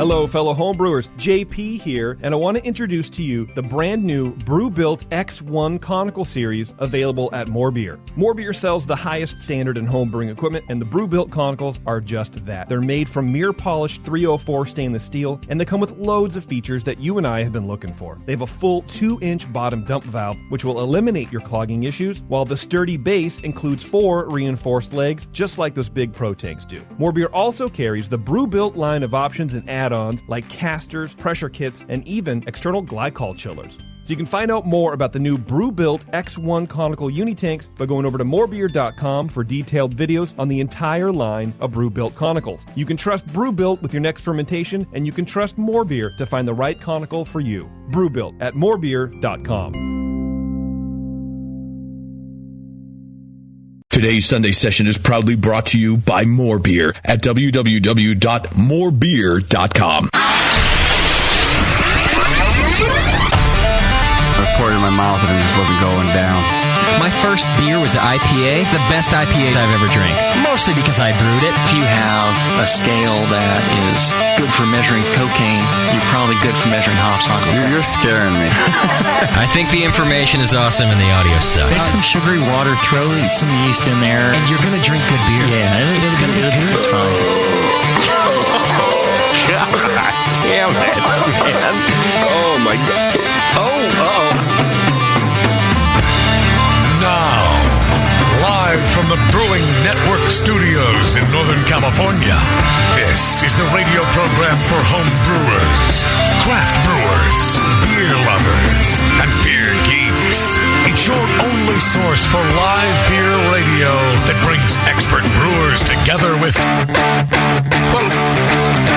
Hello, fellow homebrewers. JP here, and I want to introduce to you the brand new Brew-Built X1 Conical Series available at More Beer. More Beer sells the highest standard in homebrewing equipment, and the Brew-Built Conicals are just that. They're made from mirror-polished 304 stainless steel, and they come with loads of features that you and I have been looking for. They have a full 2-inch bottom dump valve, which will eliminate your clogging issues, while the sturdy base includes 4 reinforced legs, just like those big Pro tanks do. More Beer also carries the Brew-Built line of options and add-ons like casters, pressure kits, and even external glycol chillers. So you can find out more about the new Brew-Built X1 Conical Unitanks by going over to morebeer.com for detailed videos on the entire line of Brew-Built Conicals. You can trust Brew-Built with your next fermentation, and you can trust More Beer to find the right conical for you. Brew-Built at morebeer.com. Today's Sunday session is proudly brought to you by More Beer at www.morebeer.com. I poured it in my mouth and it just wasn't going down. My first beer was an IPA, the best IPA I've ever drank. Mostly because I brewed it. If you have a scale that is good for measuring cocaine, you're probably good for measuring hops on it. You're scaring me. I think the information is awesome and the audio sucks. There's some sugary water, throw some yeast in there. And you're going to drink good beer. Yeah, it's going to be good. It's fine. God damn it, man. Oh, my God. Oh, uh-oh. Now, live from the Brewing Network studios in Northern California, this is the radio program for home brewers, craft brewers, beer lovers, and beer geeks. It's your only source for live beer radio that brings expert brewers together with, well,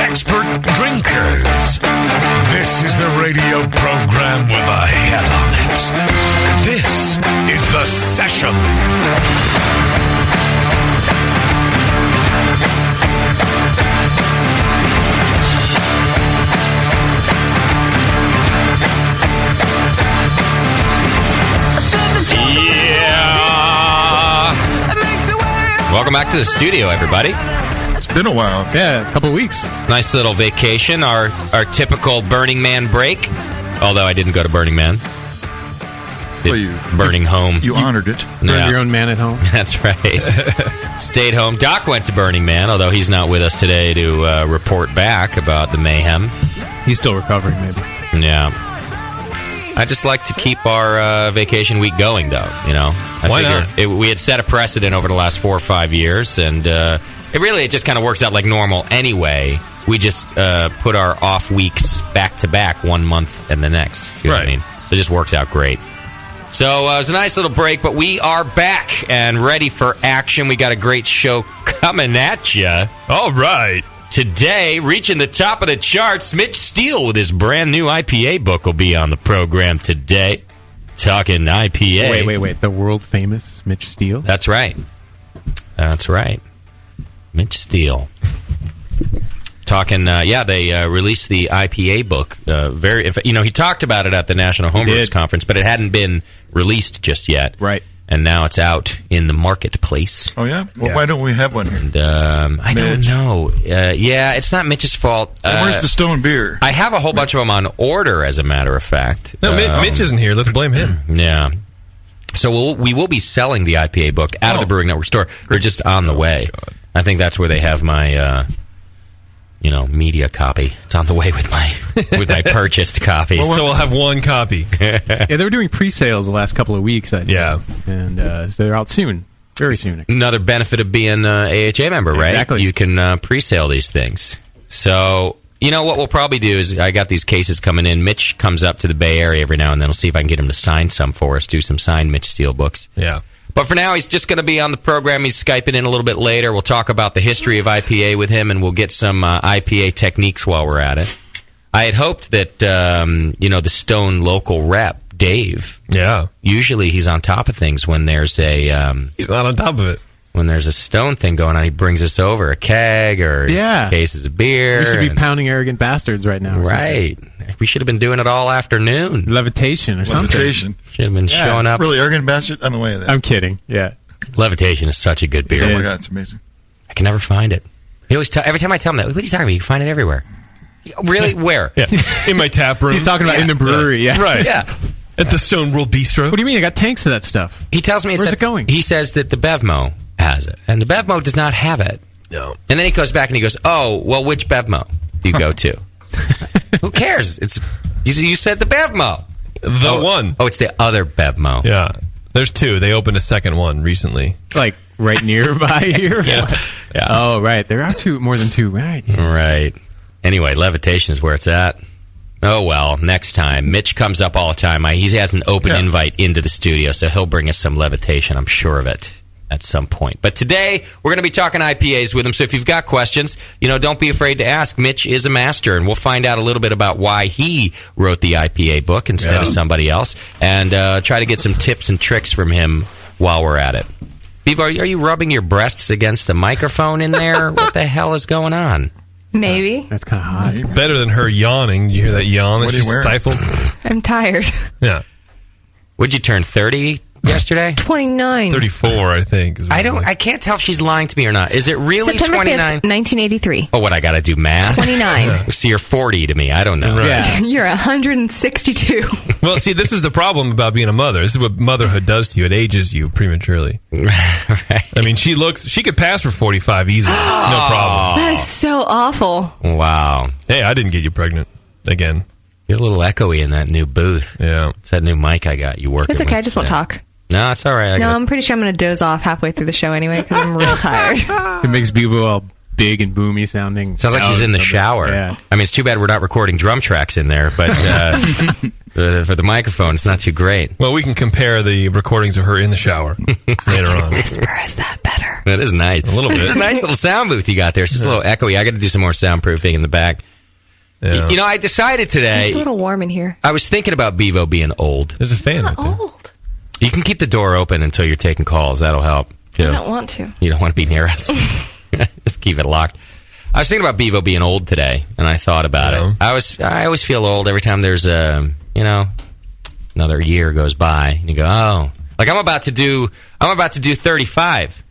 expert drinkers. This is the radio program with a head on it. This is The Session. Welcome back to the studio, everybody. It's been a while. Yeah, a couple of weeks. Nice little vacation, our typical Burning Man break. Although I didn't go to Burning Man. Burning home. You honored it. Burned your own man at home. That's right. Stayed home. Doc went to Burning Man, although he's not with us today to report back about the mayhem. He's still recovering, maybe. Yeah. I just like to keep our vacation week going, though. You know, Why not? We had set a precedent over the last 4 or 5 years, and it just kind of works out like normal anyway. We just put our off weeks back to back, 1 month and the next. See what I mean? It just works out great. So it was a nice little break, but we are back and ready for action. We got a great show coming at you. All right. Today, reaching the top of the charts, Mitch Steele with his brand new IPA book will be on the program today. Talking IPA. Wait. The world famous Mitch Steele? That's right. Mitch Steele. Talking, they released the IPA book. He talked about it at the National Homebrewers Conference, but it hadn't been released just yet. Right. And now it's out in the marketplace. Oh, yeah? Well, why don't we have one here? And, I don't know. It's not Mitch's fault. Where's the Stone beer? I have a whole bunch of them on order, as a matter of fact. No, Mitch isn't here. Let's blame him. Yeah. So we will be selling the IPA book out of the Brewing Network store. They're just on the way. God. I think that's where they have my... media copy. It's on the way with my purchased copies. So we'll have one copy. Yeah, they were doing pre-sales the last couple of weeks, I think. Yeah. And so they're out soon. Very soon. Another benefit of being an AHA member, right? Exactly. You can pre-sale these things. So, what we'll probably do is, I got these cases coming in. Mitch comes up to the Bay Area every now and then. I'll see if I can get him to sign some for us, do some signed Mitch Steele books. Yeah. But for now, he's just going to be on the program. He's Skyping in a little bit later. We'll talk about the history of IPA with him, and we'll get some IPA techniques while we're at it. I had hoped that, the Stone local rep, Dave. Yeah. Usually he's on top of things when there's a... he's not on top of it. When there's a Stone thing going on, he brings us over a keg or cases of beer. We should be pounding Arrogant Bastards right now. Right. We should have been doing it all afternoon. Levitation or something. Levitation. Should have been showing up. Really, Arrogant Bastard? On the way of that. I'm kidding. Yeah. Levitation is such a good beer. Oh, my God, it's amazing. I can never find it. He always every time I tell him that, what are you talking about? You can find it everywhere. Really? Where? Yeah. In my tap room. He's talking about in the brewery. Yeah. Right. Yeah. At the Stone World Bistro. What do you mean? I got tanks of that stuff. He tells me Where's it going? He says that the Bevmo has it, and the Bevmo does not have it. No. And then he goes back and he goes, "Oh, well, which Bevmo do you go to? Who cares? It's you said the Bevmo, the one. Oh, it's the other Bevmo. Yeah, there's two. They opened a second one recently, like right nearby here. Yeah. Oh, right. There are more than two. Right. Right. Anyway, levitation is where it's at. Oh, well, next time. Mitch comes up all the time. He has an open invite into the studio, so he'll bring us some levitation, I'm sure of it, at some point. But today, we're going to be talking IPAs with him, so if you've got questions, don't be afraid to ask. Mitch is a master, and we'll find out a little bit about why he wrote the IPA book instead of somebody else, and try to get some tips and tricks from him while we're at it. Beaver, are you rubbing your breasts against the microphone in there? What the hell is going on? Maybe. That's kind of hot. It's better than her yawning. Did you hear that yawn? What are you wearing? Stifled. I'm tired. Yeah. Would you turn 30 yesterday? 29. 34, I think. I can't tell if she's lying to me or not. Is it really September 29? 5th, 1983. Oh, what, I got to do math? 29. So you're 40 to me. I don't know. Right. Yeah. You're 162. Well, see, this is the problem about being a mother. This is what motherhood does to you. It ages you prematurely. Right. I mean, she could pass for 45 easily. No problem. That's so awful. Wow. Hey, I didn't get you pregnant again. You're a little echoey in that new booth. Yeah. It's that new mic I got you working It's okay. with I just won't today. talk. No, it's all right. I'm pretty sure I'm going to doze off halfway through the show anyway because I'm real tired. It makes Bevo all big and boomy sounding. Sounds like she's in the shower. Yeah. I mean, it's too bad we're not recording drum tracks in there, but for the microphone, it's not too great. Well, we can compare the recordings of her in the shower later on. Whisper, is that better? That is nice. A little bit. It's a nice little sound booth you got there. It's just a little echoey. I got to do some more soundproofing in the back. Yeah. I decided today. It's a little warm in here. I was thinking about Bevo being old. There's a fan right there. Old. You can keep the door open until you're taking calls. That'll help, too. I don't want to. You don't want to be near us. Just keep it locked. I was thinking about Bevo being old today, and I thought about it. I always feel old every time there's another year goes by, and you go, oh, like I'm about to do 35.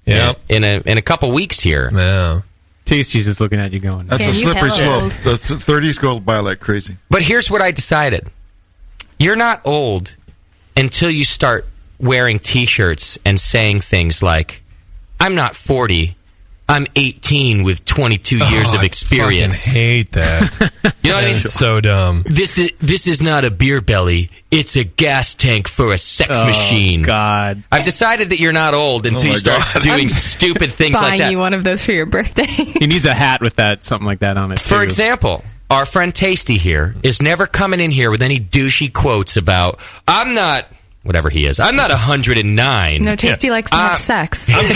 Yeah. In a couple weeks here. Yeah. Tasty's just looking at you going. That's Yeah, a you slippery held slope. The 30s go by like crazy. But here's what I decided: you're not old until you start wearing T-shirts and saying things like, "I'm not 40. I'm 18 with 22 years of experience." I fucking hate that. You know what I mean? It's so dumb. This is not a beer belly. It's a gas tank for a sex machine. God. I've decided that you're not old until you start doing stupid things like Buying that. you one of those for your birthday. He needs a hat with something like that on it. For too. example, our friend Tasty here is never coming in here with any douchey quotes about, I'm not, whatever he is, I'm not 109. No, Tasty likes to have sex. I'm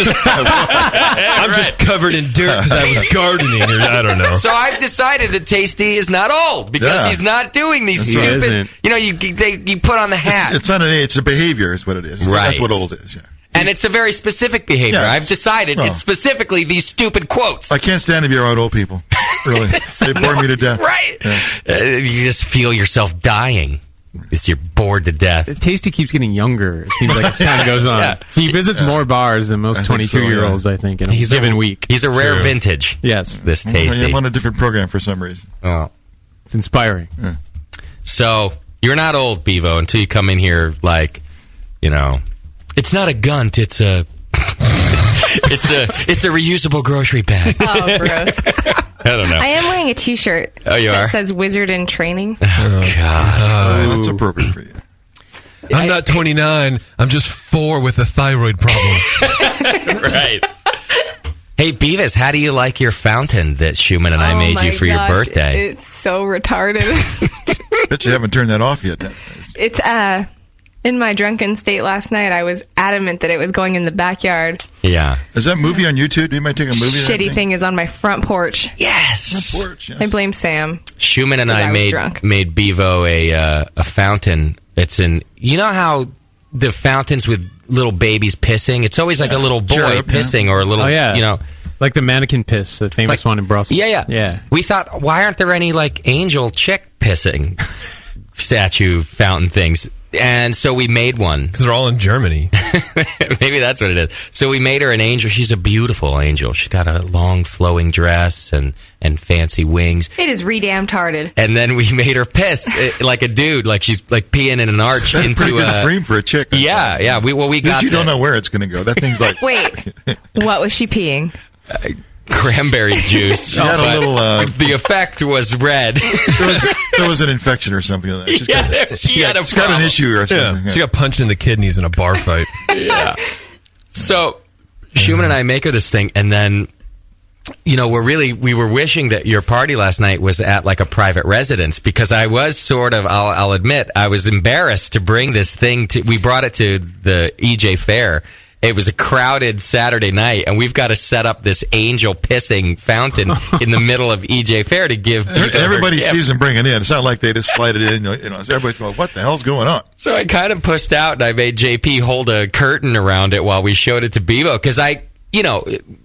just covered in dirt because I was gardening, or I don't know. So I've decided that Tasty is not old because he's not doing these He stupid. isn't. You put on the hat, It's not an age, it's a behavior is what it is. Right. That's what old is, yeah. and it's a very specific behavior. Yeah. I've decided it's specifically these stupid quotes. I can't stand to be around old people. Really. They bore me to death. Right? Yeah. You just feel yourself dying. Because you're bored to death. Tasty keeps getting younger. It seems like as time goes on. Yeah. He visits more bars than most 22-year-olds, I think, in a given week. He's a rare vintage. Yes. This Tasty. I'm on a different program for some reason. Oh. It's inspiring. Yeah. So, you're not old, Bevo, until you come in here like, it's not a gunt, it's a it's a reusable grocery bag. Oh, gross. I don't know. I am wearing a T-shirt Oh, you that are? says Wizard in Training. Oh, God. That's appropriate for you. I'm not 29. I'm just 4 with a thyroid problem. Right. Hey, Beavis, how do you like your fountain that Schumann and I made you for your birthday? It's so retarded. Bet you haven't turned that off yet. It's in my drunken state last night. I was adamant that it was going in the backyard. Yeah. Is that movie on YouTube? You might take a movie. of that Shitty thing is on my front porch. Yes. Front porch, yes. I blame Sam. Schumann and I was made drunk. Bevo a fountain. It's you know how the fountains with little babies pissing? It's always like a little boy Cherub, pissing or a little, like the mannequin piss, the famous one in Brussels. Yeah. We thought, why aren't there any like angel chick pissing statue fountain things? And so we made one. Because they're all in Germany. Maybe that's what it is. So we made her an angel. She's a beautiful angel. She's got a long flowing dress and fancy wings. It is re-damn-tarded. And then we made her piss like a dude, like she's like peeing in an arch That's into a pretty good stream for a chick. Yeah. We got. You don't know where it's going to go. That thing's like. Wait, what was she peeing? Cranberry juice. She had a little. The effect was red. There was an infection or something like that. She's got an issue or something. Yeah. She got punched in the kidneys in a bar fight. Yeah. So Schumann and I make her this thing, and then we were wishing that your party last night was at like a private residence, because I was sort of, I'll admit, I was embarrassed to bring this thing we brought it to the EJ Fair. It was a crowded Saturday night, and we've got to set up this angel pissing fountain in the middle of EJ Fair to give people. Everybody sees them bring it in. It's not like they just slide it in. Everybody's going, "What the hell's going on?" So I kind of pushed out, and I made JP hold a curtain around it while we showed it to Bevo, because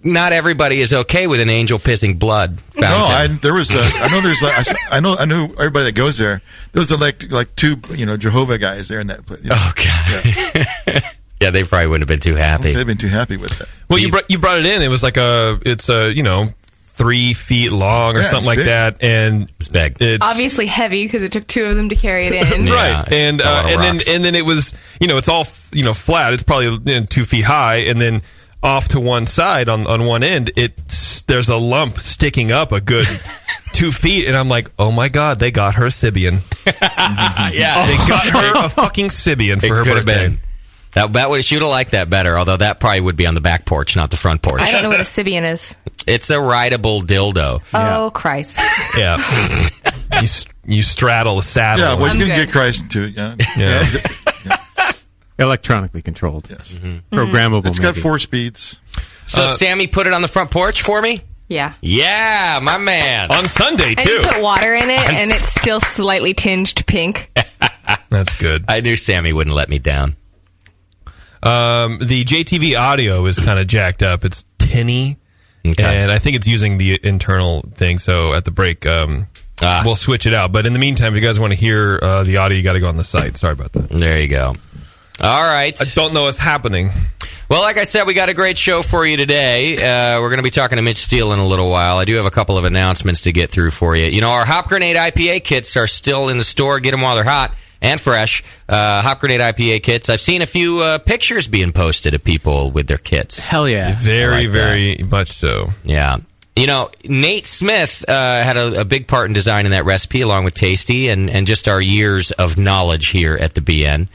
not everybody is okay with an angel pissing blood fountain. I know everybody that goes there. Those are like two Jehovah guys there in that place. Oh God. Yeah. Yeah, they probably wouldn't have been too happy. They've been too happy with that. Well, you brought it in. It was like it's 3 feet long or something like big. that, and it's big. It's obviously heavy because it took 2 of them to carry it in. Right, and then it was it's all flat. It's probably 2 feet high, and then off to one side on one end, there's a lump sticking up a good 2 feet, and I'm like, oh my God, they got her Sibian. Yeah, they got her a fucking Sibian for her birthday. That would, she would have liked that better, although that probably would be on the back porch, not the front porch. I don't know what a Sibian is. It's a rideable dildo. Oh, Christ. Yeah. You straddle a saddle. Yeah, well, you can get Christ into it. Yeah. Electronically controlled. Yes. Mm-hmm. Programmable. It's got 4 speeds. So Sammy put it on the front porch for me? Yeah. Yeah, my man. On Sunday, too. And you put water in it, and it's still slightly tinged pink. That's good. I knew Sammy wouldn't let me down. The JTV audio is kind of jacked up. It's tinny, and I think it's using the internal thing. So at the break, we'll switch it out. But in the meantime, if you guys want to hear the audio, you got to go on the site. Sorry about that. There you go. All right. I don't know what's happening. Well, like I said, we got a great show for you today. We're going to be talking to Mitch Steele in a little while. I do have a couple of announcements to get through for you. Our Hop Grenade IPA kits are still in the store. Get them while they're hot and fresh. Hop Grenade IPA kits. I've seen a few pictures being posted of people with their kits. Hell yeah. Very, very much so. Yeah. Nate Smith had a big part in designing that recipe, along with Tasty and just our years of knowledge here at the BN.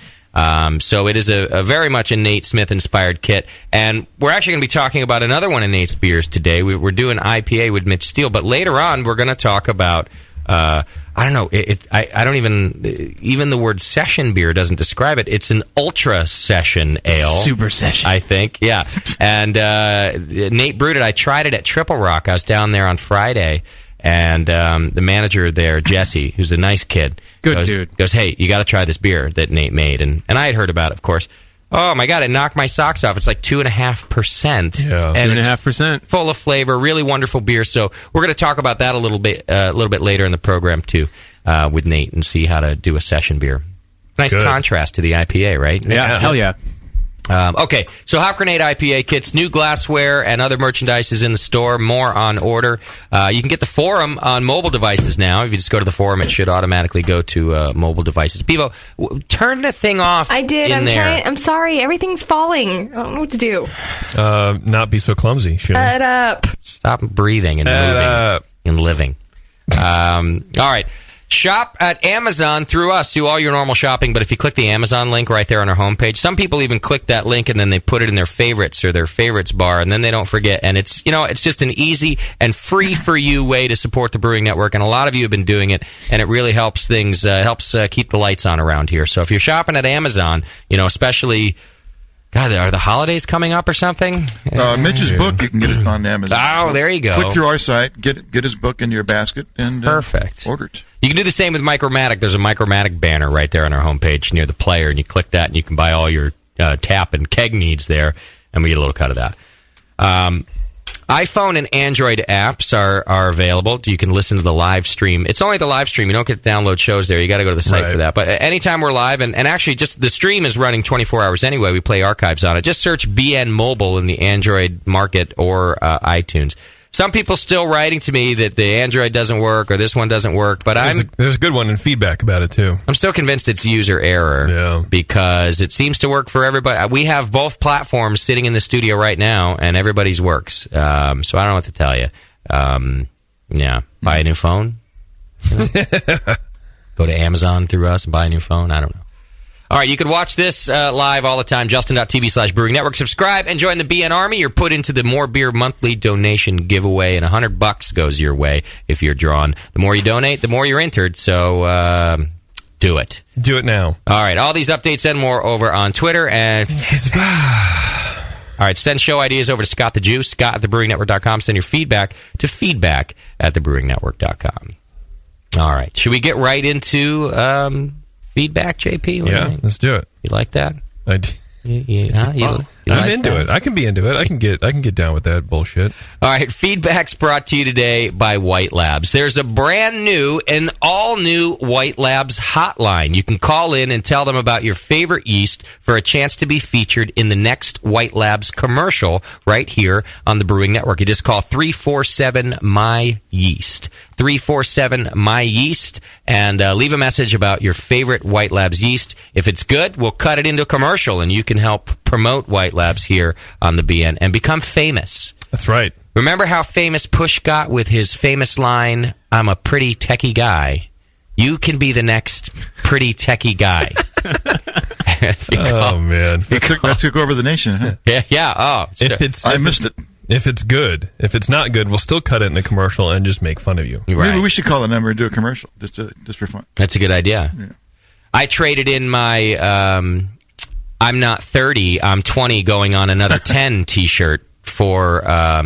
So it is a very much a Nate Smith-inspired kit. And we're actually going to be talking about another one of Nate's beers today. We're doing IPA with Mitch Steele. But later on, we're going to talk about... I don't know. I don't even the word session beer doesn't describe it. It's an ultra session ale. Super session. I think. Yeah. And Nate brewed it. I tried it at Triple Rock. I was down there on Friday. And the manager there, Jesse, who's a nice kid, dude, goes, hey, you got to try this beer that Nate made. And I had heard about it, of course. Oh, my God, it knocked my socks off. It's like 2.5%. Yeah, and 2.5%. Full of flavor, really wonderful beer. So we're going to talk about that a little bit later in the program, too, with Nate, and see how to do a session beer. Nice contrast to the IPA, right? Yeah, hell yeah. Okay, so Hop Grenade IPA kits, new glassware, and other merchandise is in the store. More on order. You can get the forum on mobile devices now. If you just go to the forum, it should automatically go to mobile devices. Bevo, turn the thing off. I did. I'm sorry. Everything's falling. I don't know what to do. Not be so clumsy. Shut up. Stop breathing and moving and living. All right. Shop at Amazon through us. Do all your normal shopping, but if you click the Amazon link right there on our homepage, some people even click that link and then they put it in their favorites or their favorites bar, and then they don't forget. And it's it's just an easy and free for you way to support the Brewing Network, and a lot of you have been doing it, and it really helps things keep the lights on around here. So if you're shopping at Amazon, especially. God, are the holidays coming up or something? Mitch's book, you can get it on Amazon. Oh, there you go. Click through our site, get his book in your basket, and perfect. Order it. You can do the same with Micromatic. There's a Micromatic banner right there on our homepage near the player, and you click that, and you can buy all your tap and keg needs there, and we get a little cut of that. iPhone and Android apps are available. You can listen to the live stream. It's only the live stream. You don't get to download shows there. You got to go to the site for that. But anytime we're live, and actually just the stream is running 24 hours anyway. We play archives on it. Just search BN Mobile in the Android market or iTunes. Some people still writing to me that the Android doesn't work or this one doesn't work, but there's a good one and feedback about it too. I'm still convinced it's user error because it seems to work for everybody. We have both platforms sitting in the studio right now, and everybody's works. So I don't know what to tell you. Buy a new phone. Go to Amazon through us and buy a new phone. I don't know. All right, you can watch this live all the time, justin.tv/Brewing Network. Subscribe and join the BN Army. You're put into the More Beer monthly donation giveaway, and $100 goes your way if you're drawn. The more you donate, the more you're entered, so do it. Do it now. All right, all these updates and more over on Twitter. And all right, send show ideas over to Scott the Juice, scott@thebrewingnetwork.com. Send your feedback to feedback@thebrewingnetwork.com. All right, should we get right into... feedback, JP? Let's do it. You like that? I do. I'm into it. I can be into it. I can get down with that bullshit. All right, feedback's brought to you today by White Labs. There's a brand new and all-new White Labs hotline. You can call in and tell them about your favorite yeast for a chance to be featured in the next White Labs commercial right here on the Brewing Network. You just call 347-MY-YEAST. 347-MY-YEAST, and leave a message about your favorite White Labs yeast. If it's good, we'll cut it into a commercial, and you can help promote White Labs here on the BN and become famous. That's right. Remember how famous Push got with his famous line, "I'm a pretty techie guy." You can be the next pretty techie guy. Oh, man. That took over the nation, huh? Yeah. I missed it. If it's good. If it's not good, we'll still cut it in a commercial and just make fun of you. Right. Maybe we should call a number and do a commercial just for fun. That's a good idea. Yeah. I traded in my I'm not 30, I'm 20 going on another 10 t-shirt for a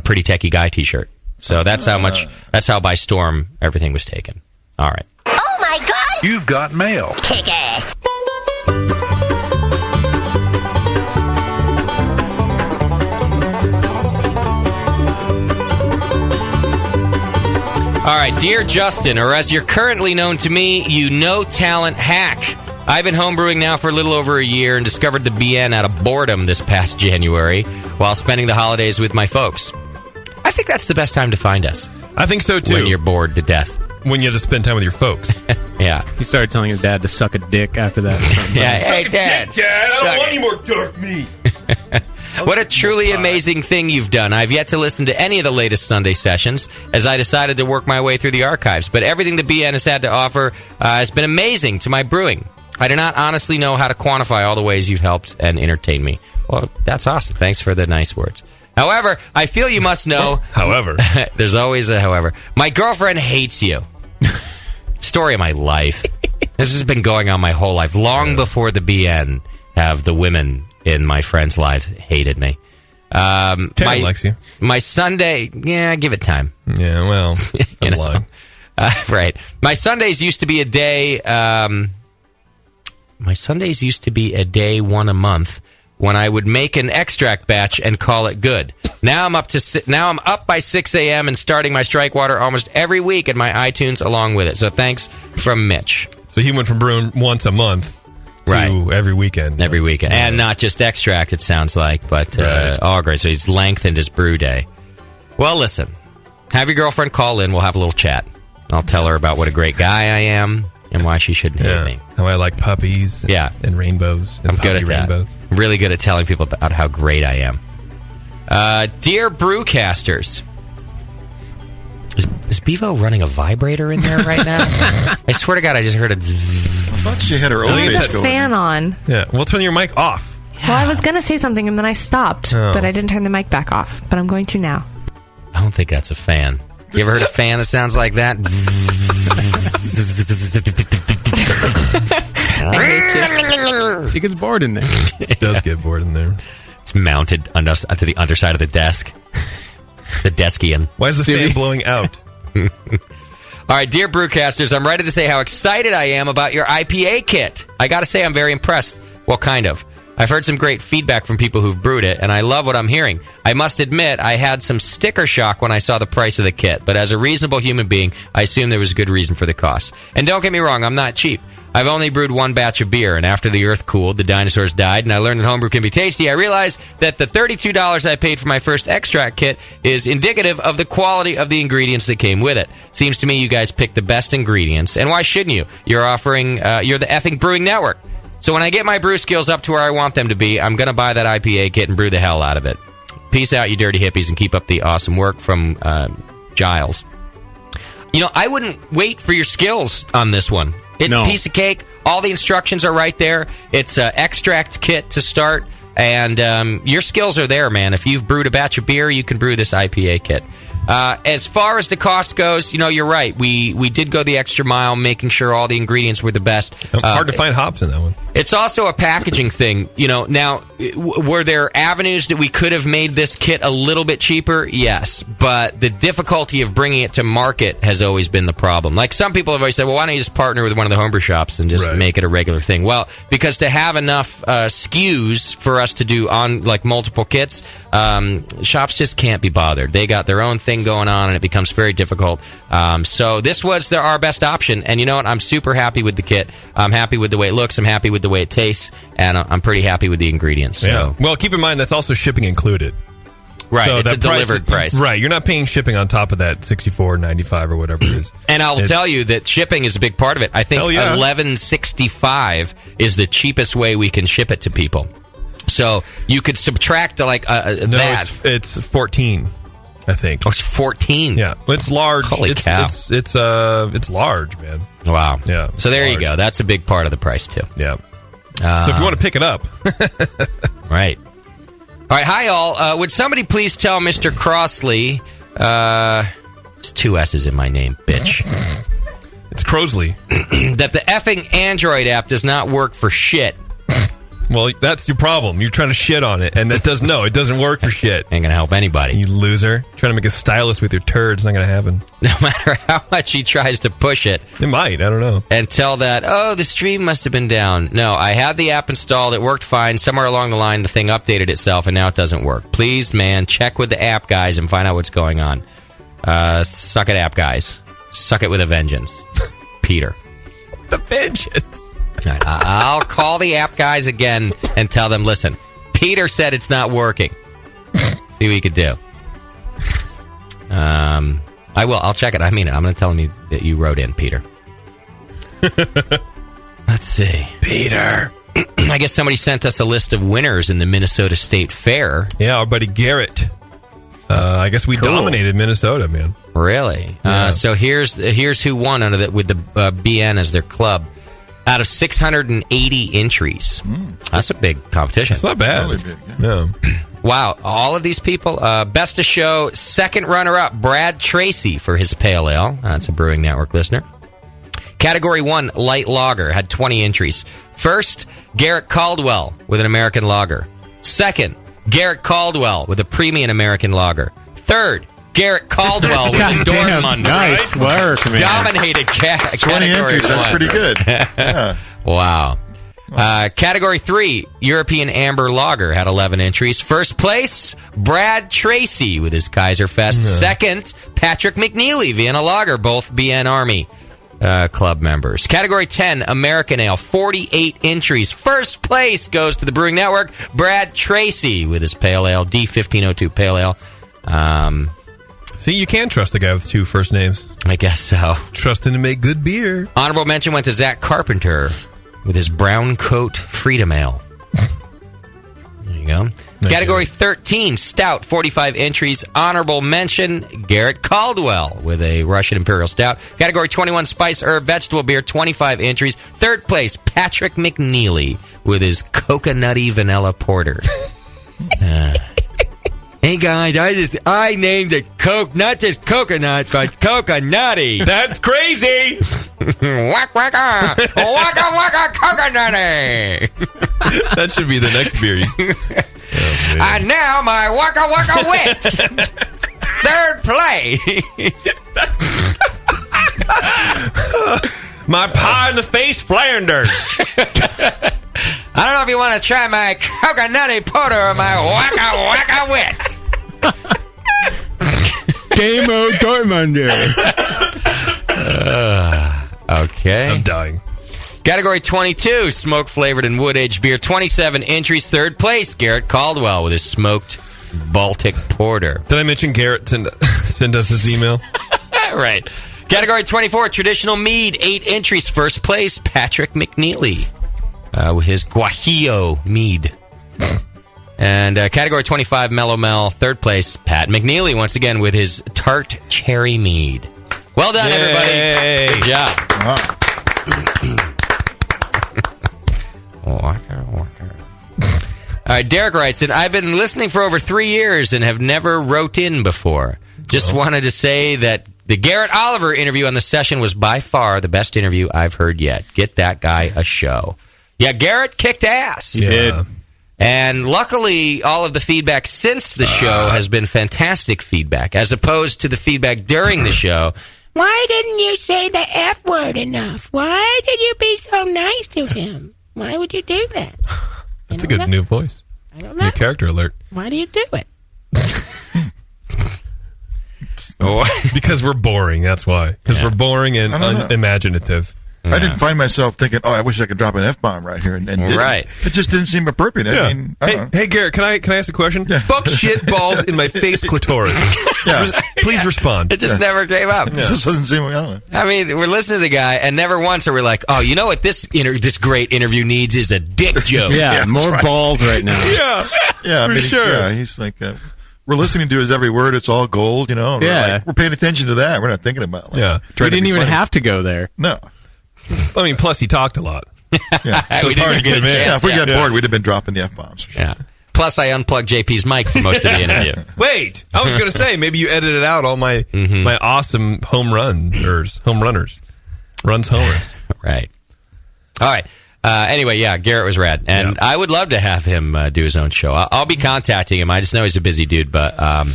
pretty techie guy t-shirt. So that's how by storm everything was taken. All right. Oh my God! You've got mail. Kick ass. All right, dear Justin, or as you're currently known to me, you no-talent hack. I've been homebrewing now for a little over a year and discovered the BN out of boredom this past January while spending the holidays with my folks. I think that's the best time to find us. I think so, too. When you're bored to death. When you have to spend time with your folks. Yeah. He started telling his dad to suck a dick after that. Yeah, hey, Dad. Dad, I don't want any more dark meat. What a truly amazing thing you've done. I've yet to listen to any of the latest Sunday sessions as I decided to work my way through the archives. But everything the BN has had to offer has been amazing to my brewing. I do not honestly know how to quantify all the ways you've helped and entertained me. Well, that's awesome. Thanks for the nice words. However, I feel you must know... However. There's always a however. My girlfriend hates you. Story of my life. This has been going on my whole life. Long before the BN have the women in my friends' lives hated me. Karen likes you. My Sunday... Yeah, give it time. Yeah, well, I'm lying. Right. My Sundays used to be a day... My Sundays used to be a day one a month when I would make an extract batch and call it good. Now I'm up by 6 a.m. and starting my strike water almost every week in my iTunes along with it. So thanks from Mitch. So he went from brewing once a month to every weekend. Every weekend. And not just extract, it sounds like, but all great. So he's lengthened his brew day. Well, listen. Have your girlfriend call in. We'll have a little chat. I'll tell her about what a great guy I am and why she shouldn't hate me. How I like puppies and rainbows. And I'm good at that. I'm really good at telling people about how great I am. Dear Brewcasters, is Bevo running a vibrator in there right now? I swear to God, I just heard a zzz. I thought she had her own face going. Fan on. Yeah, well, turn your mic off. Well, I was going to say something and then I stopped, but I didn't turn the mic back off. But I'm going to now. I don't think that's a fan. You ever heard a fan that sounds like that? I hate you. She gets bored in there. She does get bored in there. It's mounted to the underside of the desk. The deskian. Why is the fan blowing out? All right, dear Brewcasters, I'm ready to say how excited I am about your IPA kit. I got to say I'm very impressed. Well, kind of. I've heard some great feedback from people who've brewed it, and I love what I'm hearing. I must admit, I had some sticker shock when I saw the price of the kit, but as a reasonable human being, I assume there was a good reason for the cost. And don't get me wrong, I'm not cheap. I've only brewed one batch of beer, and after the earth cooled, the dinosaurs died, and I learned that homebrew can be tasty, I realized that the $32 I paid for my first extract kit is indicative of the quality of the ingredients that came with it. Seems to me you guys picked the best ingredients, and why shouldn't you? You're the effing Brewing Network. So when I get my brew skills up to where I want them to be, I'm going to buy that IPA kit and brew the hell out of it. Peace out, you dirty hippies, and keep up the awesome work from Giles. I wouldn't wait for your skills on this one. It's a piece of cake. All the instructions are right there. It's an extract kit to start, and your skills are there, man. If you've brewed a batch of beer, you can brew this IPA kit. As far as the cost goes, you're right. We did go the extra mile, making sure all the ingredients were the best. Hard to find hops in that one. It's also a packaging thing. Now, were there avenues that we could have made this kit a little bit cheaper? Yes. But the difficulty of bringing it to market has always been the problem. Like, some people have always said, well, why don't you just partner with one of the homebrew shops and just make it a regular thing? Well, because to have enough SKUs for us to do on, multiple kits, shops just can't be bothered. They got their own thing going on, and it becomes very difficult. So this was our best option. And you know what? I'm super happy with the kit. I'm happy with the way it looks. I'm happy with the way it tastes, and I'm pretty happy with the ingredients. So. Yeah. Well, keep in mind that's also shipping included. Right, so it's a delivered price. Right, you're not paying shipping on top of that $64.95 or whatever it is. And I'll tell you that shipping is a big part of it. I think $11.65 is the cheapest way we can ship it to people. So you could subtract that. It's 14. I think. Oh, it's 14. Yeah, it's large. Holy cow! It's large, man. Wow. Yeah. So there you go. That's a big part of the price too. Yeah. So if you want to pick it up, right. All right. Hi, all. Would somebody please tell Mr. Crossley? It's 2 S's in my name, bitch. It's Crosley. That the effing Android app does not work for shit. Well, that's your problem. You're trying to shit on it, and it doesn't work for shit. Ain't gonna help anybody. You loser. Trying to make a stylus with your turd. It's not gonna happen. No matter how much he tries to push it. It might. I don't know. And tell that, the stream must have been down. No, I had the app installed. It worked fine. Somewhere along the line, the thing updated itself, and now it doesn't work. Please, man, check with the app guys and find out what's going on. Suck it, app guys. Suck it with a vengeance. Peter. The vengeance. Right, I'll call the app guys again and tell them, listen, Peter said it's not working. See what you could do. I will. I'll check it. I mean it. I'm going to tell him that you wrote in, Peter. Let's see. Peter. I guess somebody sent us a list of winners in the Minnesota State Fair. Yeah, our buddy Garrett. I guess we dominated Minnesota, man. Really? Yeah. So here's who won with the BN as their club. Out of 680 entries. That's a big competition. It's not bad. Really big, yeah. Wow. All of these people. Best of show, second runner-up, Brad Tracy for his Pale Ale. That's a Brewing Network listener. Category 1, Light Lager, had 20 entries. First, Garrett Caldwell with an American Lager. Second, Garrett Caldwell with a Premium American Lager. Third, Garrett Caldwell with a Dortmund. Nice work, man. Dominated 20 entries, that's pretty good. Yeah. Wow. Category 3, European Amber Lager, had 11 entries. First place, Brad Tracy with his Kaiserfest. Second, Patrick McNeely, Vienna Lager, both BN Army club members. Category 10, American Ale, 48 entries. First place goes to the Brewing Network, Brad Tracy with his Pale Ale, D1502 Pale Ale. See, you can trust the guy with 2 first names. I guess so. Trust him to make good beer. Honorable mention went to Zach Carpenter with his Brown Coat Freedom Ale. There you go. Category 13, Stout, 45 entries. Honorable mention, Garrett Caldwell with a Russian Imperial Stout. Category 21, Spice Herb Vegetable Beer, 25 entries. Third place, Patrick McNeely with his Coconutty Vanilla Porter. Hey guys, I named it Coke, not just coconut, but Coconutty. That's crazy. Waka waka, waka waka, Coconutty. That should be the next beer. And now my Waka Waka Witch. Third place. My pie in the face Flanders. I don't know if you want to try my coconutty porter or my waka wit. Game of Dortmunder. Okay. I'm dying. Category 22, smoke-flavored and wood-aged beer. 27 entries, third place. Garrett Caldwell with his smoked Baltic Porter. Did I mention Garrett send us his email? Right. Category 24, traditional mead. 8 entries, first place. Patrick McNeely with his Guajillo mead. And category 25, Mellow Mel. Third place, Pat McNeely once again with his tart cherry mead. Well done, everybody. Good job. All right, Derek writes in, I've been listening for over 3 years and have never wrote in before. Just wanted to say that the Garrett Oliver interview on the session was by far the best interview I've heard yet. Get that guy a show. Yeah, Garrett kicked ass. He did. And luckily, all of the feedback since the show has been fantastic feedback, as opposed to the feedback during the show. Why didn't you say the F word enough? Why did you be so nice to him? Why would you do that? That's a good new voice. I don't know. New character alert. Why do you do it? Because we're boring, that's why. Because we're boring and unimaginative. I didn't find myself thinking, I wish I could drop an F-bomb right here. And right. It just didn't seem appropriate. Yeah. I mean, I don't know. Hey, Garrett, can I ask a question? Yeah. Fuck shit balls in my face clitoris. Please respond. It just never came up. It just doesn't seem, I don't know. I mean, we're listening to the guy, and never once are we like, oh, you know what this great interview needs is a dick joke. Yeah, more balls right now. Yeah, for sure. Yeah, he's like, we're listening to his every word. It's all gold, you know. Yeah. We're paying attention to that. We're not thinking about We didn't even have to go there. No. I mean, plus he talked a lot. Yeah. So it's hard to get him in. Yeah, if we got bored, we'd have been dropping the F-bombs. Sure. Yeah. Plus, I unplugged JP's mic for most of the interview. Wait, I was going to say, maybe you edited out all my my awesome runs homers. Right. All right. Anyway, yeah, Garrett was rad. And I would love to have him do his own show. I'll be contacting him. I just know he's a busy dude, but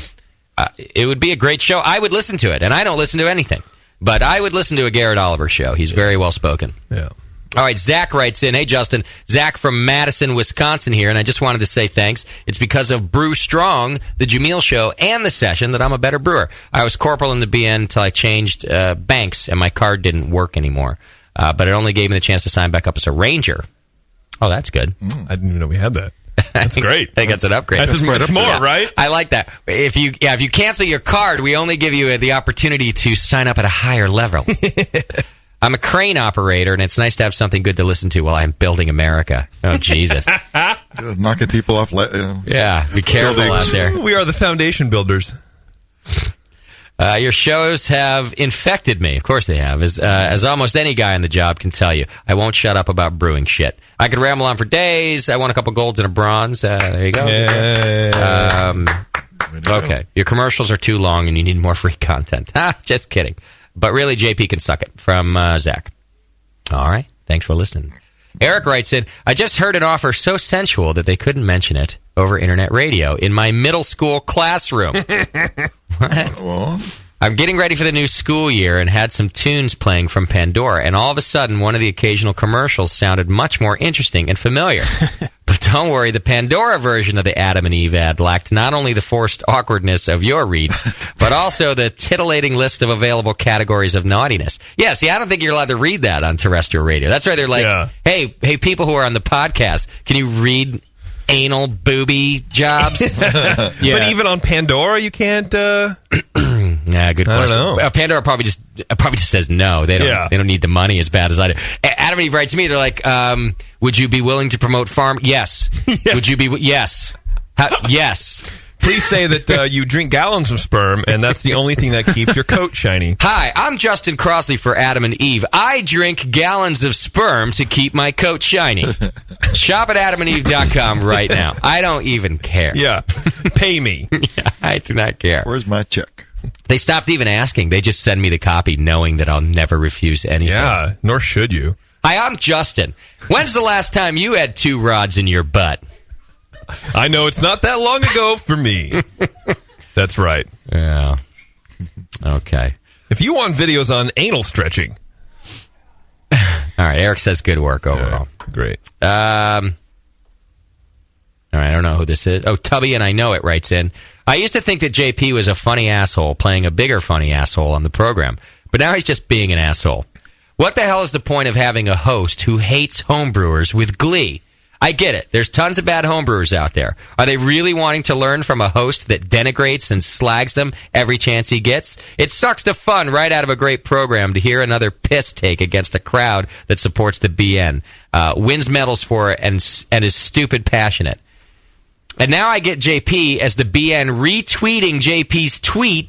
it would be a great show. I would listen to it, and I don't listen to anything. But I would listen to a Garrett Oliver show. He's very well spoken. Yeah. All right, Zach writes in, hey, Justin, Zach from Madison, Wisconsin here, and I just wanted to say thanks. It's because of Brew Strong, the Jameel Show, and the session that I'm a better brewer. I was corporal in the BN until I changed banks, and my card didn't work anymore. But it only gave me the chance to sign back up as a ranger. Oh, that's good. I didn't even know we had that. That's great. I think that's an upgrade. That's more, right? I like that. If you cancel your card, we only give you the opportunity to sign up at a higher level. I'm a crane operator, and it's nice to have something good to listen to while I'm building America. Oh, Jesus. Knocking people off. Yeah, be careful out there. We are the foundation builders. Your shows have infected me. Of course they have. As almost any guy on the job can tell you. I won't shut up about brewing shit. I could ramble on for days. I won a couple golds and a bronze. There you go. Okay. Your commercials are too long and you need more free content. Just kidding. But really, JP can suck it. From Zach. All right. Thanks for listening. Eric writes in, I just heard an offer so sensual that they couldn't mention it over internet radio in my middle school classroom. What? Well, I'm getting ready for the new school year and had some tunes playing from Pandora, and all of a sudden, one of the occasional commercials sounded much more interesting and familiar. But don't worry, the Pandora version of the Adam and Eve ad lacked not only the forced awkwardness of your read, but also the titillating list of available categories of naughtiness. Yeah, see, I don't think you're allowed to read that on terrestrial radio. That's why they're like, hey, people who are on the podcast, can you read anal booby jobs? But even on Pandora, you can't. Yeah, good question. I don't know. Pandora probably just says no. They don't need the money as bad as I do. Adam and Eve writes to me. They're like, would you be willing to promote farm? Yes. Would you be? Yes. Yes. Please say that you drink gallons of sperm, and that's the only thing that keeps your coat shiny. Hi, I'm Justin Crossley for Adam and Eve. I drink gallons of sperm to keep my coat shiny. Shop at adamandeve.com right now. I don't even care. Yeah. Pay me. Yeah, I do not care. Where's my check? They stopped even asking. They just send me the copy knowing that I'll never refuse anything. Yeah, nor should you. Hi, I'm Justin. When's the last time you had 2 rods in your butt? I know it's not that long ago for me. That's right. Yeah. Okay. If you want videos on anal stretching. All right, Eric says good work overall. Great. All right, I don't know who this is. Oh, Tubby and I Know It writes in. I used to think that JP was a funny asshole playing a bigger funny asshole on the program, but now he's just being an asshole. What the hell is the point of having a host who hates homebrewers with glee? I get it. There's tons of bad homebrewers out there. Are they really wanting to learn from a host that denigrates and slags them every chance he gets? It sucks the fun right out of a great program to hear another piss take against a crowd that supports the BN, wins medals for it, and is stupid passionate. And now I get JP as the BN retweeting JP's tweet,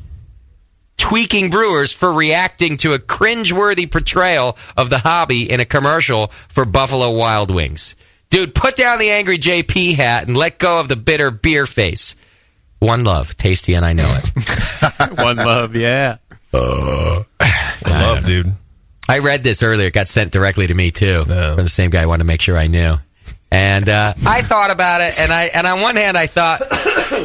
tweaking brewers for reacting to a cringeworthy portrayal of the hobby in a commercial for Buffalo Wild Wings. Dude, put down the angry JP hat and let go of the bitter beer face. One love, Tasty, and I Know It. One love, yeah. Love, dude. I read this earlier. It got sent directly to me, too. From the same guy. I wanted to make sure I knew. And I thought about it, and on one hand, I thought,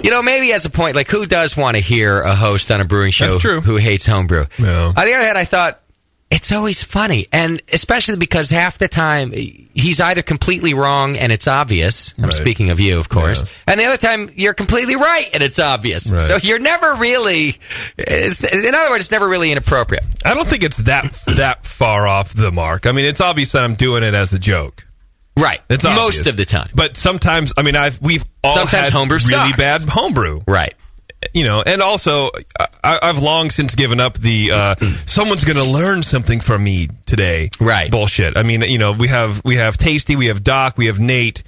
maybe as a point, like, who does want to hear a host on a brewing show who hates homebrew? No. On the other hand, I thought, it's always funny, and especially because half the time, he's either completely wrong and it's obvious. I'm speaking of you, of course. Yeah. And the other time, you're completely right and it's obvious. Right. So you're never really, in other words, it's never really inappropriate. I don't think it's that far off the mark. I mean, it's obvious that I'm doing it as a joke. Right. It's obvious. Most of the time. But sometimes, I mean, we've all sometimes had homebrew really sucks. bad homebrew. Right. And also, I've long since given up the someone's going to learn something from me today. Right. Bullshit. I mean, we have Tasty, we have Doc, we have Nate.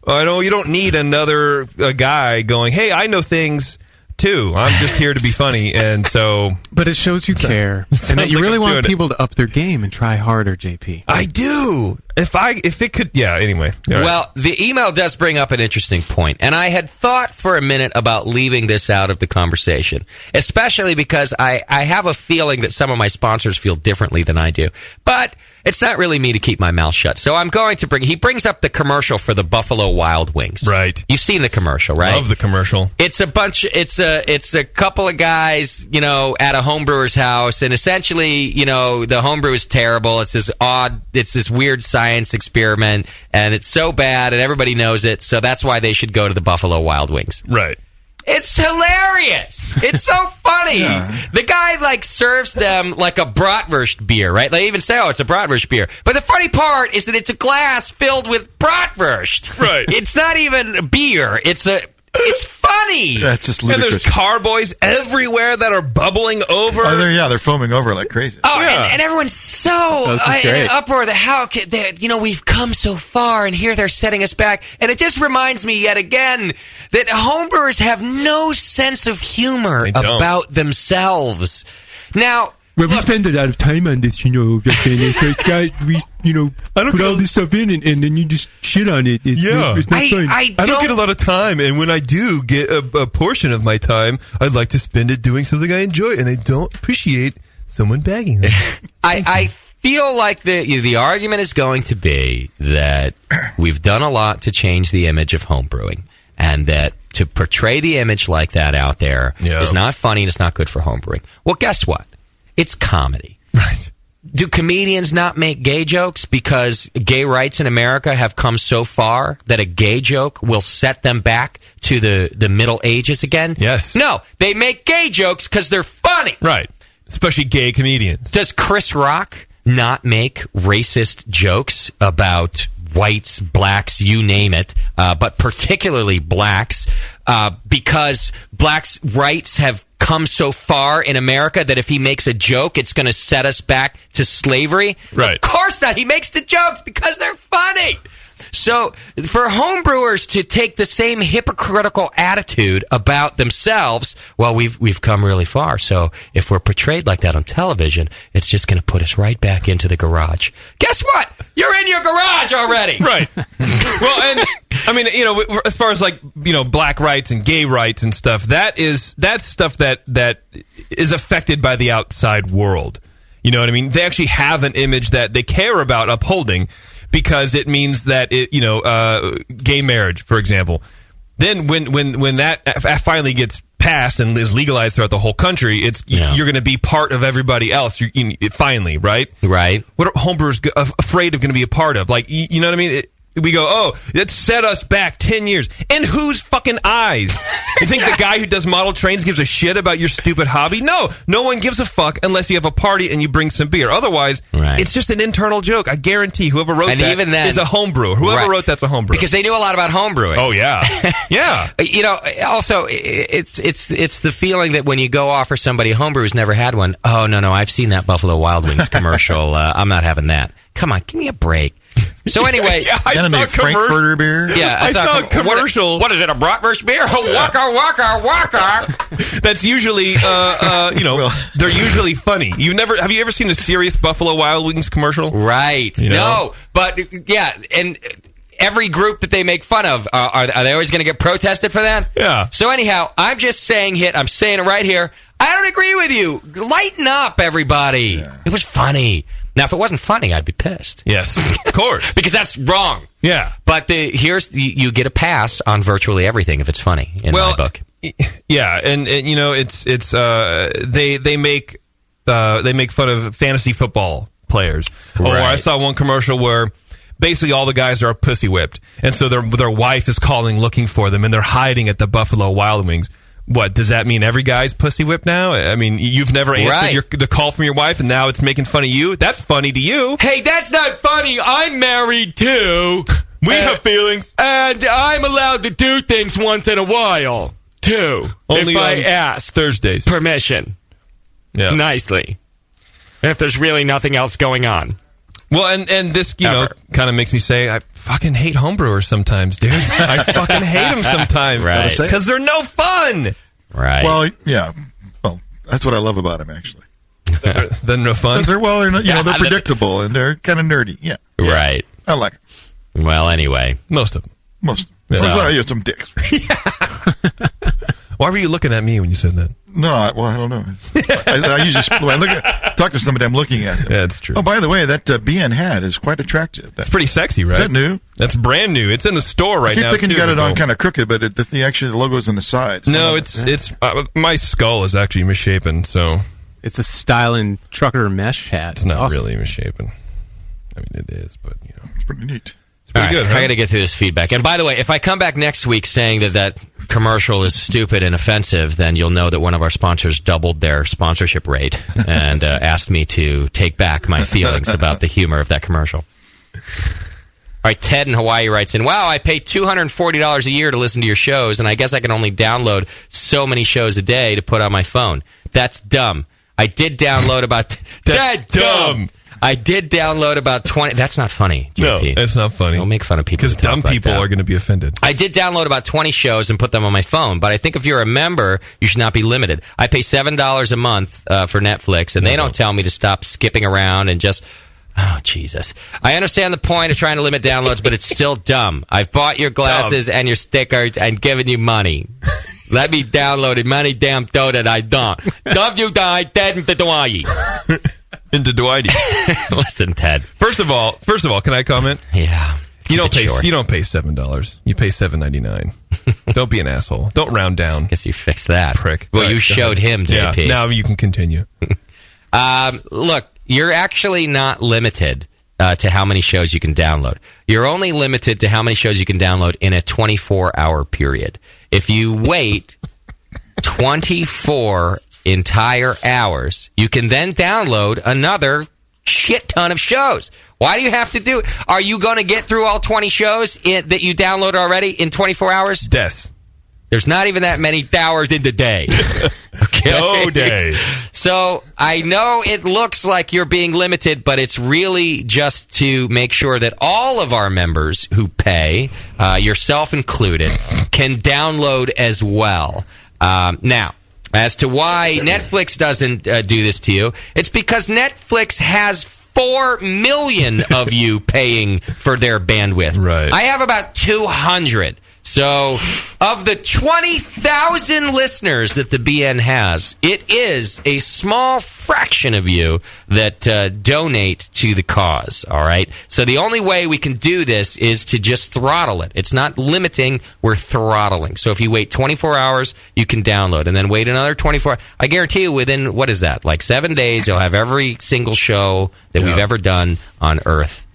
I know you don't need another guy going, hey, I know things too. I'm just here to be funny, and so. But it shows you care, and that you really want people to up their game and try harder, JP. I do. If it could, yeah. Anyway. Well, the email does bring up an interesting point, and I had thought for a minute about leaving this out of the conversation, especially because I have a feeling that some of my sponsors feel differently than I do. But it's not really me to keep my mouth shut. So I'm going to he brings up the commercial for the Buffalo Wild Wings. Right. You've seen the commercial, right? Love the commercial. It's a couple of guys, at a homebrewer's house, and essentially, the homebrew is terrible. It's this weird science experiment, and it's so bad, and everybody knows it, so that's why they should go to the Buffalo Wild Wings. Right. It's hilarious. It's so funny. Yeah. The guy, serves them like a bratwurst beer, right? They even say, oh, it's a bratwurst beer. But the funny part is that it's a glass filled with bratwurst. Right. It's not even beer. It's funny. That's just ludicrous. And there's carboys everywhere that are bubbling over. Oh, they're foaming over like crazy. Oh, yeah. and evereverowers so in an uproar that how we've come so far, and here they're setting us back. And it just reminds me yet again that homebrewers have no sense of humor about themselves. Now. Well, we spend a lot of time on this, we, put all this stuff in, and then you just shit on it. It's not fun. I don't get a lot of time, and when I do get a portion of my time, I'd like to spend it doing something I enjoy, and I don't appreciate someone bagging them. I feel like the argument is going to be that we've done a lot to change the image of homebrewing, and that to portray the image like that out there is not funny and it's not good for homebrewing. Well, guess what? It's comedy. Right. Do comedians not make gay jokes because gay rights in America have come so far that a gay joke will set them back to the Middle Ages again? Yes. No, they make gay jokes because they're funny. Right. Especially gay comedians. Does Chris Rock not make racist jokes about whites, blacks, you name it, but particularly blacks, because blacks' rights have come so far in America that if he makes a joke, it's going to set us back to slavery? Right. Of course not. He makes the jokes because they're funny. So for homebrewers to take the same hypocritical attitude about themselves, well, we've come really far. So if we're portrayed like that on television, it's just going to put us right back into the garage. Guess what? You're in your garage already. Right. Well, and I mean, as far as black rights and gay rights and stuff, that's stuff that is affected by the outside world. You know what I mean? They actually have an image that they care about upholding, because it means that gay marriage, for example. Then when that finally gets passed and is legalized throughout the whole country, you're going to be part of everybody else. Finally, right? Right. What are homebrewers afraid of going to be a part of? You know what I mean? we go, oh, that set us back 10 years. In whose fucking eyes? You think the guy who does model trains gives a shit about your stupid hobby? No one gives a fuck unless you have a party and you bring some beer. Otherwise, it's just an internal joke. I guarantee whoever wrote that even then, is a homebrewer. Whoever wrote that's a homebrewer. Because they knew a lot about homebrewing. Oh, yeah. Yeah. You know, also, it's the feeling that when you go offer somebody a homebrew who's never had one, oh, no, I've seen that Buffalo Wild Wings commercial. I'm not having that. Come on, give me a break. So anyway, I saw Frankfurter beer. Yeah, I saw a commercial. What is it? A bratwurst beer? Waka. That's usually, they're usually funny. Have you ever seen a serious Buffalo Wild Wings commercial? Right. You know? No, but yeah, and every group that they make fun of, are they always going to get protested for that? Yeah. So anyhow, I'm just saying I'm saying it right here. I don't agree with you. Lighten up, everybody. Yeah. It was funny. Now, if it wasn't funny, I'd be pissed. Yes, of course. Because that's wrong. Yeah. But you get a pass on virtually everything if it's funny in my book. Yeah, and you know, they make fun of fantasy football players. Right. Or I saw one commercial where basically all the guys are pussy whipped, and so their wife is calling looking for them, and they're hiding at the Buffalo Wild Wings. What, does that mean every guy's pussy whipped now? I mean, you've never answered the call from your wife, and now it's making fun of you? That's funny to you. Hey, that's not funny. I'm married, too. We have feelings. And I'm allowed to do things once in a while, too. Only if I ask Thursdays. Permission. Yeah. Nicely. And if there's really nothing else going on. Well, and this, kind of makes me say, I fucking hate homebrewers sometimes, dude. I fucking hate them sometimes. Right. Because they're no fun. Right. Well, yeah. Well, that's what I love about them, actually. They're no fun? They're predictable, and they're kind of nerdy. Yeah. Right. I like them. Well, anyway. Most of them. Yeah. Some dicks. Why were you looking at me when you said that? No, I don't know. I usually when I talk to somebody, I'm looking at them. Yeah, that's true. Oh, by the way, that BN hat is quite attractive. It's pretty sexy, right? Is that new? That's brand new. It's in the store right now. I keep thinking you got it on kind of crooked, but the logo's on the side. No, it's my skull is actually misshapen, so it's a styling trucker mesh hat. It's not really misshapen. I mean, it is, but it's pretty neat. It's pretty good. Huh? I got to get through this feedback. And by the way, if I come back next week saying that commercial is stupid and offensive, then you'll know that one of our sponsors doubled their sponsorship rate and asked me to take back my feelings about the humor of that commercial. All right, Ted in Hawaii writes in, wow, I pay $240 a year to listen to your shows, and I guess I can only download so many shows a day to put on my phone. That's dumb. I did download about... That's dumb. I did download about 20... That's not funny, GP. No, it's not funny. Don't make fun of people. Because dumb people are going to be offended. I did download about 20 shows and put them on my phone, but I think if you're a member, you should not be limited. I pay $7 a month for Netflix, and they don't tell me to stop skipping around and just... Oh, Jesus. I understand the point of trying to limit downloads, but it's still dumb. I've bought your glasses and your stickers and given you money. Let me download it. Money damn dough that I don't. Love you, die, dead into Hawaii. Into Dwight. Listen, Ted. First of all, can I comment? Yeah. You don't pay $7. You pay $7.99. Don't be an asshole. Don't round down. I guess you fixed that. Prick. Well, you showed him, JP. Yeah, now you can continue. Look, you're actually not limited to how many shows you can download. You're only limited to how many shows you can download in a 24-hour period. If you wait 24 entire hours, you can then download another shit ton of shows. Why do you have to do it? Are you going to get through all 20 shows that you download already in 24 hours? Yes. There's not even that many hours in the day. Okay? No day. So I know it looks like you're being limited, but it's really just to make sure that all of our members who pay, yourself included, can download as well. Now, as to why Netflix doesn't do this to you, it's because Netflix has 4 million of you paying for their bandwidth. Right. I have about 200. So, of the 20,000 listeners that the BN has, it is a small fraction of you that donate to the cause, all right? So the only way we can do this is to just throttle it. It's not limiting, we're throttling. So if you wait 24 hours, you can download, and then wait another 24 hours. I guarantee you within, what is that, like 7 days, you'll have every single show that we've ever done on Earth.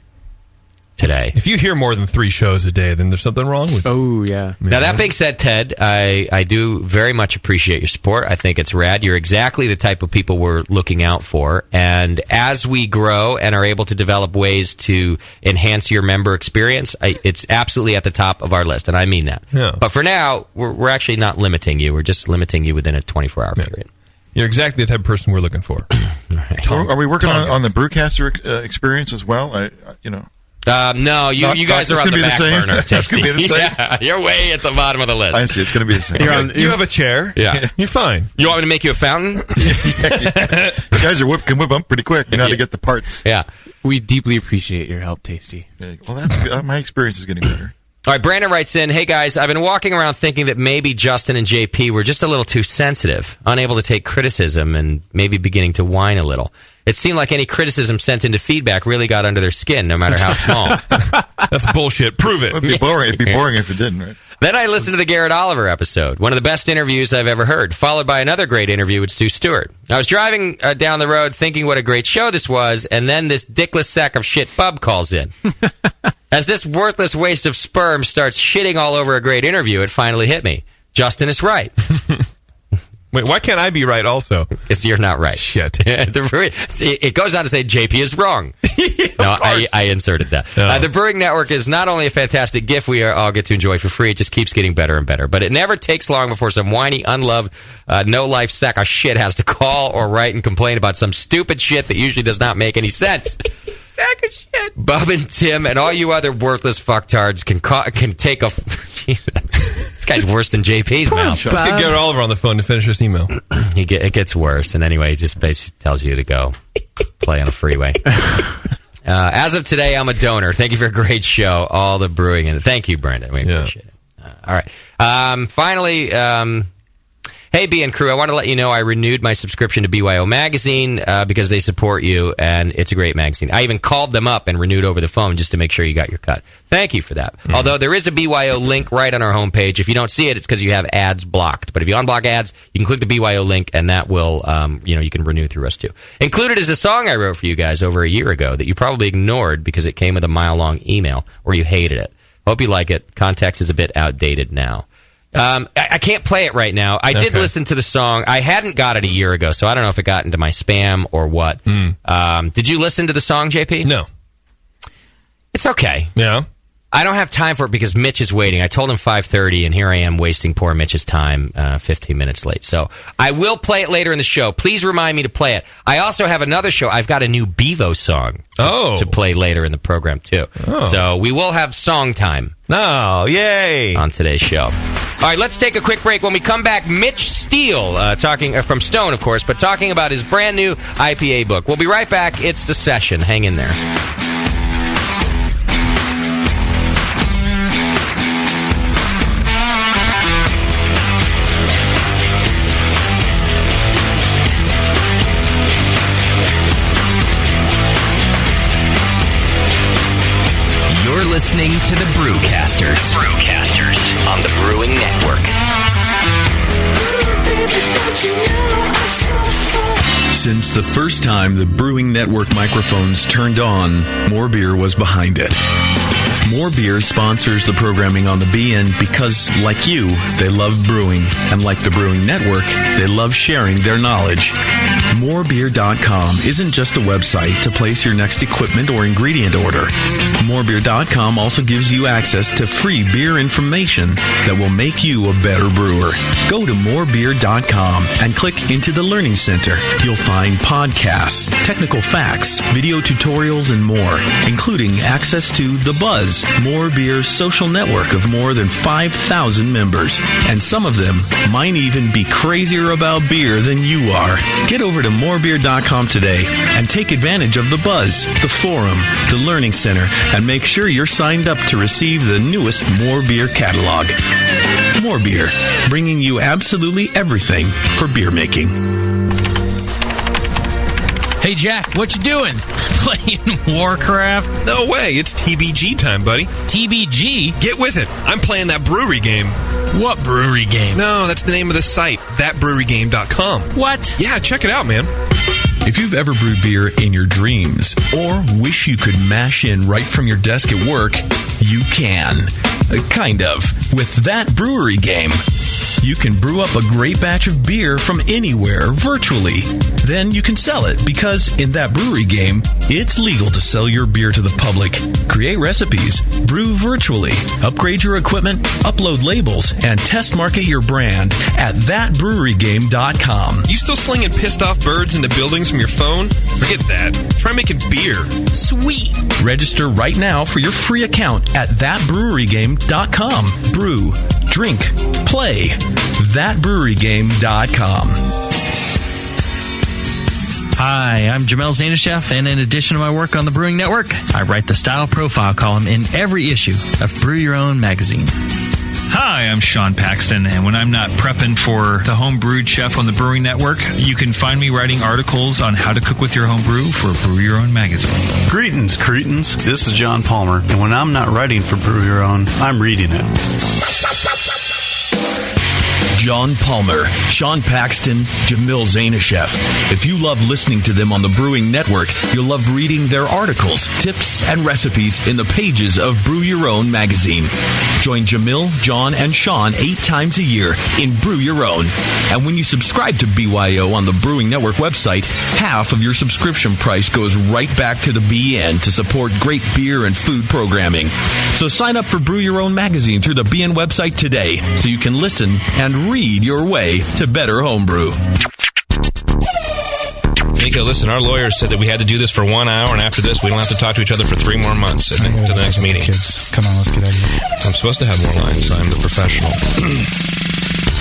today. If you hear more than 3 shows a day, then there's something wrong with you. Oh, yeah. Now, that being said, Ted, I do very much appreciate your support. I think it's rad. You're exactly the type of people we're looking out for. And as we grow and are able to develop ways to enhance your member experience, it's absolutely at the top of our list, and I mean that. Yeah. But for now, we're actually not limiting you. We're just limiting you within a 24-hour period. You're exactly the type of person we're looking for. Right. Are we working on the Brewcaster experience as well? No, you guys are on the back burner. It's going to be the same? Yeah, you're way at the bottom of the list. I see. It's going to be the same. You have a chair. Yeah. You're fine. You want me to make you a fountain? You guys can whip up pretty quick. You know how to get the parts. Yeah. We deeply appreciate your help, Tasty. Well, that's good. My experience is getting better. All right, Brandon writes in, hey guys, I've been walking around thinking that maybe Justin and JP were just a little too sensitive, unable to take criticism, and maybe beginning to whine a little. It seemed like any criticism sent into feedback really got under their skin, no matter how small. That's bullshit. Prove it. It'd be boring. It'd be boring if it didn't, right? Then I listened to the Garrett Oliver episode, one of the best interviews I've ever heard, followed by another great interview with Stu Stewart. I was driving down the road thinking what a great show this was, and then this dickless sack of shit bub calls in. As this worthless waste of sperm starts shitting all over a great interview, it finally hit me. Justin is right. Wait, why can't I be right also? Because you're not right. Shit. It goes on to say JP is wrong. No, I inserted that. No. The Brewing Network is not only a fantastic gift we all get to enjoy for free, it just keeps getting better and better. But it never takes long before some whiny, unloved, no-life sack of shit has to call or write and complain about some stupid shit that usually does not make any sense. Sack of shit. Bub and Tim and all you other worthless fucktards can take a... This guy's worse than JP's mouth. Let's get Garrett Oliver on the phone to finish this email. It gets worse. And anyway, he just basically tells you to go play on a freeway. As of today, I'm a donor. Thank you for a great show. All the brewing. And thank you, Brandon. We appreciate it. All right. Finally... Hey, B and crew, I want to let you know I renewed my subscription to BYO Magazine because they support you, and it's a great magazine. I even called them up and renewed over the phone just to make sure you got your cut. Thank you for that. Mm-hmm. Although there is a BYO link right on our homepage. If you don't see it, it's because you have ads blocked. But if you unblock ads, you can click the BYO link, and that will, you can renew through us too. Included is a song I wrote for you guys over a year ago that you probably ignored because it came with a mile-long email, or you hated it. Hope you like it. Context is a bit outdated now. I can't play it right now. I did listen to the song. I hadn't got it a year ago, so I don't know if it got into my spam or what. Did you listen to the song, JP? No. It's okay. Yeah. I don't have time for it because Mitch is waiting. I told him 5:30, and here I am wasting poor Mitch's time 15 minutes late. So I will play it later in the show. Please remind me to play it. I also have another show. I've got a new Bevo song to play later in the program, too. Oh. So we will have song time. Oh, yay! On today's show. All right, let's take a quick break. When we come back, Mitch Steele, talking from Stone, of course, but talking about his brand new IPA book. We'll be right back. It's The Session. Hang in there. Listening to the Brewcasters. On the Brewing Network. Since the first time the Brewing Network microphones turned on, More Beer was behind it. More Beer sponsors the programming on the BN because, like you, they love brewing. And like the Brewing Network, they love sharing their knowledge. Morebeer.com isn't just a website to place your next equipment or ingredient order. Morebeer.com also gives you access to free beer information that will make you a better brewer. Go to morebeer.com and click into the Learning Center. You'll find podcasts, technical facts, video tutorials, and more, including access to The Buzz, More Beer's social network of more than 5,000 members. And some of them might even be crazier about beer than you are. Get over to morebeer.com today and take advantage of The Buzz, the forum, the Learning Center, and make sure you're signed up to receive the newest More Beer catalog. More Beer, bringing you absolutely everything for beer making. Hey, Jack, what you doing? Playing Warcraft? No way. It's TBG time, buddy. TBG? Get with it. I'm playing that brewery game. What brewery game? No, that's the name of the site. Thatbrewerygame.com. What? Yeah, check it out, man. If you've ever brewed beer in your dreams or wish you could mash in right from your desk at work, you can. Kind of. With That Brewery Game. You can brew up a great batch of beer from anywhere virtually. Then you can sell it because in That Brewery Game, it's legal to sell your beer to the public, create recipes, brew virtually, upgrade your equipment, upload labels, and test market your brand at thatbrewerygame.com. You still slinging pissed off birds into buildings from your phone? Forget that. Try making beer. Sweet. Register right now for your free account at thatbrewerygame.com. Brew, drink, play. Thatbrewerygame.com. Hi, I'm Jamel Zanishev, and in addition to my work on the Brewing Network, I write the Style Profile column in every issue of Brew Your Own magazine. Hi, I'm Sean Paxton, and when I'm not prepping for the Home Brewed Chef on the Brewing Network, you can find me writing articles on how to cook with your home brew for Brew Your Own magazine. Greetings, cretins. This is John Palmer, and when I'm not writing for Brew Your Own, I'm reading it. John Palmer, Sean Paxton, Jamil Zanishev. If you love listening to them on the Brewing Network, you'll love reading their articles, tips, and recipes in the pages of Brew Your Own magazine. Join Jamil, John, and Sean 8 times a year in Brew Your Own. And when you subscribe to BYO on the Brewing Network website, half of your subscription price goes right back to the BN to support great beer and food programming. So sign up for Brew Your Own magazine through the BN website today so you can listen and read your way to better homebrew. Nico, listen, our lawyers said that we had to do this for 1 hour, and after this, we don't have to talk to each other for 3 more months to the next meeting. Kids, come on, let's get out of here. I'm supposed to have more lines. I'm the professional.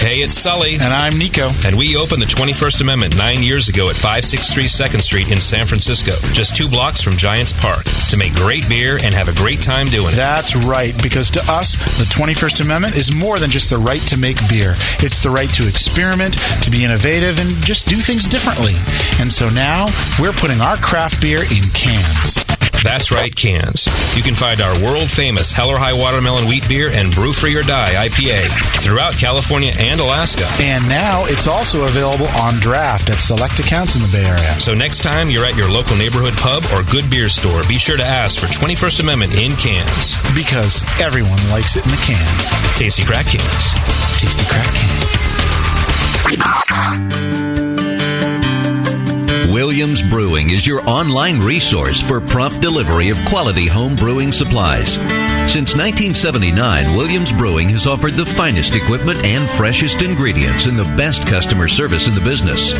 Hey, it's Sully. And I'm Nico. And we opened the 21st Amendment 9 years ago at 563 2nd Street in San Francisco, just 2 blocks from Giants Park, to make great beer and have a great time doing it. That's right, because to us, the 21st Amendment is more than just the right to make beer. It's the right to experiment, to be innovative, and just do things differently. And so now, we're putting our craft beer in cans. That's right, cans. You can find our world-famous Hell or High Watermelon Wheat Beer and Brew Free or Die IPA throughout California and Alaska. And now it's also available on draft at select accounts in the Bay Area. So next time you're at your local neighborhood pub or good beer store, be sure to ask for 21st Amendment in cans. Because everyone likes it in a can. Tasty crack cans. Tasty crack can. Williams Brewing is your online resource for prompt delivery of quality home brewing supplies. Since 1979, Williams Brewing has offered the finest equipment and freshest ingredients and the best customer service in the business.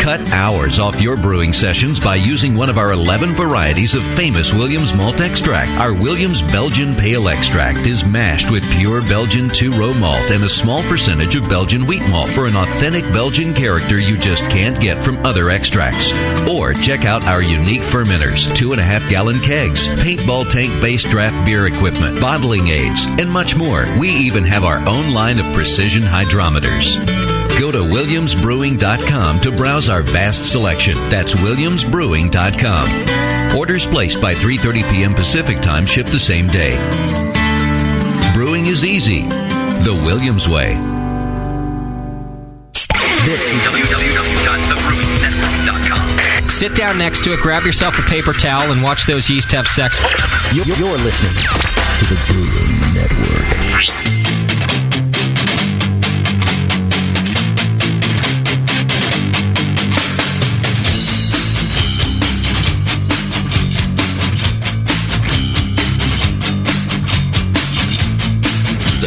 Cut hours off your brewing sessions by using one of our 11 varieties of famous Williams malt extract. Our Williams Belgian Pale Extract is mashed with pure Belgian 2-row malt and a small percentage of Belgian wheat malt for an authentic Belgian character you just can't get from other extracts. Or check out our unique fermenters, 2.5-gallon kegs, paintball tank-based draft beer equipment, bottling aids, and much more. We even have our own line of precision hydrometers. Go to williamsbrewing.com to browse our vast selection. That's williamsbrewing.com. Orders placed by 3:30 p.m. Pacific Time ship the same day. Brewing is easy. The Williams way. This is www.thebrewingnetwork.com. Sit down next to it, grab yourself a paper towel, and watch those yeast have sex. You're listening to the Brewing Network.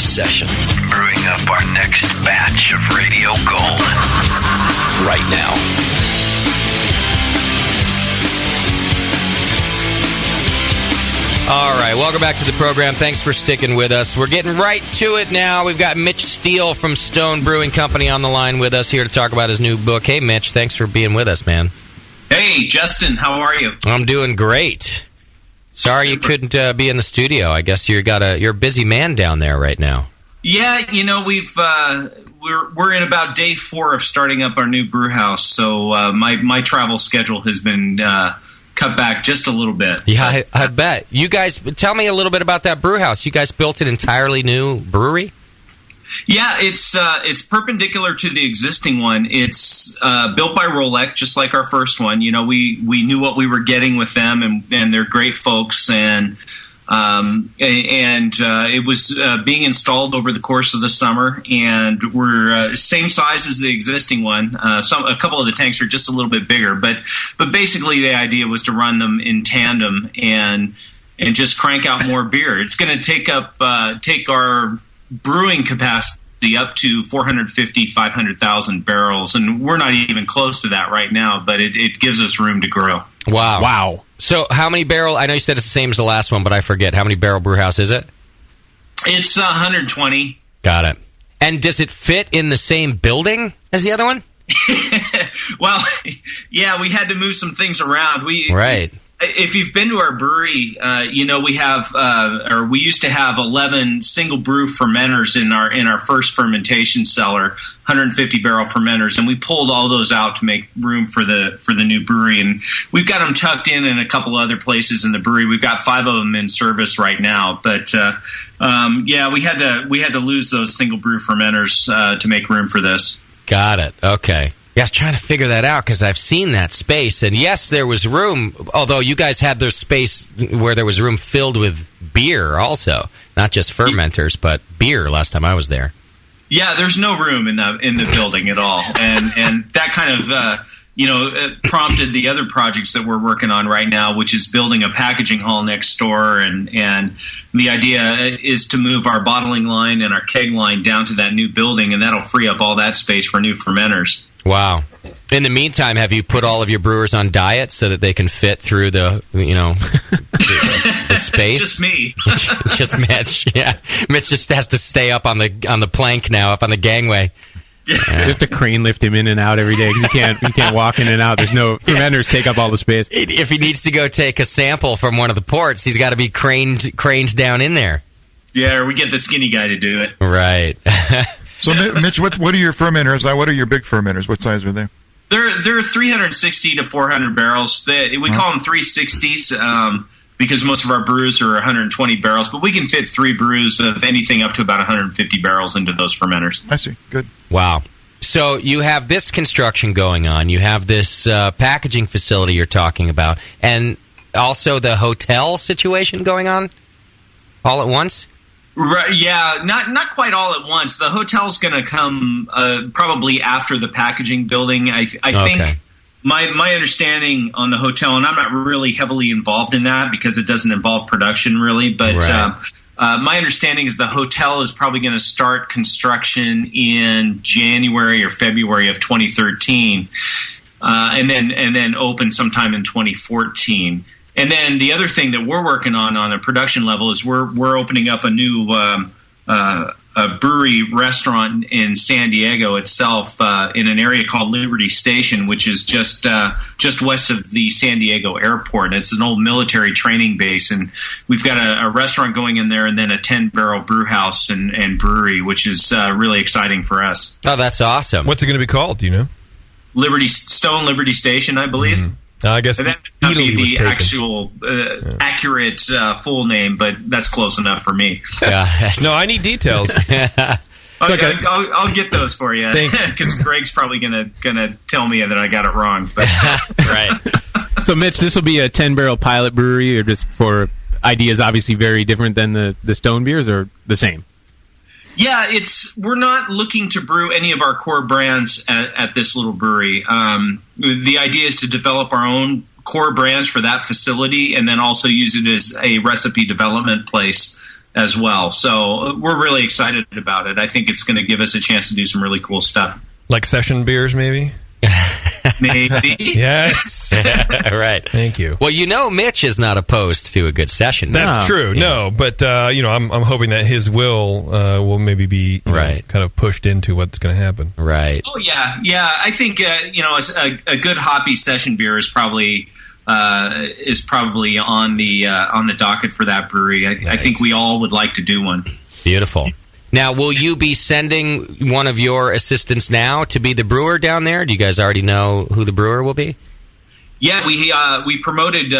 Session. Brewing up our next batch of radio gold. Right now. All right, welcome back to the program. Thanks for sticking with us. We're getting right to it now. We've got Mitch Steele from Stone Brewing Company on the line with us here to talk about his new book. Hey, Mitch, thanks for being with us, man. Hey, Justin, how are you? I'm doing great. Sorry you couldn't be in the studio. I guess you're a busy man down there right now. Yeah, you know, we're in about day 4 of starting up our new brew house, so my travel schedule has been cut back just a little bit. Yeah, I bet. You guys, tell me a little bit about that brew house. You guys built an entirely new brewery? Yeah, it's perpendicular to the existing one. It's built by Rolex, just like our first one. You know, we knew what we were getting with them, and they're great folks. And it was being installed over the course of the summer, and we're same size as the existing one. A couple of the tanks are just a little bit bigger, but basically the idea was to run them in tandem and just crank out more beer. It's going to take our brewing capacity up to 500,000 barrels, and we're not even close to that right now, but it gives us room to grow. Wow. So how many barrel, I know you said it's the same as the last one, but I forget, how many barrel brew house is it? It's 120. Got it. And does it fit in the same building as the other one? Well, yeah, we had to move some things around. Right. If you've been to our brewery, we have, we used to have 11 single brew fermenters in our first fermentation cellar, 150 barrel fermenters, and we pulled all those out to make room for the new brewery. And we've got them tucked in a couple other places in the brewery. We've got 5 of them in service right now, but we had to lose those single brew fermenters to make room for this. Got it. Okay. Yeah, I was trying to figure that out because I've seen that space. And yes, there was room, although you guys had their space where there was room filled with beer also. Not just fermenters, but beer last time I was there. Yeah, there's no room in the building at all. And that kind of, prompted the other projects that we're working on right now, which is building a packaging hall next door. And the idea is to move our bottling line and our keg line down to that new building, and that'll free up all that space for new fermenters. Wow. In the meantime, have you put all of your brewers on diet so that they can fit through the space? Just me. Just Mitch. Yeah. Mitch just has to stay up on the plank now, up on the gangway. You have to crane lift him in and out every day because you can't walk in and out. There's no fermenters take up all the space. If he needs to go take a sample from one of the ports, he's got to be craned down in there. Yeah, or we get the skinny guy to do it. Right. So, Mitch, what are your fermenters? What are your big fermenters? What size are they? They're 360 to 400 barrels. We call them 360s because most of our brews are 120 barrels, but we can fit 3 brews of anything up to about 150 barrels into those fermenters. I see. Good. Wow. So you have this construction going on. You have this packaging facility you're talking about, and also the hotel situation going on all at once? Right, yeah, not quite all at once. The hotel's going to come probably after the packaging building. I think my understanding on the hotel, and I'm not really heavily involved in that because it doesn't involve production really, but my understanding is the hotel is probably going to start construction in January or February of 2013, and then open sometime in 2014. And then the other thing that we're working on a production level is we're opening up a new a brewery restaurant in San Diego itself in an area called Liberty Station, which is just west of the San Diego airport. It's an old military training base, and we've got a restaurant going in there and then a 10-barrel brew house and brewery, which is really exciting for us. Oh, that's awesome. What's it going to be called? Do you know? Liberty Station, I believe. Mm-hmm. I guess that would be the actual accurate full name, but that's close enough for me. No, I need details. Okay, I'll get those for you because Greg's probably gonna tell me that I got it wrong. But right. So, Mitch, this will be a 10-barrel pilot brewery, or just for ideas obviously very different than the Stone beers, or the same? Yeah, we're not looking to brew any of our core brands at this little brewery. The idea is to develop our own core brands for that facility and then also use it as a recipe development place as well. So we're really excited about it. I think it's going to give us a chance to do some really cool stuff. Like session beers, maybe? Maybe. Yes. Right. Thank you. Well, Mitch is not opposed to a good session. That's true. No, but I'm hoping that his will maybe be kind of pushed into what's going to happen. Right. Oh yeah. I think a good hoppy session beer is probably on the docket for that brewery. I think we all would like to do one. Beautiful. Now, will you be sending one of your assistants now to be the brewer down there? Do you guys already know who the brewer will be? Yeah, we promoted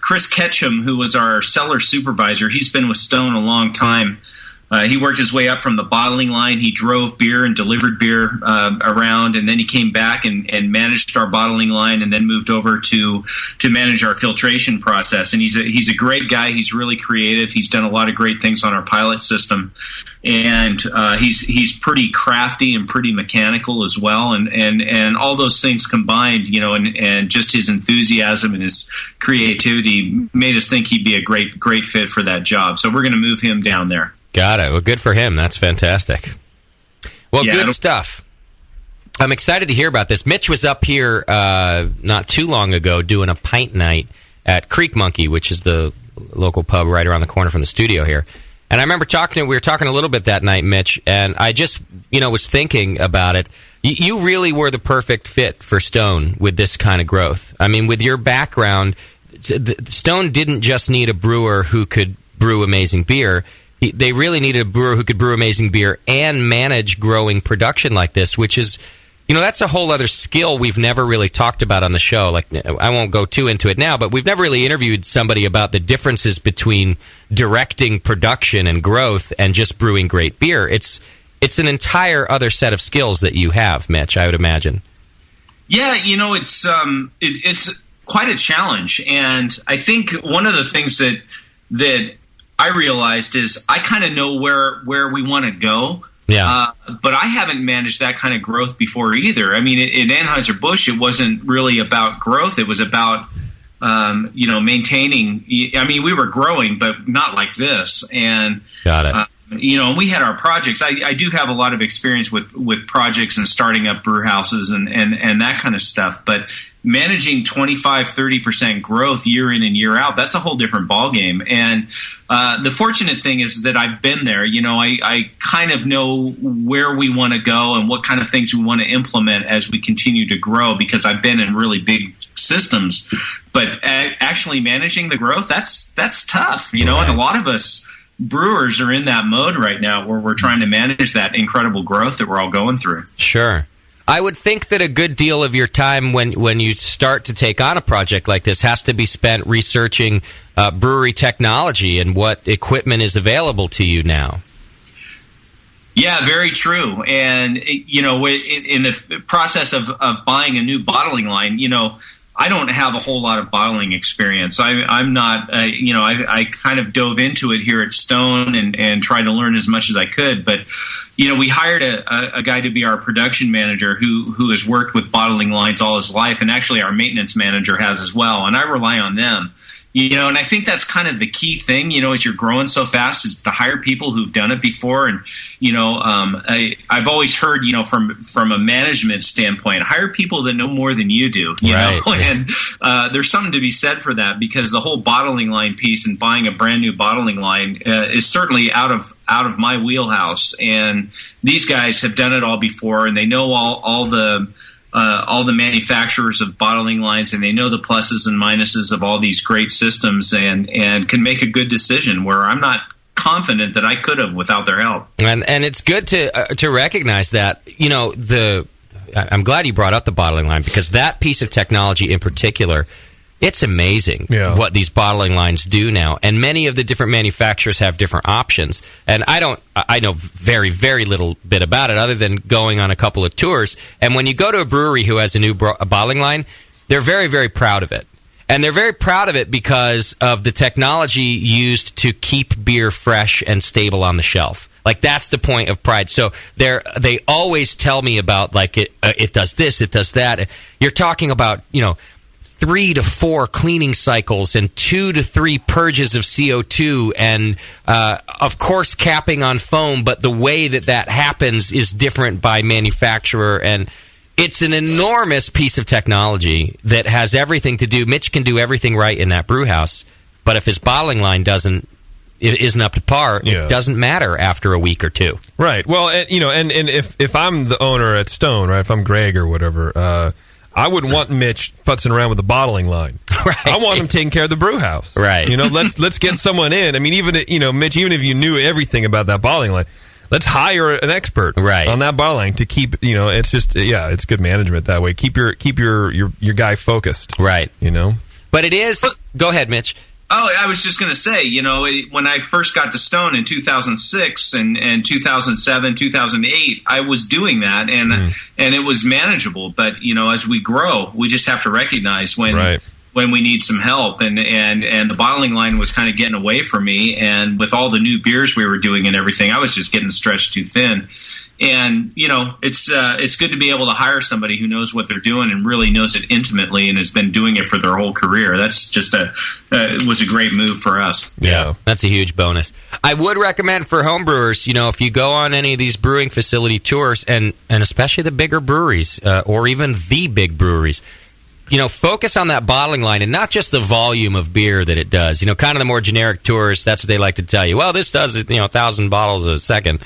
Chris Ketchum, who was our cellar supervisor. He's been with Stone a long time. He worked his way up from the bottling line. He drove beer and delivered beer around, and then he came back and managed our bottling line, and then moved over to manage our filtration process. And he's a great guy. He's really creative. He's done a lot of great things on our pilot system, and he's pretty crafty and pretty mechanical as well. And all those things combined, and just his enthusiasm and his creativity made us think he'd be a great fit for that job. So we're going to move him down there. Got it. Well, good for him. That's fantastic. Well, Yeah, good stuff. I'm excited to hear about this. Mitch was up here not too long ago doing a pint night at Creek Monkey, which is the local pub right around the corner from the studio here. And I remember we were talking a little bit that night, Mitch, and I just, was thinking about it. You really were the perfect fit for Stone with this kind of growth. I mean, with your background, Stone didn't just need a brewer who could brew amazing beer. They really needed a brewer who could brew amazing beer and manage growing production like this, which is, that's a whole other skill we've never really talked about on the show. Like, I won't go too into it now, but we've never really interviewed somebody about the differences between directing production and growth and just brewing great beer. It's an entire other set of skills that you have, Mitch, I would imagine. Yeah, it's quite a challenge. And I think one of the things that I realized is I kind of know where we want to go. Yeah. But I haven't managed that kind of growth before either. I mean, in Anheuser-Busch, it wasn't really about growth. It was about, maintaining. I mean, we were growing, but not like this. And got it. We had our projects. I do have a lot of experience with projects and starting up brew houses and that kind of stuff. But managing 25-30% growth year in and year out, that's a whole different ballgame. And the fortunate thing is that I've been there. I kind of know where we want to go and what kind of things we want to implement as we continue to grow, because I've been in really big systems. But actually managing the growth, that's tough, Right. And a lot of us brewers are in that mode right now where we're trying to manage that incredible growth that we're all going through. Sure. I would think that a good deal of your time when you start to take on a project like this has to be spent researching brewery technology and what equipment is available to you now. Yeah, very true. And, in the process of buying a new bottling line, I don't have a whole lot of bottling experience. I'm not, I kind of dove into it here at Stone and tried to learn as much as I could. But, we hired a guy to be our production manager who has worked with bottling lines all his life. And actually our maintenance manager has as well. And I rely on them. And I think that's kind of the key thing, as you're growing so fast, is to hire people who've done it before. And, I've always heard, from a management standpoint, hire people that know more than you do, you know, and there's something to be said for that, because the whole bottling line piece and buying a brand new bottling line is certainly out of my wheelhouse. And these guys have done it all before, and they know all the manufacturers of bottling lines, and they know the pluses and minuses of all these great systems, and can make a good decision where I'm not confident that I could have without their help. And it's good to recognize that. I'm glad you brought up the bottling line, because that piece of technology in particular, it's amazing what these bottling lines do now. And many of the different manufacturers have different options. And I know very, very little bit about it other than going on a couple of tours. And when you go to a brewery who has a new bottling line, they're very, very proud of it. And they're very proud of it because of the technology used to keep beer fresh and stable on the shelf. Like, that's the point of pride. So they always tell me about, like, it does this, it does that. You're talking about, 3 to 4 cleaning cycles and 2 to 3 purges of CO2 and, of course, capping on foam. But the way that happens is different by manufacturer. And it's an enormous piece of technology that has everything to do. Mitch can do everything right in that brew house. But if his bottling line isn't up to par, it doesn't matter after a week or two. Right. Well, and if I'm the owner at Stone, right, if I'm Greg or whatever, I wouldn't want Mitch futzing around with the bottling line. Right. I want him taking care of the brew house. Right. Let's get someone in. I mean, even Mitch, even if you knew everything about that bottling line, let's hire an expert on that bottling line to keep. It's just it's good management that way. Keep your guy focused. Right. But it is. Go ahead, Mitch. Oh, I was just going to say, when I first got to Stone in 2006 and 2007, 2008, I was doing that, and it was manageable. But as we grow, we just have to recognize when we need some help, and the bottling line was kind of getting away from me, and with all the new beers we were doing and everything, I was just getting stretched too thin. And it's good to be able to hire somebody who knows what they're doing and really knows it intimately and has been doing it for their whole career. That's just it was a great move for us. Yeah, that's a huge bonus. I would recommend for homebrewers, if you go on any of these brewing facility tours, and especially the bigger breweries or even the big breweries, focus on that bottling line and not just the volume of beer that it does. Kind of the more generic tours, that's what they like to tell you. Well, this does 1,000 bottles a second.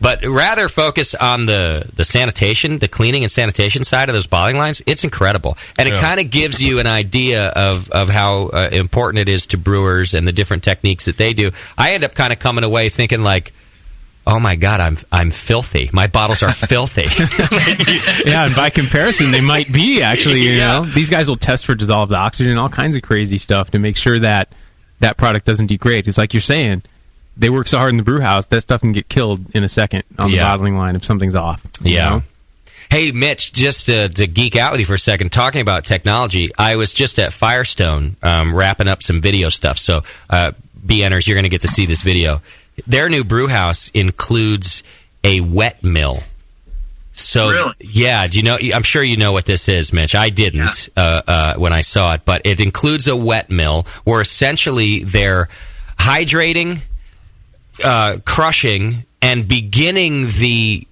But rather focus on the sanitation, the cleaning and sanitation side of those bottling lines. It's incredible. And it kind of gives you an idea of how important it is to brewers and the different techniques that they do. I end up kind of coming away thinking like, oh my God, I'm filthy. My bottles are filthy. Yeah, and by comparison, they might be actually, you know. These guys will test for dissolved oxygen, all kinds of crazy stuff to make sure that that product doesn't degrade. It's like you're saying, they work so hard in the brew house, that stuff can get killed in a second on the bottling line if something's off. You know? Hey, Mitch, just to geek out with you for a second, talking about technology, I was just at Firestone wrapping up some video stuff. So, BNers, you're going to get to see this video. Their new brew house includes a wet mill. So, yeah, do you know? I'm sure you know what this is, Mitch. I didn't when I saw it, but it includes a wet mill where essentially they're hydrating, crushing, and beginning the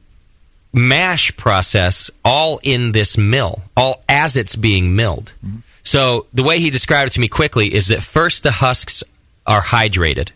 mash process all in this mill, all as it's being milled. Mm-hmm. So the way he described it to me quickly is that first the husks are hydrated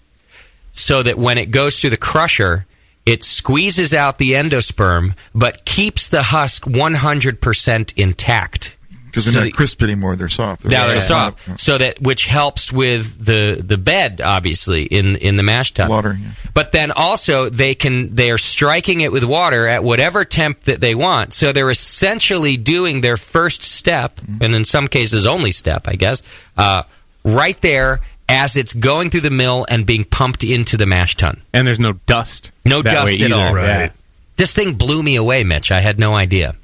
so that when it goes through the crusher, it squeezes out the endosperm but keeps the husk 100% intact. Because they're not crisp anymore; they're soft. They're soft, so that which helps with the bed, obviously in the mash tun. Water, yeah. But then also they're striking it with water at whatever temp that they want. So they're essentially doing their first step, and in some cases only step, I guess, right there as it's going through the mill and being pumped into the mash tun. And there's no dust. No dust at all. Right. Yeah. This thing blew me away, Mitch. I had no idea.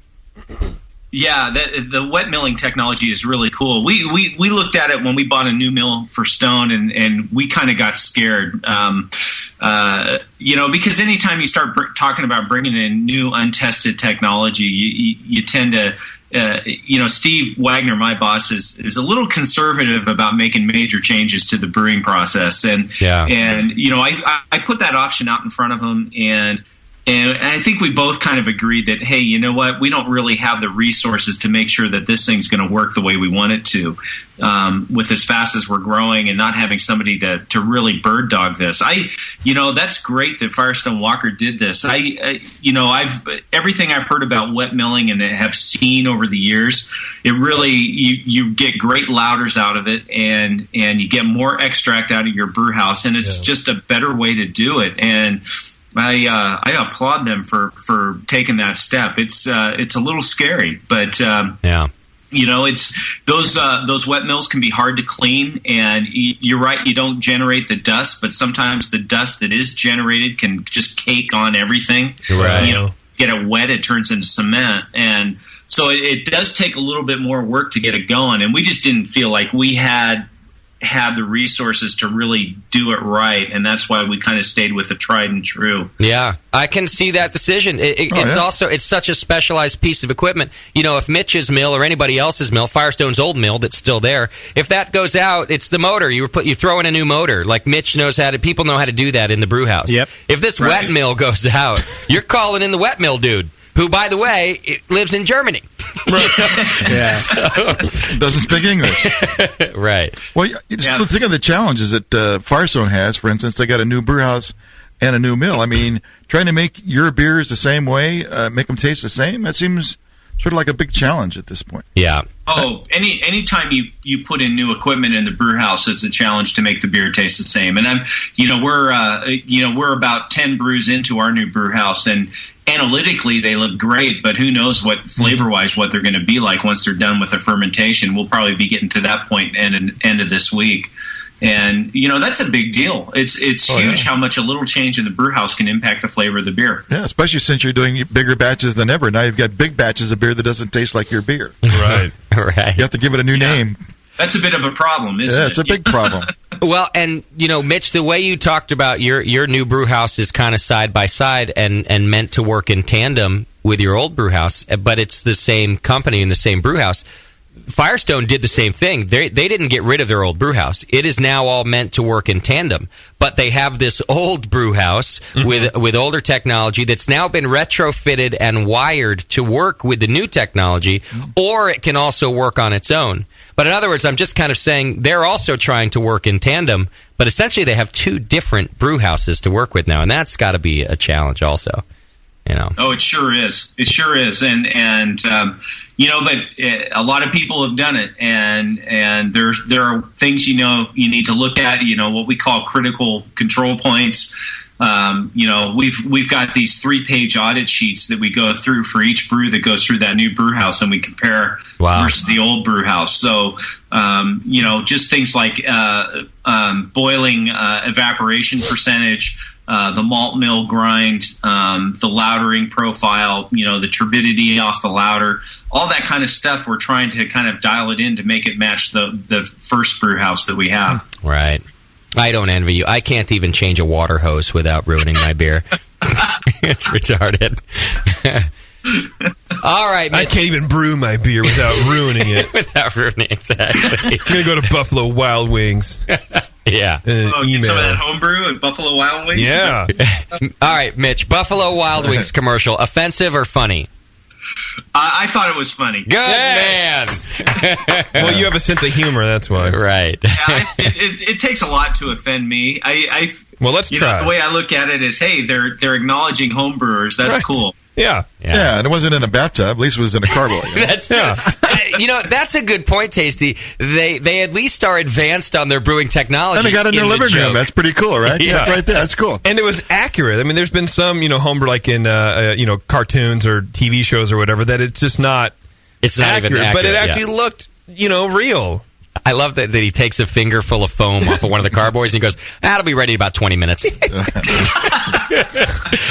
Yeah, the wet milling technology is really cool. We looked at it when we bought a new mill for Stone, and we kind of got scared, because anytime you start talking about bringing in new untested technology, you tend to, Steve Wagner, my boss, is a little conservative about making major changes to the brewing process, and I put that option out in front of him, and I think we both kind of agreed that, hey, you know what? We don't really have the resources to make sure that this thing's going to work the way we want it to, with as fast as we're growing and not having somebody to really bird dog this. That's great that Firestone Walker did this. Everything I've heard about wet milling and have seen over the years, it really, you get great louders out of it and you get more extract out of your brew house, and it's just a better way to do it. And I applaud them for taking that step. It's a little scary, but it's those wet mills can be hard to clean, and you're right, you don't generate the dust, but sometimes the dust that is generated can just cake on everything. Right. Get it wet, it turns into cement, and so it does take a little bit more work to get it going. And we just didn't feel like we had the resources to really do it right, and that's why we kind of stayed with the tried and true. Yeah, I can see that decision. It's such a specialized piece of equipment. If Mitch's mill or anybody else's mill, Firestone's old mill that's still there, if that goes out, it's the motor. You throw in a new motor. Like Mitch knows people know how to do that in the brew house. Yep. If this wet mill goes out, you're calling in the wet mill dude, who, by the way, lives in Germany. Doesn't speak English. Right. Well, think of the challenges that Firestone has. For instance, they got a new brew house and a new mill. I mean, trying to make your beers the same way, make them taste the same, that seems sort of like a big challenge at this point. Yeah. Oh, anytime you put in new equipment in the brew house, it's a challenge to make the beer taste the same. And we're about 10 brews into our new brew house, and analytically they look great, but who knows what flavor-wise what they're going to be like once they're done with the fermentation. We'll probably be getting to that point end of this week. And, that's a big deal. It's huge how much a little change in the brew house can impact the flavor of the beer. Yeah, especially since you're doing bigger batches than ever. Now you've got big batches of beer that doesn't taste like your beer. Right. Right. You have to give it a new name. That's a bit of a problem, isn't it? Yeah, it's a big problem. Well, and, Mitch, the way you talked about your new brew house is kind of side by side and meant to work in tandem with your old brew house, but it's the same company and the same brew house. Firestone did the same thing. They didn't get rid of their old brew house. It is now all meant to work in tandem. But they have this old brew house with older technology that's now been retrofitted and wired to work with the new technology, or it can also work on its own. But in other words, I'm just kind of saying they're also trying to work in tandem, but essentially they have two different brew houses to work with now, and that's got to be a challenge also. Oh, it sure is. It sure is. And but a lot of people have done it, and there are things you need to look at. What we call critical control points. We've got these 3-page audit sheets that we go through for each brew that goes through that new brew house, and we compare versus the old brew house. So just things like boiling evaporation percentage. The malt mill grind, the lautering profile, the turbidity off the lauter, all that kind of stuff. We're trying to kind of dial it in to make it match the first brew house that we have. Right. I don't envy you. I can't even change a water hose without ruining my beer. It's retarded. All right, Mitch. I can't even brew my beer without ruining it. Without ruining it, exactly. I'm going to go to Buffalo Wild Wings. Yeah. Get some of that homebrew at Buffalo Wild Wings? Yeah. All right, Mitch. Buffalo Wild Wings commercial. Offensive or funny? I thought it was funny. Good man. Well, you have a sense of humor, that's why. Right. Yeah, it takes a lot to offend me. Well, let's try. The way I look at it is, hey, they're acknowledging homebrewers. That's cool. Yeah, and it wasn't in a bathtub. At least it was in a carboy. That's that's a good point, Tasty. They at least are advanced on their brewing technology. And they got it in their living room. That's pretty cool, right? Yeah, right there. That's cool. And it was accurate. I mean, there's been some homebrew like in cartoons or TV shows or whatever that it's just not. It's not accurate, even accurate, but it actually looked real. I love that he takes a finger full of foam off of one of the carboys and he goes, that'll be ready in about 20 minutes.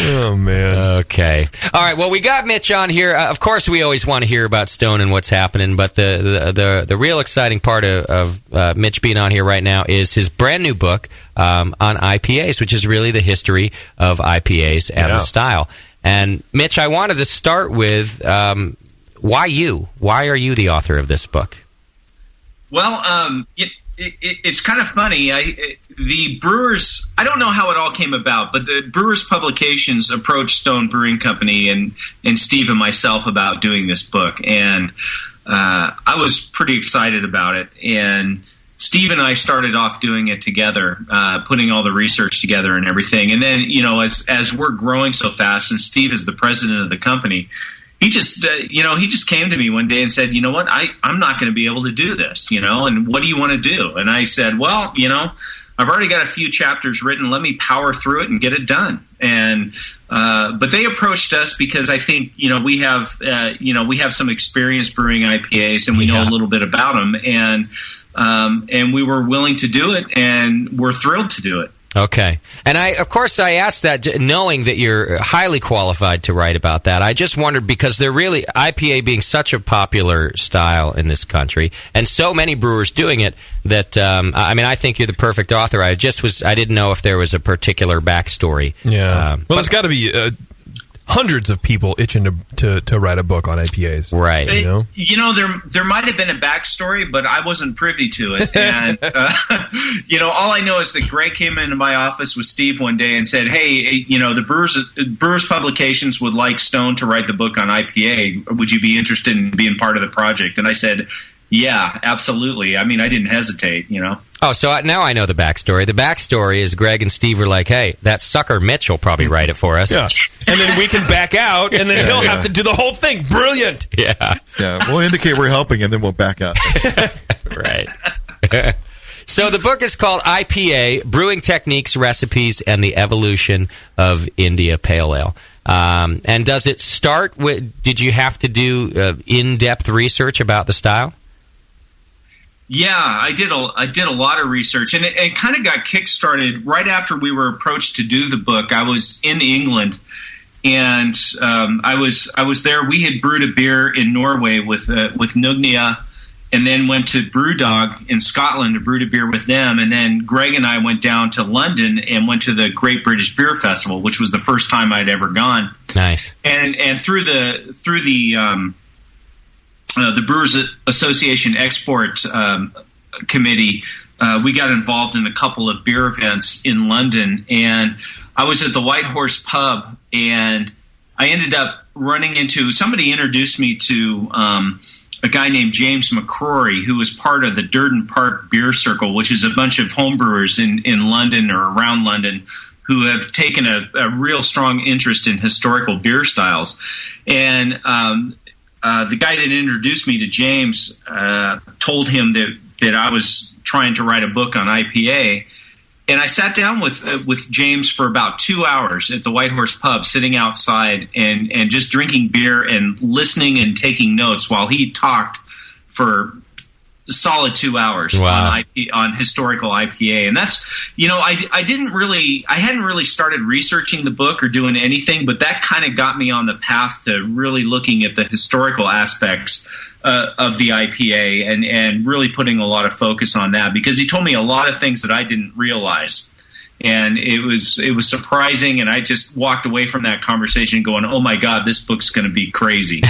Oh, man. Okay. All right, well, we got Mitch on here. Of course, we always want to hear about Stone and what's happening, but the real exciting part of Mitch being on here right now is his brand new book on IPAs, which is really the history of IPAs and the style. And, Mitch, I wanted to start with why you? Why are you the author of this book? Well, it's kind of funny. The Brewers, I don't know how it all came about, but the Brewers Publications approached Stone Brewing Company and Steve and myself about doing this book. And I was pretty excited about it. And Steve and I started off doing it together, putting all the research together and everything. And then, as we're growing so fast, and Steve is the president of the company, he just came to me one day and said, you know what, I'm not going to be able to do this, and what do you want to do? And I said, well, I've already got a few chapters written. Let me power through it and get it done. And but they approached us because I think we have some experience brewing IPAs and we know a little bit about them, and we were willing to do it, and we're thrilled to do it. Okay. And I asked that knowing that you're highly qualified to write about that. I just wondered because they're really, IPA being such a popular style in this country and so many brewers doing it that, I think you're the perfect author. I didn't know if there was a particular backstory. Yeah. Well, there's got to be hundreds of people itching to write a book on IPAs. Right. There might have been a backstory, but I wasn't privy to it. And, all I know is that Greg came into my office with Steve one day and said, hey, the Brewers Publications would like Stone to write the book on IPA. Would you be interested in being part of the project? And I said, yeah, absolutely. I mean, I didn't hesitate, Oh, so now I know the backstory. The backstory is Greg and Steve were like, hey, that sucker Mitch will probably write it for us. Yeah. And then we can back out, and then he'll have to do the whole thing. Brilliant. Yeah. Yeah, we'll indicate we're helping, and then we'll back out. Right. So the book is called IPA, Brewing Techniques, Recipes, and the Evolution of India Pale Ale. And does it start with, did you have to do in-depth research about the style? Yeah, I did a lot of research, and it kind of got kickstarted right after we were approached to do the book. I was in England, and I was there. We had brewed a beer in Norway with Nugnia, and then went to Brewdog in Scotland to brew a beer with them. And then Greg and I went down to London and went to the Great British Beer Festival, which was the first time I'd ever gone. Nice. And through the Brewers Association Export Committee, we got involved in a couple of beer events in London, and I was at the White Horse Pub, and I ended up running into somebody introduced me to a guy named James McCrory, who was part of the Durden Park Beer Circle, which is a bunch of homebrewers in London or around London who have taken a real strong interest in historical beer styles. And the guy that introduced me to James told him that I was trying to write a book on IPA. And I sat down with James for about 2 hours at the White Horse Pub, sitting outside and just drinking beer and listening and taking notes while he talked for a solid 2 hours on historical IPA. And that's, I hadn't really started researching the book or doing anything, but that kind of got me on the path to really looking at the historical aspects of the IPA and really putting a lot of focus on that, because he told me a lot of things that I didn't realize. And it was surprising, and I just walked away from that conversation going, oh my God, this book's going to be crazy.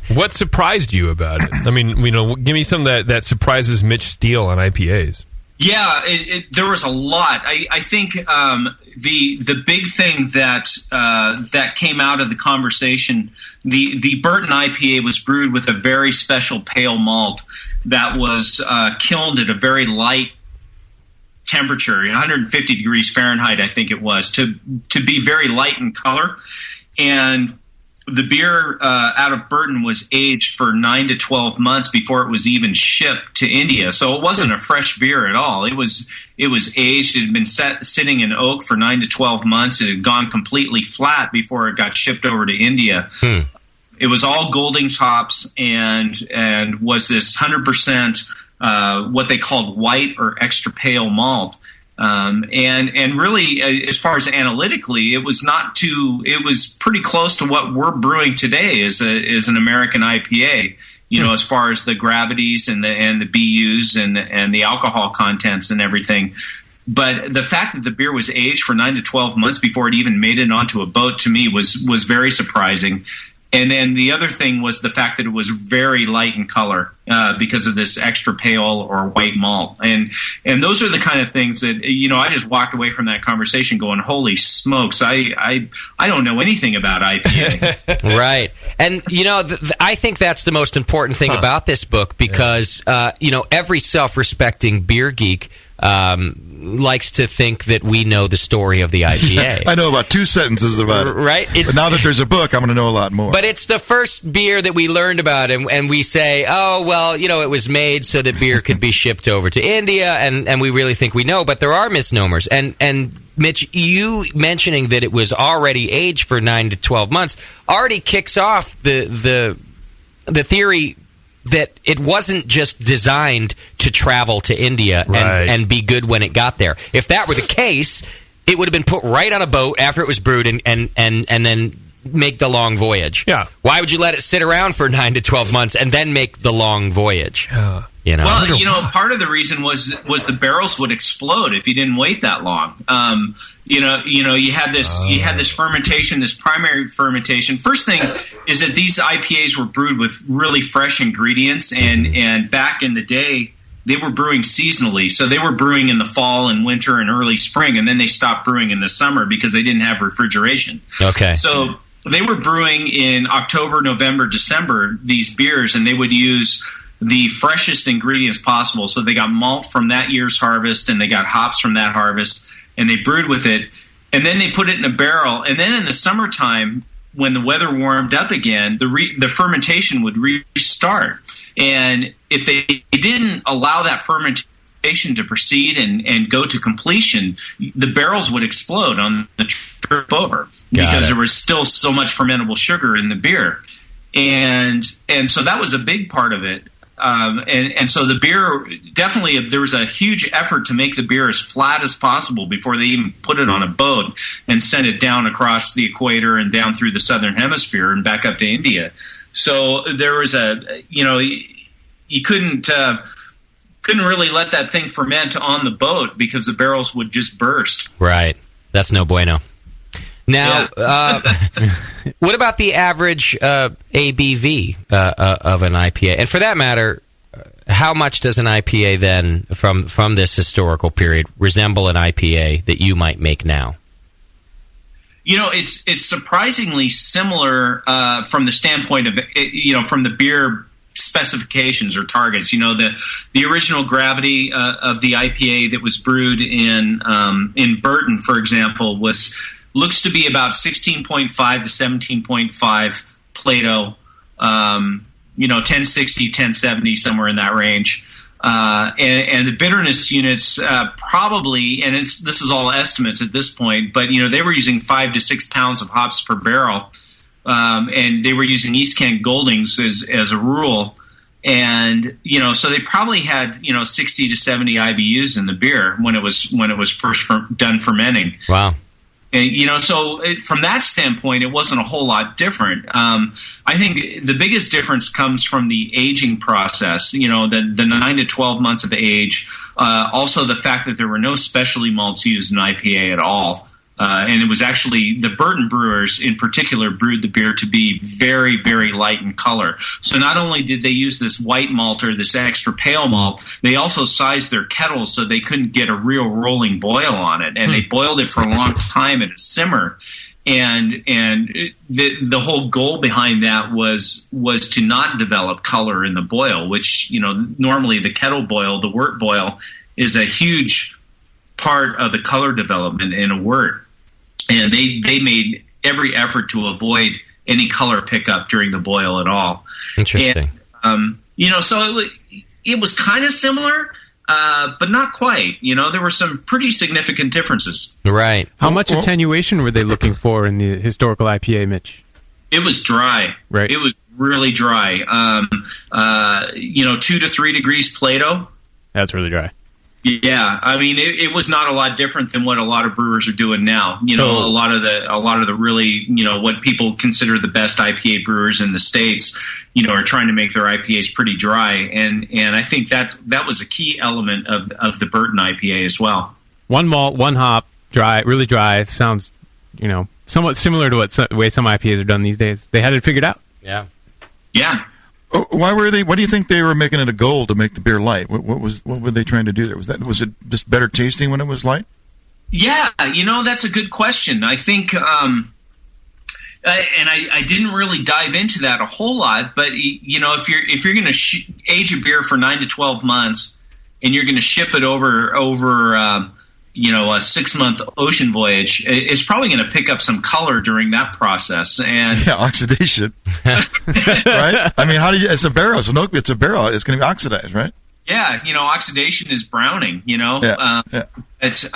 What surprised you about it? I mean, give me some that surprises Mitch Steele on IPAs. Yeah, there was a lot. I think the big thing that came out of the conversation, the Burton IPA was brewed with a very special pale malt that was kilned at a very light temperature, 150 degrees Fahrenheit, I think it was, to be very light in color. And the beer out of Burton was aged for 9 to 12 months before it was even shipped to India. So it wasn't a fresh beer at all. It was aged. It had been sitting in oak for 9 to 12 months. It had gone completely flat before it got shipped over to India. It was all Goldings hops and was this 100% what they called white or extra pale malt. And really, as far as analytically, it was pretty close to what we're brewing today as an American IPA, as far as the gravities and the BUs and the alcohol contents and everything. But the fact that the beer was aged for 9 to 12 months before it even made it onto a boat, to me, was very surprising. And then the other thing was the fact that it was very light in color because of this extra pale or white malt. And those are the kind of things that, I just walked away from that conversation going, holy smokes, I don't know anything about IPA. Right. And, I think that's the most important thing about this book because, every self-respecting beer geek likes to think that we know the story of the IPA. I know about 2 sentences about it. Right? But now that there's a book, I'm going to know a lot more. But it's the first beer that we learned about, and we say, oh, well, it was made so that beer could be shipped over to India, and we really think we know, but there are misnomers. And Mitch, you mentioning that it was already aged for 9 to 12 months already kicks off the theory that it wasn't just designed to travel to India and be good when it got there. If that were the case, it would have been put right on a boat after it was brewed and then make the long voyage. Yeah. Why would you let it sit around for 9 to 12 months and then make the long voyage? Well, part of the reason was the barrels would explode if you didn't wait that long. You had this fermentation, this primary fermentation. First thing is that these IPAs were brewed with really fresh ingredients, and back in the day, they were brewing seasonally. So they were brewing in the fall and winter and early spring, and then they stopped brewing in the summer because they didn't have refrigeration. Okay. So they were brewing in October, November, December, these beers, and they would use the freshest ingredients possible. So they got malt from that year's harvest, and they got hops from that harvest, and they brewed with it, and then they put it in a barrel. And then in the summertime, when the weather warmed up again, the fermentation would restart. And if they didn't allow that fermentation to proceed and go to completion, the barrels would explode on the trip over because there was still so much fermentable sugar in the beer. And so that was a big part of it. and so the beer, definitely there was a huge effort to make the beer as flat as possible before they even put it on a boat and sent it down across the equator and down through the southern hemisphere and back up to India. So there was you couldn't really let that thing ferment on the boat because the barrels would just burst. Right. That's no bueno. Now, what about the average ABV of an IPA? And for that matter, how much does an IPA then, from this historical period, resemble an IPA that you might make now? It's surprisingly similar from the standpoint of, from the beer specifications or targets. The original gravity of the IPA that was brewed in Burton, for example, looks to be about 16.5 to 17.5 Plato, 1060, 1070, somewhere in that range. And the bitterness units probably, and this is all estimates at this point, but they were using 5 to 6 pounds of hops per barrel, and they were using East Kent Goldings as a rule, and so they probably had 60 to 70 IBUs in the beer when it was first done fermenting. Wow. And, so from that standpoint, it wasn't a whole lot different. I think the biggest difference comes from the aging process, the 9 to 12 months of age. Also the fact that there were no specialty malts used in IPA at all. And it was actually the Burton brewers in particular brewed the beer to be very, very light in color. So not only did they use this white malt or this extra pale malt, they also sized their kettles so they couldn't get a real rolling boil on it. And they boiled it for a long time at a simmer. And the whole goal behind that was to not develop color in the boil, which, normally the kettle boil, the wort boil, is a huge part of the color development in a wort. And they made every effort to avoid any color pickup during the boil at all. Interesting. And, so it was kind of similar, but not quite. There were some pretty significant differences. Right. How much attenuation were they looking for in the historical IPA, Mitch? It was dry. Right. It was really dry. 2 to 3 degrees Plato. That's really dry. Yeah, I mean, it was not a lot different than what a lot of brewers are doing now. A lot of the really, what people consider the best IPA brewers in the States, are trying to make their IPAs pretty dry, and I think that was a key element of the Burton IPA as well. One malt, one hop, dry, really dry. Sounds, somewhat similar to the way some IPAs are done these days. They had it figured out. Yeah. Yeah. Why were they? Why do you think they were making it a goal to make the beer light? What were they trying to do there? Was it just better tasting when it was light? Yeah, that's a good question. I think, and I didn't really dive into that a whole lot, but if you're going to age a beer for 9 to 12 months and you're going to ship it over a 6-month ocean voyage, it's probably going to pick up some color during that process. And oxidation, right? I mean, how do you? It's a barrel. It's a barrel. It's going to be oxidized, right? Yeah, oxidation is browning. It's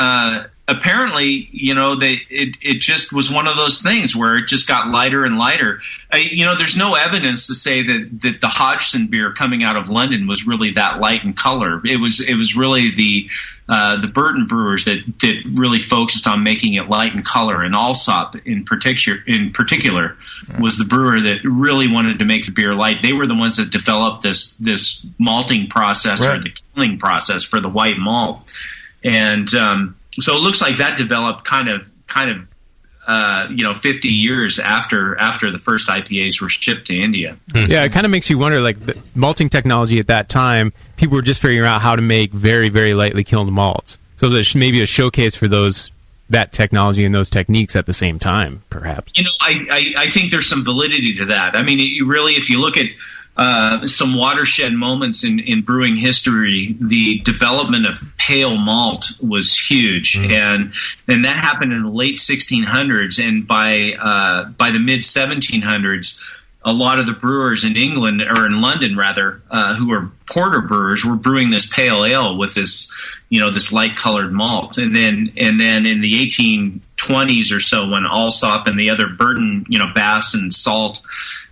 apparently, it just was one of those things where it just got lighter and lighter. There's no evidence to say that the Hodgson beer coming out of London was really that light in color. It was really the Burton brewers that really focused on making it light in color, and Alsop in particular was the brewer that really wanted to make the beer light. They were the ones that developed this malting process, right, or the kilning process for the white malt, and so it looks like that developed kind of 50 years after the first IPAs were shipped to India. Yeah, it kind of makes you wonder, like, the malting technology at that time, people were just figuring out how to make very, very lightly kilned malts. So there's maybe a showcase for that technology and those techniques at the same time, perhaps. I think there's some validity to that. I mean, if you look at some watershed moments in brewing history, the development of pale malt was huge, and that happened in the late 1600s, and by the mid 1700s, a lot of the brewers in England, or in London rather, who were porter brewers, were brewing this pale ale with this light colored malt, and then in the 20s or so, when Alsop and the other Burton, Bass and Salt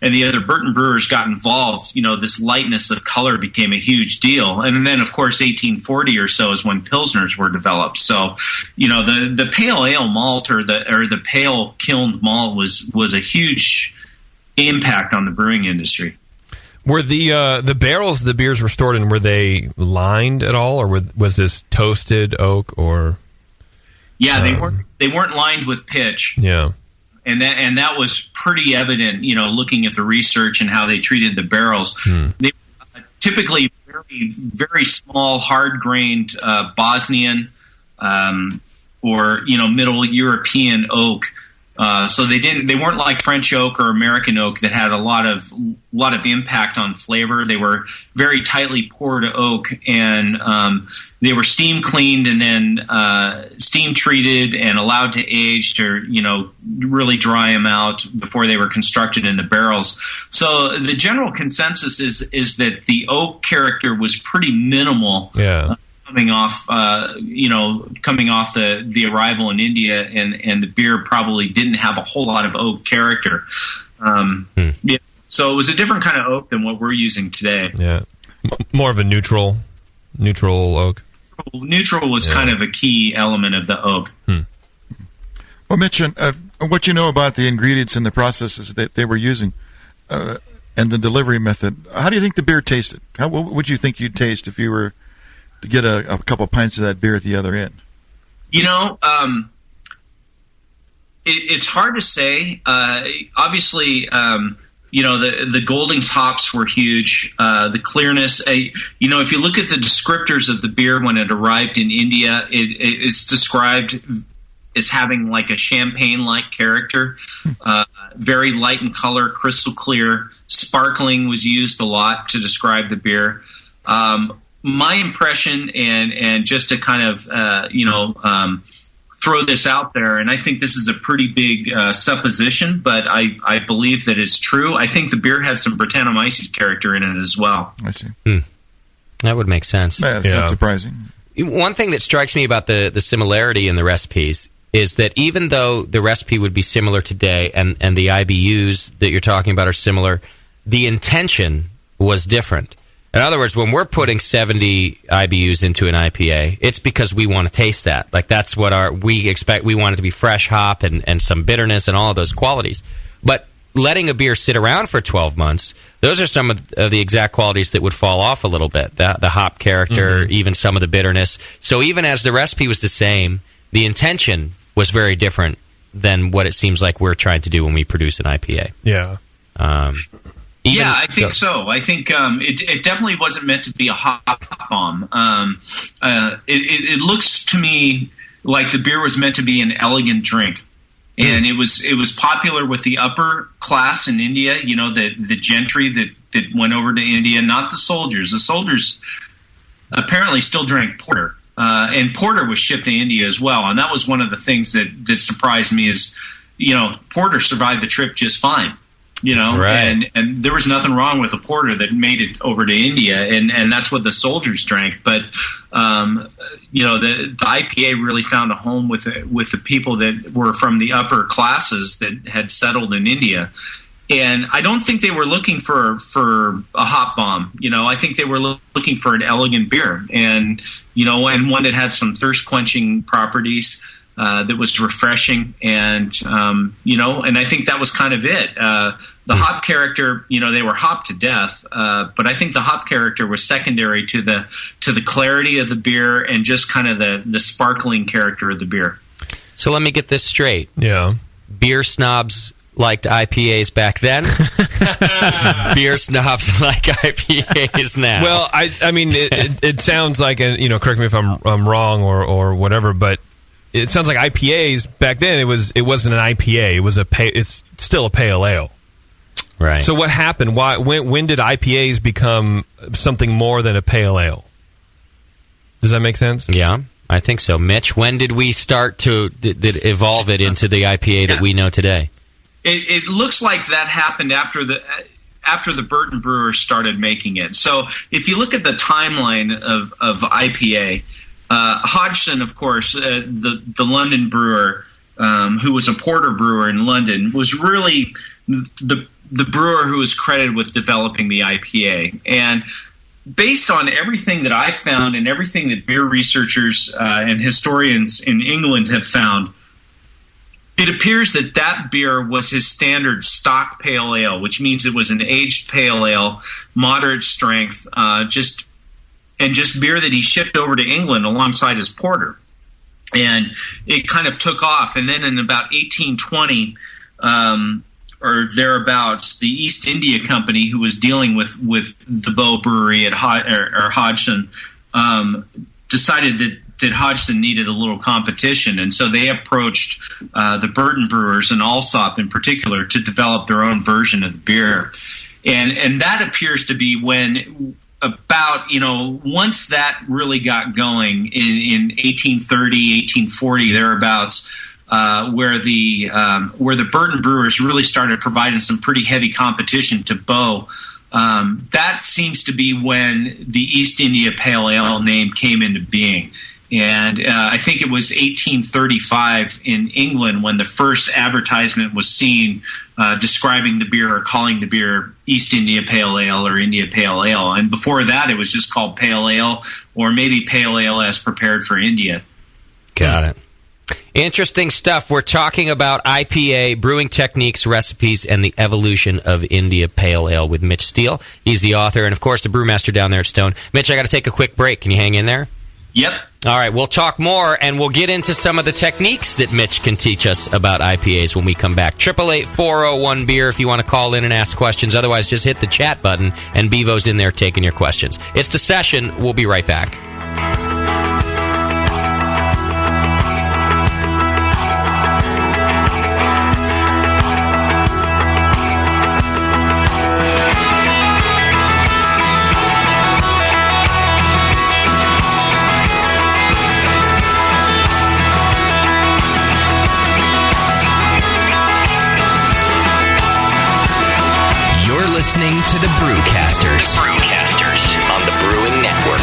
and the other Burton brewers got involved, this lightness of color became a huge deal. And then, of course, 1840 or so is when Pilsners were developed. So, the pale ale malt or the pale kilned malt was a huge impact on the brewing industry. Were the barrels the beers were stored in, were they lined at all, or was this toasted oak or? Yeah, they weren't lined with pitch. Yeah. And that was pretty evident, looking at the research and how they treated the barrels. They were typically very, very small, hard-grained Bosnian or Middle European oak. So they weren't like French oak or American oak that had a lot of impact on flavor. They were very tightly poured oak, and they were steam cleaned and then steam treated and allowed to age to really dry them out before they were constructed in the barrels. So the general consensus is that the oak character was pretty minimal. Yeah. Coming off the arrival in India, and the beer probably didn't have a whole lot of oak character. Yeah, so it was a different kind of oak than what we're using today. Yeah, more of a neutral oak. Neutral was kind of a key element of the oak. Well, Mitch, what you know about the ingredients and the processes that they were using, and the delivery method, how do you think the beer tasted? What would you think you'd taste if you were to get a couple pints of that beer at the other end? It's hard to say. Obviously, the Goldings hops were huge. The clearness, if you look at the descriptors of the beer when it arrived in India, it's described as having like a champagne-like character, very light in color, crystal clear. Sparkling was used a lot to describe the beer. My impression, and just to kind of throw this out there, and I think this is a pretty big supposition, but I believe that it's true. I think the beer had some Brettanomyces character in it as well. I see. That would make sense. That's not surprising. One thing that strikes me about the similarity in the recipes is that even though the recipe would be similar today, and the IBUs that you're talking about are similar, the intention was different. In other words, when we're putting 70 IBUs into an IPA, it's because we want to taste that. Like, that's what we expect. We want it to be fresh hop and some bitterness and all of those qualities. But letting a beer sit around for 12 months, those are some of the exact qualities that would fall off a little bit. The hop character, even some of the bitterness. So even as the recipe was the same, the intention was very different than what it seems like we're trying to do when we produce an IPA. Yeah. I think so. I think it definitely wasn't meant to be a hop bomb. It looks to me like the beer was meant to be an elegant drink, and it was popular with the upper class in India. The gentry that went over to India, not the soldiers. The soldiers apparently still drank porter, and porter was shipped to India as well. And that was one of the things that surprised me is, porter survived the trip just fine. Right. And there was nothing wrong with a porter that made it over to India, and that's what the soldiers drank. But the IPA really found a home with the people that were from the upper classes that had settled in India. And I don't think they were looking for a hop bomb. I think they were looking for an elegant beer, and and one that had some thirst quenching properties. That was refreshing, and and I think that was kind of it. The hop character, they were hopped to death, but I think the hop character was secondary to the clarity of the beer and just kind of the sparkling character of the beer. So let me get this straight. Yeah, beer snobs liked IPAs back then. Beer snobs like IPAs now. Well, I mean, it sounds like, and correct me if I'm wrong or whatever, but it sounds like IPAs back then. It wasn't an IPA. It's still a pale ale. Right. So what happened? When did IPAs become something more than a pale ale? Does that make sense? Yeah, I think so. Mitch, when did we start to evolve it into the IPA that we know today? It looks like that happened after the Burton brewers started making it. So if you look at the timeline of IPA, Hodgson, of course, the London brewer, who was a porter brewer in London, was really the brewer who was credited with developing the IPA. And based on everything that I found and everything that beer researchers and historians in England have found, it appears that that beer was his standard stock pale ale, which means it was an aged pale ale, moderate strength, just beer that he shipped over to England alongside his porter. And it kind of took off. And then in about 1820 or thereabouts, the East India Company, who was dealing with the Bow Brewery at Hodgson, decided that Hodgson needed a little competition. And so they approached the Burton Brewers and Alsop in particular to develop their own version of the beer. And that appears to be when about, once that really got going in 1830, 1840, thereabouts, where the Burton Brewers really started providing some pretty heavy competition to Bow. That seems to be when the East India Pale Ale name came into being. And I think it was 1835 in England when the first advertisement was seen describing the beer or calling the beer East India Pale Ale or India Pale Ale. And before that, it was just called Pale Ale or maybe Pale Ale as prepared for India. Got it. Interesting stuff. We're talking about IPA, brewing techniques, recipes, and the evolution of India Pale Ale with Mitch Steele. He's the author and, of course, the brewmaster down there at Stone. Mitch, I got to take a quick break. Can you hang in there? Yep. All right, we'll talk more, and we'll get into some of the techniques that Mitch can teach us about IPAs when we come back. 888-401-BEER if you want to call in and ask questions. Otherwise, just hit the chat button, and Bevo's in there taking your questions. It's The Session. We'll be right back. Listening to the Brewcasters on the Brewing Network.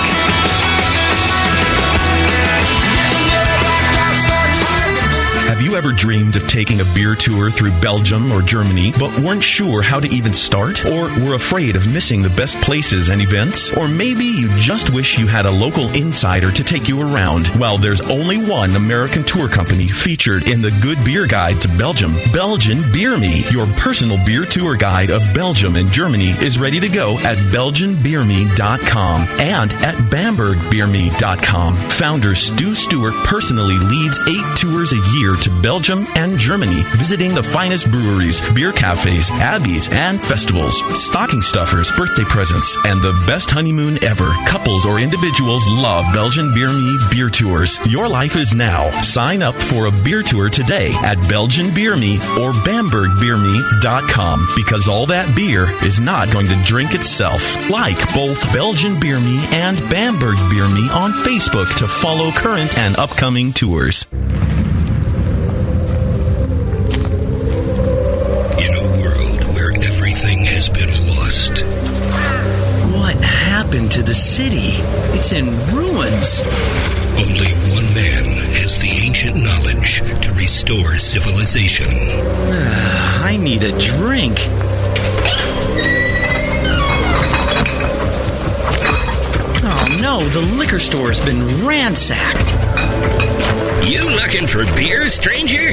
Have you ever dreamed of taking a beer tour through Belgium or Germany, but weren't sure how to even start? Or were afraid of missing the best places and events? Or maybe you just wish you had a local insider to take you around? Well, there's only one American tour company featured in the Good Beer Guide to Belgium. Belgian Beer Me, your personal beer tour guide of Belgium and Germany, is ready to go at BelgianBeerMe.com and at BambergBeerMe.com. Founder Stu Stewart personally leads 8 tours a year to Belgium and Germany, visiting the finest breweries, beer cafes, abbeys, and festivals, stocking stuffers, birthday presents, and the best honeymoon ever. Couples or individuals love Belgian Beer Me beer tours. Your life is now. Sign up for a beer tour today at Belgian Beer Me or BambergBeerMe.com, because all that beer is not going to drink itself. Like both Belgian Beer Me and Bamberg Beer Me on Facebook to follow current and upcoming tours. Everything has been lost. What happened to the city? It's in ruins. Only one man has the ancient knowledge to restore civilization. I need a drink. Oh no, the liquor store's been ransacked. You looking for beer, stranger?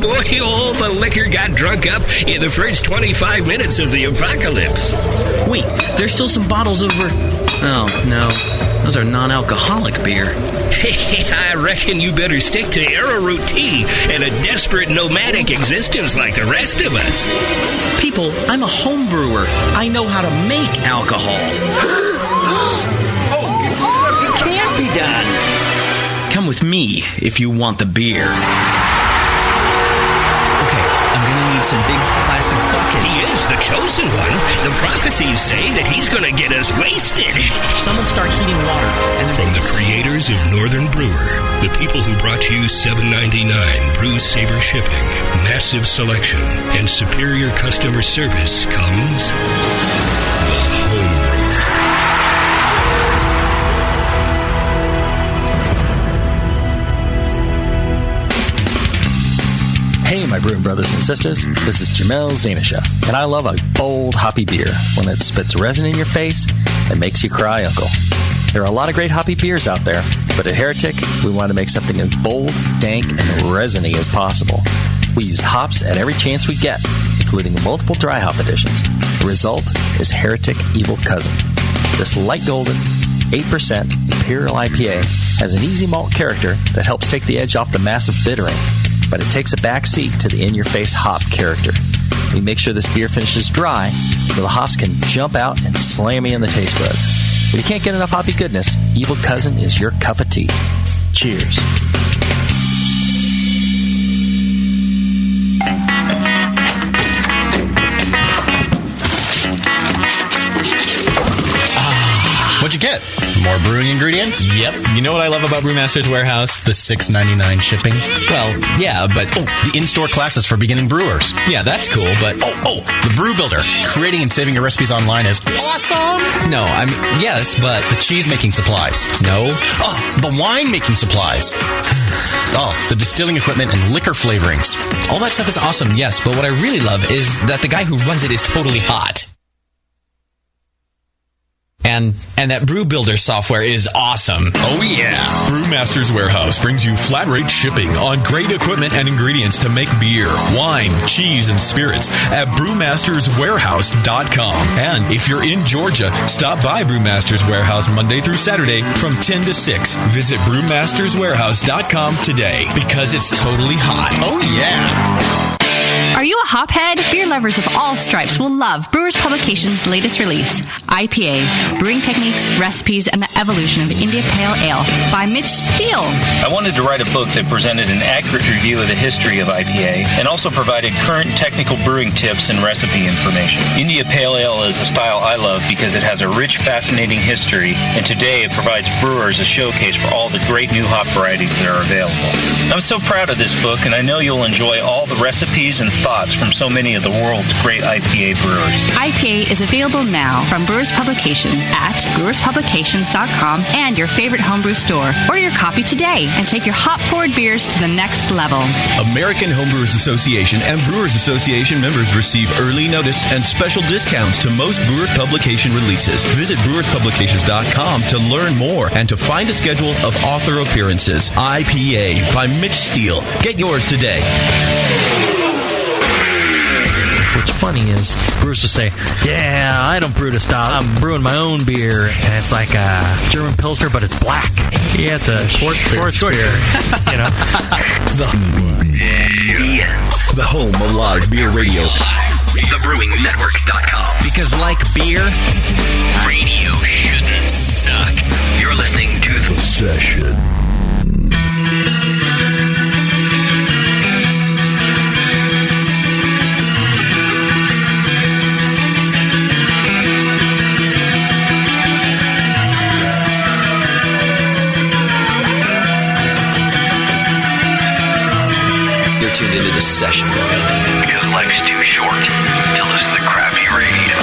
Boy, all the liquor got drunk up in the first 25 minutes of the apocalypse. Wait, there's still some bottles over... Oh, no. Those are non-alcoholic beer. I reckon you better stick to arrowroot tea and a desperate nomadic existence like the rest of us. People, I'm a home brewer. I know how to make alcohol. It can't be done. Come with me if you want the beer. Okay, I'm gonna need some big plastic buckets. He is the chosen one. The prophecies say that he's gonna get us wasted. Someone start heating water. And from the creators of Northern Brewer, the people who brought you $7.99 Brew Saver shipping, massive selection, and superior customer service comes the Home Brewer. my brewing brothers and sisters. This is Jamel Zanishev, and I love a bold, hoppy beer. When it spits resin in your face, it makes you cry, Uncle. There are a lot of great hoppy beers out there, but at Heretic, we want to make something as bold, dank, and resiny as possible. We use hops at every chance we get, including multiple dry hop additions. The result is Heretic Evil Cousin. This light golden, 8% Imperial IPA has an easy malt character that helps take the edge off the massive bittering, but it takes a back seat to the in-your-face hop character. We make sure this beer finishes dry so the hops can jump out and slam you in the taste buds. If you can't get enough hoppy goodness, Evil Cousin is your cup of tea. Cheers. What'd you get? More brewing ingredients? Yep. You know what I love about Brewmaster's Warehouse? The $6.99 shipping? Well, yeah, but... Oh, the in-store classes for beginning brewers. Yeah, that's cool, but... Oh, the Brew Builder. Creating and saving your recipes online is awesome! No, I mean, yes, but... The cheese-making supplies. No. Oh, the wine-making supplies. Oh, the distilling equipment and liquor flavorings. All that stuff is awesome, yes, but what I really love is that the guy who runs it is totally hot. And that Brew Builder software is awesome. Oh, yeah. Brewmaster's Warehouse brings you flat rate shipping on great equipment and ingredients to make beer, wine, cheese, and spirits at brewmasterswarehouse.com. And if you're in Georgia, stop by Brewmaster's Warehouse Monday through Saturday from 10 to 6. Visit brewmasterswarehouse.com today because it's totally hot. Oh, yeah. Are you a hophead? Beer lovers of all stripes will love Brewers Publications' latest release, IPA, Brewing Techniques, Recipes, and the Evolution of India Pale Ale by Mitch Steele. I wanted to write a book that presented an accurate review of the history of IPA and also provided current technical brewing tips and recipe information. India Pale Ale is a style I love because it has a rich, fascinating history, and today it provides brewers a showcase for all the great new hop varieties that are available. I'm so proud of this book, and I know you'll enjoy all the recipes and thoughts from so many of the world's great IPA brewers. IPA is available now from Brewers Publications at brewerspublications.com and your favorite homebrew store. Order your copy today and take your hop-forward beers to the next level. American Homebrewers Association and Brewers Association members receive early notice and special discounts to most Brewers Publication releases. Visit brewerspublications.com to learn more and to find a schedule of author appearances. IPA by Mitch Steele. Get yours today. What's funny is brewers will say, yeah, I don't brew to style. I'm brewing my own beer, and it's like a German Pilsner, but it's black. Yeah, it's a sports beer. You know? The home of live beer radio. TheBrewingNetwork.com. Because like beer, Radio shouldn't suck. You're listening to The Session. Tuned into The Session. Because life's too short to listen to crappy radio.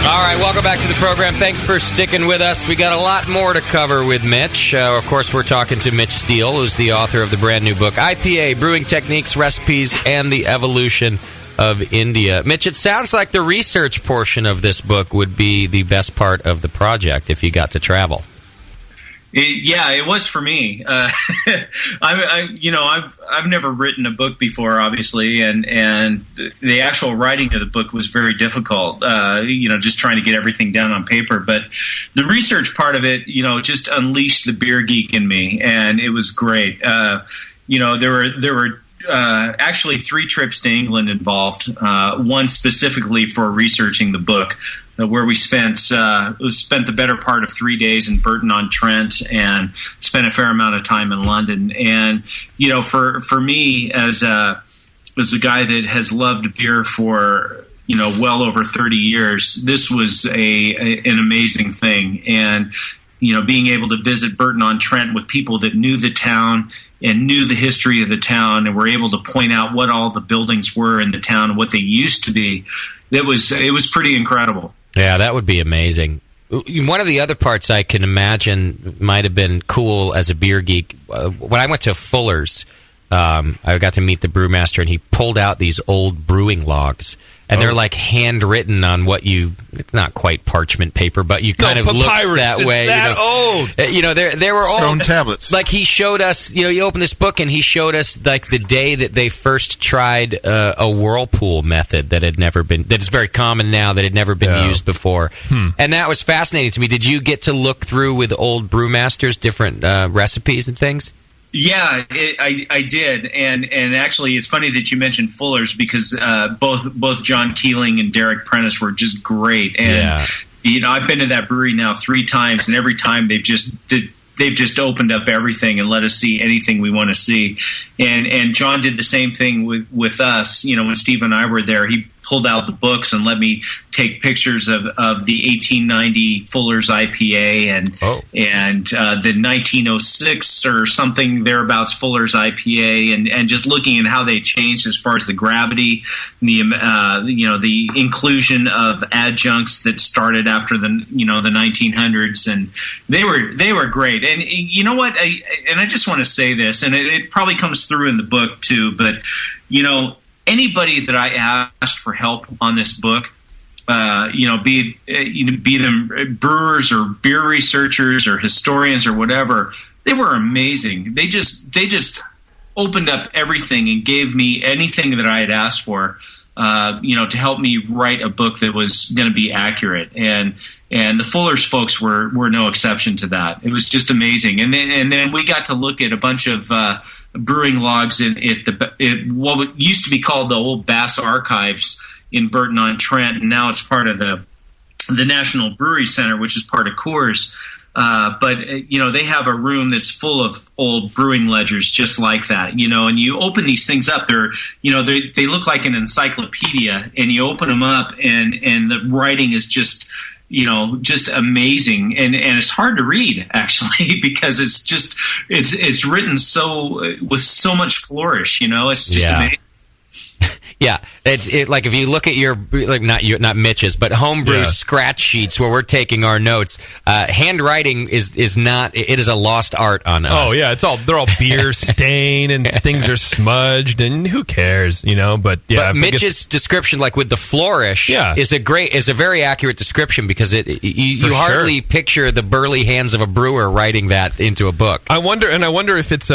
All right, welcome back to the program. Thanks for sticking with us. We got a lot more to cover with Mitch. Of course, we're talking to Mitch Steele, who's the author of the brand new book, IPA, Brewing Techniques, Recipes, and the Evolution of India. Mitch, it sounds like the research portion of this book would be the best part of the project if you got to travel. It was for me. I've never written a book before, obviously, and the actual writing of the book was very difficult. Just trying to get everything down on paper. But the research part of it, just unleashed the beer geek in me, and it was great. There were actually 3 trips to England involved. One specifically for researching the book, where we spent the better part of 3 days in Burton-on-Trent and spent a fair amount of time in London. And for me as a guy that has loved beer for well over 30 years, this was an amazing thing. And being able to visit Burton-on-Trent with people that knew the town and knew the history of the town and were able to point out what all the buildings were in the town and what they used to be, it was pretty incredible. Yeah, that would be amazing. One of the other parts I can imagine might have been cool as a beer geek, when I went to Fuller's, I got to meet the brewmaster, and he pulled out these old brewing logs. And they're like handwritten on what it's not quite parchment paper, but you kind of looks that way. That old. They were all stone tablets. Like he showed us, you open this book and he showed us like the day that they first tried a whirlpool method that is very common now, that had never been used before. And that was fascinating to me. Did you get to look through with old brewmasters different recipes and things? Yeah, I did, and actually, it's funny that you mentioned Fuller's, because both John Keeling and Derek Prentice were just great, and I've been to that brewery now 3 times, and every time they've just opened up everything and let us see anything we want to see, and John did the same thing with us. When Steve and I were there, he pulled out the books and let me take pictures of the 1890 Fuller's IPA and the 1906 or something thereabouts Fuller's IPA, and just looking at how they changed as far as the gravity, the inclusion of adjuncts that started after the 1900s, and they were great. And you know what? I just want to say this, and it probably comes through in the book too, but anybody that I asked for help on this book, be them brewers or beer researchers or historians or whatever, they were amazing. They just opened up everything and gave me anything that I had asked for, to help me write a book that was going to be accurate. And the Fuller's folks were no exception to that. It was just amazing. And then we got to look at a bunch of brewing logs in what used to be called the old Bass Archives in Burton-on-Trent, and now it's part of the National Brewery Center, which is part of Coors. But they have a room that's full of old brewing ledgers just like that, and you open these things up, they look like an encyclopedia, and you open them up and the writing is just amazing, and it's hard to read actually, because it's written with so much flourish, it's just amazing. Yeah, like if you look at your not Mitch's, but homebrew scratch sheets where we're taking our notes, handwriting is not. It is a lost art on us. Oh yeah, they're all beer stain and things are smudged, and who cares, But yeah, but Mitch's description, like with the flourish, is a very accurate description, because you hardly picture the burly hands of a brewer writing that into a book. I wonder if it's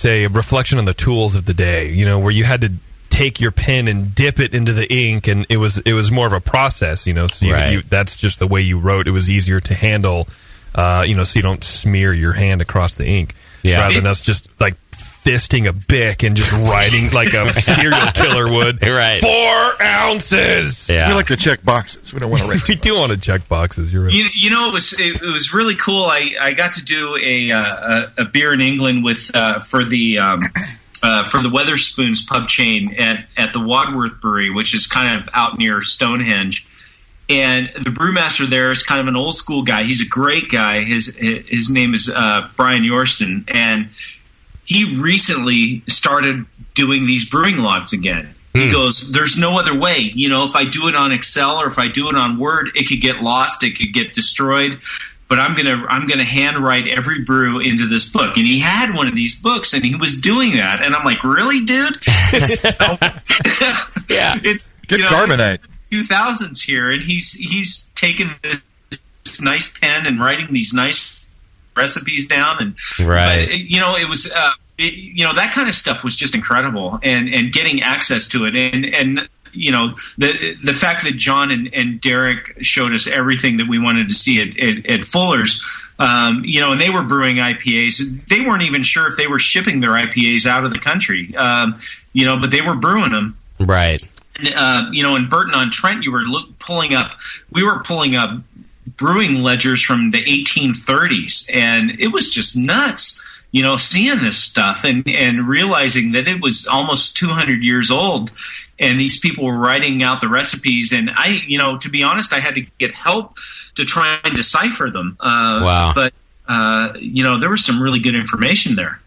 a reflection on the tools of the day, where you had to take your pen and dip it into the ink, and it was more of a process, so that's just the way you wrote. It was easier to handle, so you don't smear your hand across the ink, rather than us just like fisting a bic and just writing like a serial killer would. Right. 4 ounces. We like to check boxes. We don't want to write. We do want to check boxes. You're right. It was really cool. I got to do a beer in England for the Weatherspoons pub chain at the Wadworth Brewery, which is kind of out near Stonehenge. And the brewmaster there is kind of an old school guy. He's a great guy. His name is Brian Yorston, and he recently started doing these brewing logs again. He goes, there's no other way. If I do it on Excel or if I do it on Word, it could get lost, it could get destroyed. But I'm gonna handwrite every brew into this book. And he had one of these books, and he was doing that. And I'm like, really, dude? It's good carbonite. 2000s here, and he's taken this nice pen and writing these nice recipes down, and it was that kind of stuff was just incredible, and getting access to it, and the fact that John and Derek showed us everything that we wanted to see at Fuller's, and they were brewing IPAs. They weren't even sure if they were shipping their IPAs out of the country, but they were brewing them. Right. And, in Burton-on-Trent, we were pulling up brewing ledgers from the 1830s, and it was just nuts. Seeing this stuff and realizing that it was almost 200 years old, and these people were writing out the recipes. And I, to be honest, I had to get help to try and decipher them. Wow. But, there was some really good information there.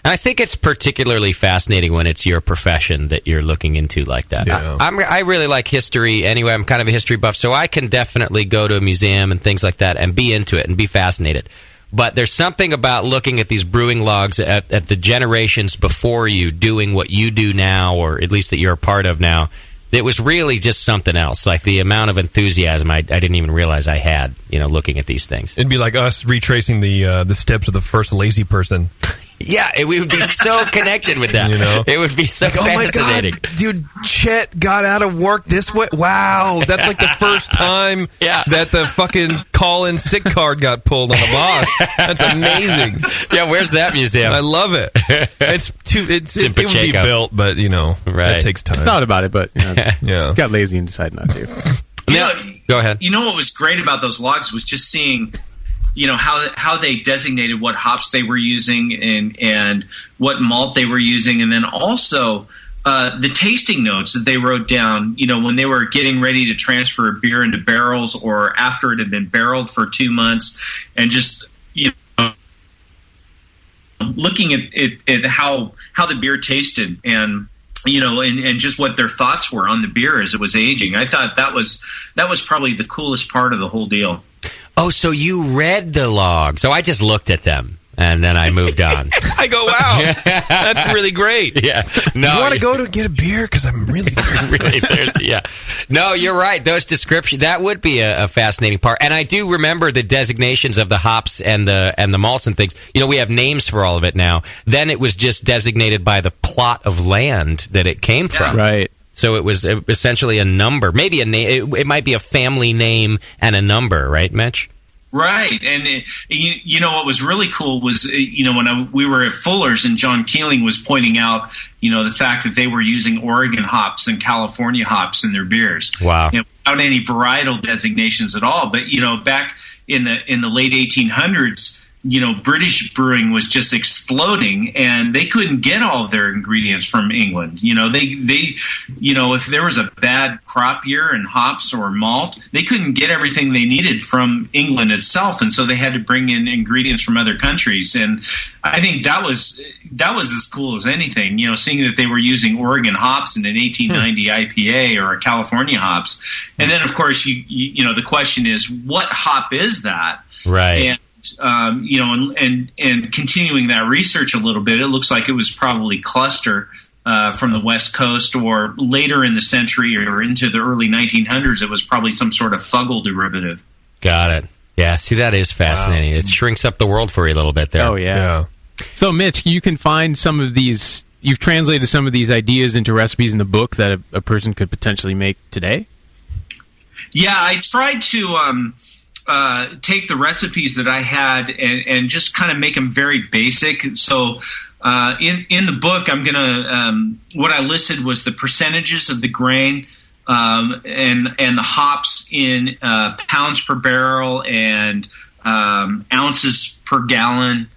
And I think it's particularly fascinating when it's your profession that you're looking into like that. Yeah. I really like history anyway. I'm kind of a history buff, so I can definitely go to a museum and things like that and be into it and be fascinated. But there's something about looking at these brewing logs at the generations before you doing what you do now, or at least that you're a part of now. It was really just something else, like the amount of enthusiasm I didn't even realize I had, looking at these things. It'd be like us retracing the steps of the first lazy person. Yeah, we would be so connected with that. It would be so fascinating. Oh my God, dude, Chet got out of work this way. Wow, that's like the first time that the fucking call-in sick card got pulled on the boss. That's amazing. Yeah, where's that museum? I love it. It would be built, but right. It takes time. I thought about it, but got lazy and decided not to. Go ahead. You know what was great about those logs was just seeing, how they designated what hops they were using and what malt they were using, and then also the tasting notes that they wrote down, when they were getting ready to transfer a beer into barrels or after it had been barreled for 2 months, and just looking at how the beer tasted and and just what their thoughts were on the beer as it was aging. I thought that was probably the coolest part of the whole deal. Oh, so you read the log. So I just looked at them, and then I moved on. I go, wow, that's really great. Yeah. No, you want to go to get a beer? Because I'm really thirsty. Really thirsty, yeah. No, you're right. Those descriptions, that would be a fascinating part. And I do remember the designations of the hops and the malts and things. We have names for all of it now. Then it was just designated by the plot of land that it came from. Right. So it was essentially a number, maybe a name. It might be a family name and a number, right, Mitch? Right, and what was really cool was when we were at Fuller's and John Keeling was pointing out the fact that they were using Oregon hops and California hops in their beers. Wow, without any varietal designations at all. But back in the late 1800s. British brewing was just exploding, and they couldn't get all of their ingredients from England. They if there was a bad crop year in hops or malt, they couldn't get everything they needed from England itself, and so they had to bring in ingredients from other countries. And I think that was as cool as anything. Seeing that they were using Oregon hops in an 1890 IPA or a California hops, and then of course the question is, what hop is that? Right. And continuing that research a little bit, it looks like it was probably cluster from the West Coast, or later in the century or into the early 1900s, it was probably some sort of Fuggle derivative. Got it. Yeah, see, that is fascinating. Wow. It shrinks up the world for you a little bit there. Oh, yeah. So, Mitch, you can find some of these, you've translated some of these ideas into recipes in the book that a person could potentially make today? Yeah, I tried to take the recipes that I had and just kind of make them very basic. So in the book, I'm gonna what I listed was the percentages of the grain and the hops in pounds per barrel and ounces per gallon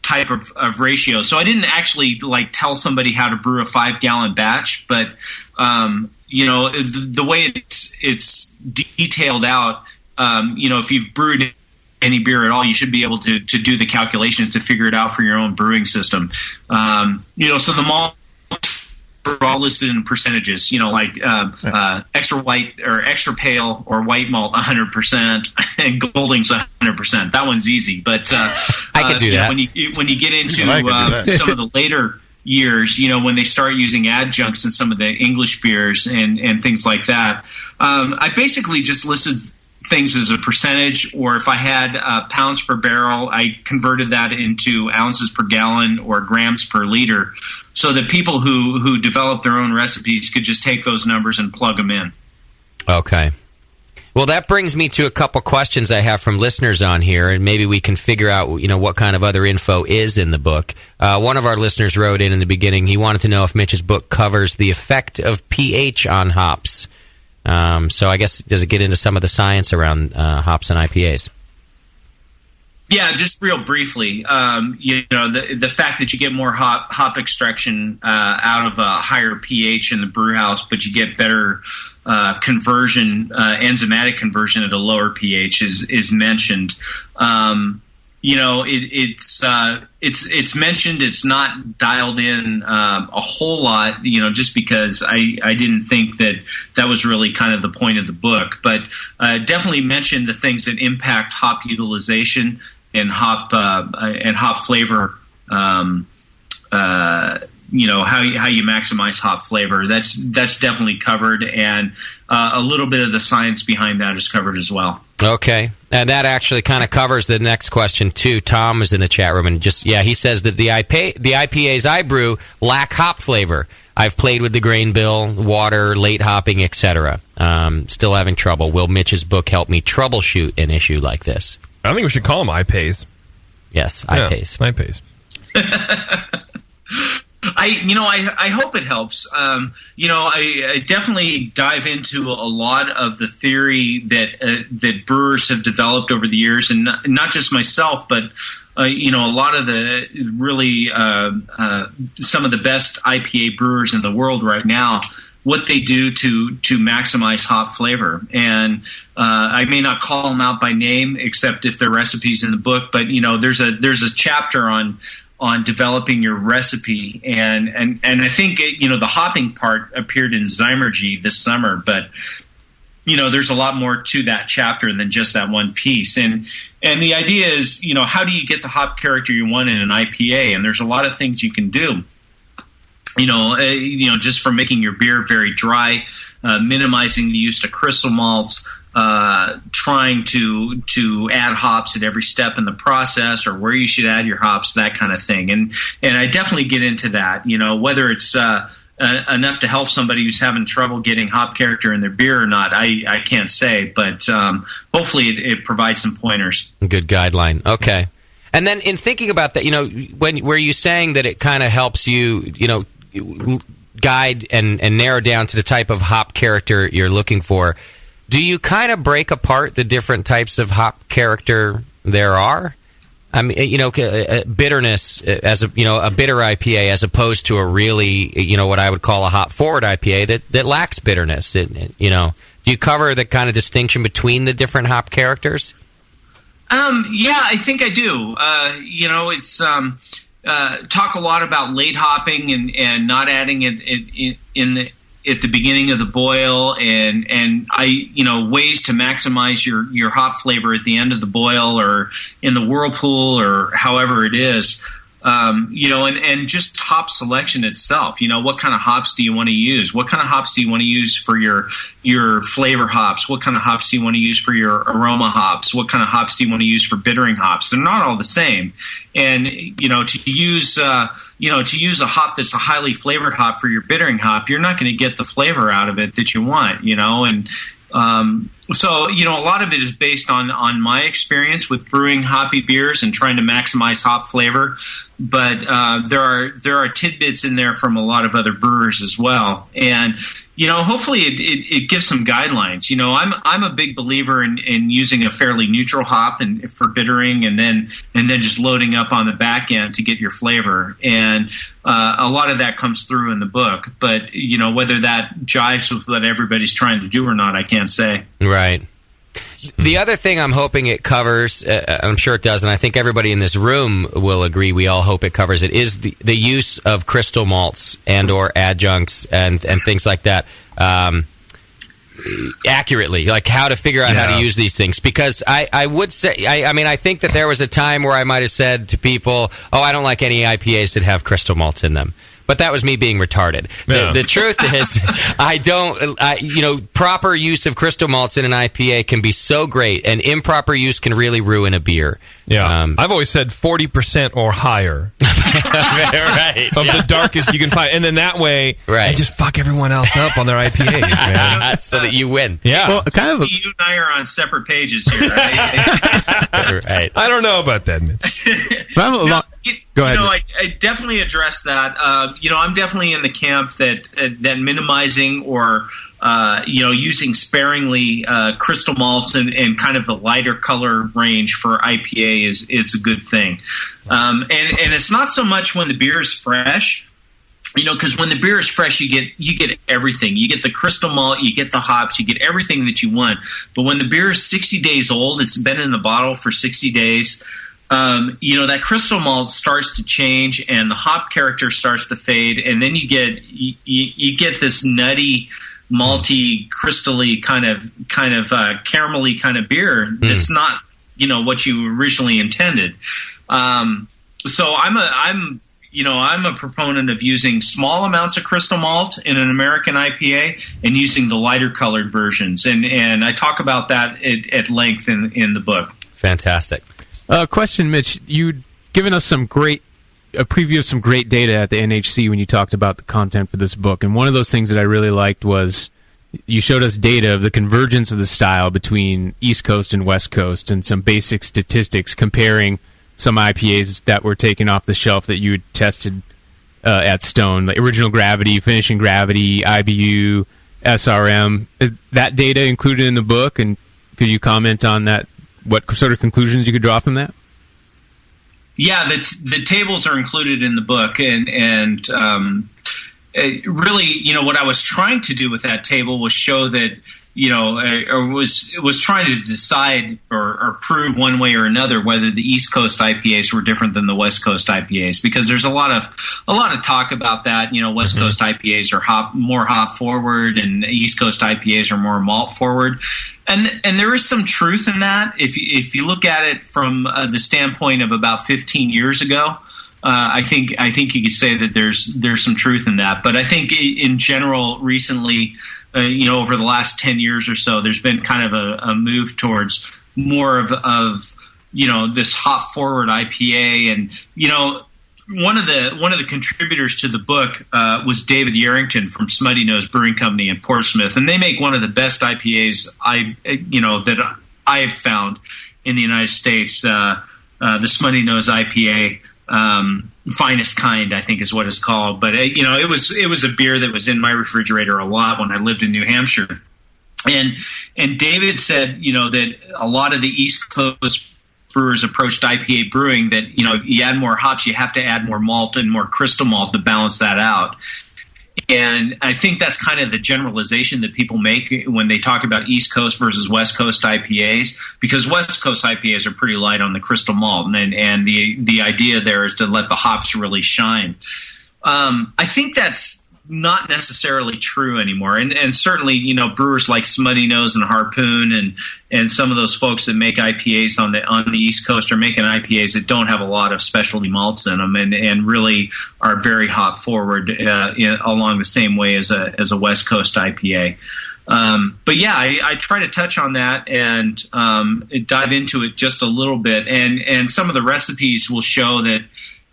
type of ratio. So I didn't actually tell somebody how to brew a 5-gallon batch, but the way it's detailed out. If you've brewed any beer at all, you should be able to do the calculations to figure it out for your own brewing system. So the malt are all listed in percentages, extra white or extra pale or white malt 100% and Golding's 100%. That one's easy, but I could do that. When you get into some of the later years, when they start using adjuncts in some of the English beers and things like that, I basically just listed things as a percentage, or if I had pounds per barrel, I converted that into ounces per gallon or grams per liter, so that people who develop their own recipes could just take those numbers and plug them in. Okay. Well, that brings me to a couple questions I have from listeners on here, and maybe we can figure out, what kind of other info is in the book. One of our listeners wrote in the beginning, he wanted to know if Mitch's book covers the effect of pH on hops. So I guess, does it get into some of the science around hops and IPAs? Yeah, just real briefly. The fact that you get more hop extraction out of a higher pH in the brew house, but you get better conversion, enzymatic conversion at a lower pH is mentioned. it's mentioned. It's not dialed in a whole lot, just because I didn't think that was really kind of the point of the book. But definitely mentioned the things that impact hop utilization and hop flavor. How you maximize hop flavor. That's definitely covered, and a little bit of the science behind that is covered as well. Okay, and that actually kind of covers the next question too. Tom is in the chat room, and he says that the IPAs I brew lack hop flavor. I've played with the grain bill, water, late hopping, etc. Still having trouble. Will Mitch's book help me troubleshoot an issue like this? I think we should call them IPAs. Yes, IPAs. Yeah, IPAs. I hope it helps. I definitely dive into a lot of the theory that brewers have developed over the years, and not just myself, but a lot of the really some of the best IPA brewers in the world right now, what they do to maximize hop flavor. And I may not call them out by name, except if their recipes in the book. But there's a chapter on developing your recipe, and I think the hopping part appeared in Zymergy this summer, but there's a lot more to that chapter than just that one piece. And the idea is, how do you get the hop character you want in an IPA? And there's a lot of things you can do. Just from making your beer very dry, minimizing the use of crystal malts, trying to add hops at every step in the process, or where you should add your hops, that kind of thing. And I definitely get into that, whether it's enough to help somebody who's having trouble getting hop character in their beer or not, I can't say, but hopefully it provides some pointers. Good guideline. Okay. And then in thinking about that, were you saying that it kind of helps you, guide and narrow down to the type of hop character you're looking for? Do you kind of break apart the different types of hop character there are? I mean, bitterness as a bitter IPA as opposed to a really, what I would call a hop forward IPA that lacks bitterness. Do you cover the kind of distinction between the different hop characters? Yeah, I think I do. It's talk a lot about late hopping and not adding it at the beginning of the boil, and ways to maximize your hop flavor at the end of the boil or in the whirlpool or however it is. And just hop selection itself. What kind of hops do you want to use? What kind of hops do you want to use for your flavor hops? What kind of hops do you want to use for your aroma hops? What kind of hops do you want to use for bittering hops? They're not all the same. And to use a hop that's a highly flavored hop for your bittering hop, you're not going to get the flavor out of it that you want. So, a lot of it is based on my experience with brewing hoppy beers and trying to maximize hop flavor. But there are tidbits in there from a lot of other brewers as well. And, hopefully it gives some guidelines. I'm a big believer in using a fairly neutral hop and for bittering, and then just loading up on the back end to get your flavor. And a lot of that comes through in the book. But, whether that jives with what everybody's trying to do or not, I can't say. Right. The other thing I'm hoping it covers, I'm sure it does, and I think everybody in this room will agree, we all hope it covers it, is the use of crystal malts and or adjuncts and things like that accurately, like how to figure out how to use these things. Because I would say, I think that there was a time where I might have said to people, I don't like any IPAs that have crystal malts in them. But that was me being retarded. Yeah. The truth is, proper use of crystal malts in an IPA can be so great, and improper use can really ruin a beer. Yeah. I've always said 40% or higher right. of the darkest you can find. And then that way, I just fuck everyone else up on their IPAs, man. So that you win. Yeah. Well, you and I are on separate pages here, right? Right. I don't know about that, man. Go ahead. I definitely address that. I'm definitely in the camp that minimizing or using sparingly crystal malts and kind of the lighter color range for IPA is a good thing. And it's not so much when the beer is fresh. Because when the beer is fresh, you get everything. You get the crystal malt, you get the hops, you get everything that you want. But when the beer is 60 days old, it's been in the bottle for 60 days. that crystal malt starts to change and the hop character starts to fade, and then you get this nutty, malty, crystally kind of caramelly kind of beer that's not what you originally intended. So I'm a proponent of using small amounts of crystal malt in an American IPA and using the lighter colored versions, and I talk about that at length in the book. Fantastic. Question, Mitch. You'd given us a preview of some great data at the NHC when you talked about the content for this book, and one of those things that I really liked was you showed us data of the convergence of the style between East Coast and West Coast, and some basic statistics comparing some IPAs that were taken off the shelf that you had tested at Stone, like Original Gravity, Finishing Gravity, IBU, SRM. Is that data included in the book, and could you comment on that? What sort of conclusions you could draw from that? Yeah, the tables are included in the book, and really, what I was trying to do with that table was show that, or was trying to decide or prove one way or another whether the East Coast IPAs were different than the West Coast IPAs, because there's a lot of talk about that. West Coast IPAs are more hop forward, and East Coast IPAs are more malt forward. And there is some truth in that if you look at it from the standpoint of about 15 years ago. I think you could say that there's some truth in that. But I think in general, recently, over the last 10 years or so, there's been kind of a move towards more of this hop forward IPA. And one of the contributors to the book was David Yarrington from Smutty Nose Brewing Company in Portsmouth, and they make one of the best IPAs that I've found in the United States. The Smutty Nose IPA, finest kind, I think is what it's called. But it was a beer that was in my refrigerator a lot when I lived in New Hampshire, and David said that a lot of the East Coast brewers approached IPA brewing that you add more hops, you have to add more malt and more crystal malt to balance that out. And I think that's kind of the generalization that people make when they talk about East Coast versus West Coast IPAs, because West Coast IPAs are pretty light on the crystal malt, and the idea there is to let the hops really shine. I think that's not necessarily true anymore, and certainly brewers like Smutty Nose and Harpoon and some of those folks that make IPAs on the East Coast are making IPAs that don't have a lot of specialty malts in them, and really are very hop forward along the same way as a West Coast IPA. But yeah, I try to touch on that and dive into it just a little bit, and some of the recipes will show that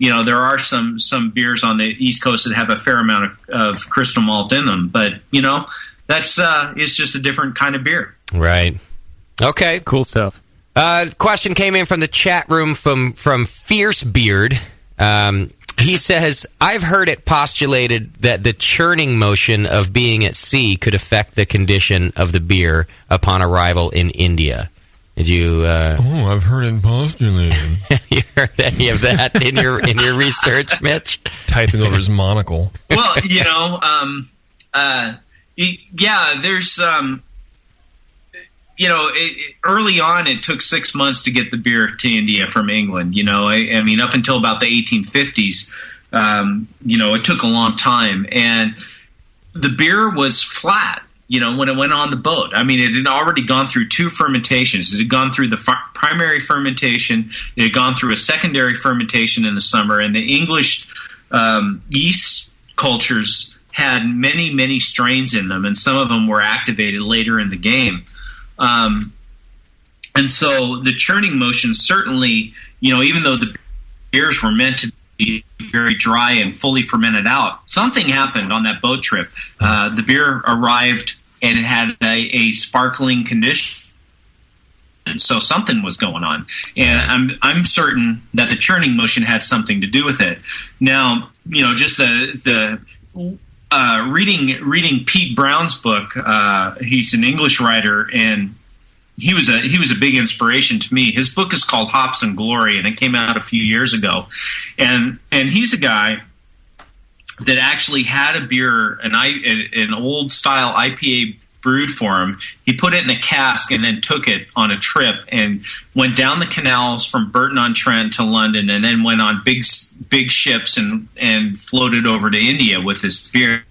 there are some beers on the East Coast that have a fair amount of crystal malt in them, but that's it's just a different kind of beer. Right. Okay. Cool stuff. Question came in from the chat room from Fierce Beard. He says, I've heard it postulated that the churning motion of being at sea could affect the condition of the beer upon arrival in India. Did you? I've heard it postulated. You heard any of that in your research, Mitch? Typing over his monocle. Well, there's early on it took 6 months to get the beer to India from England. I mean, up until about the 1850s, it took a long time, and the beer was flat. When it went on the boat. I mean, it had already gone through 2 fermentations. It had gone through the primary fermentation. It had gone through a secondary fermentation in the summer. And the English yeast cultures had many, many strains in them, and some of them were activated later in the game. And so the churning motion certainly, even though the beers were meant to be very dry and fully fermented out, something happened on that boat trip. The beer arrived and it had a sparkling condition, so something was going on, and I'm certain that the churning motion had something to do with it. Now, just the reading Pete Brown's book. He's an English writer, and he was a big inspiration to me. His book is called Hops and Glory, and it came out a few years ago. And he's a guy that actually had a beer, an old style IPA brewed for him. He put it in a cask and then took it on a trip and went down the canals from Burton-on-Trent to London, and then went on big ships and floated over to India with his beer.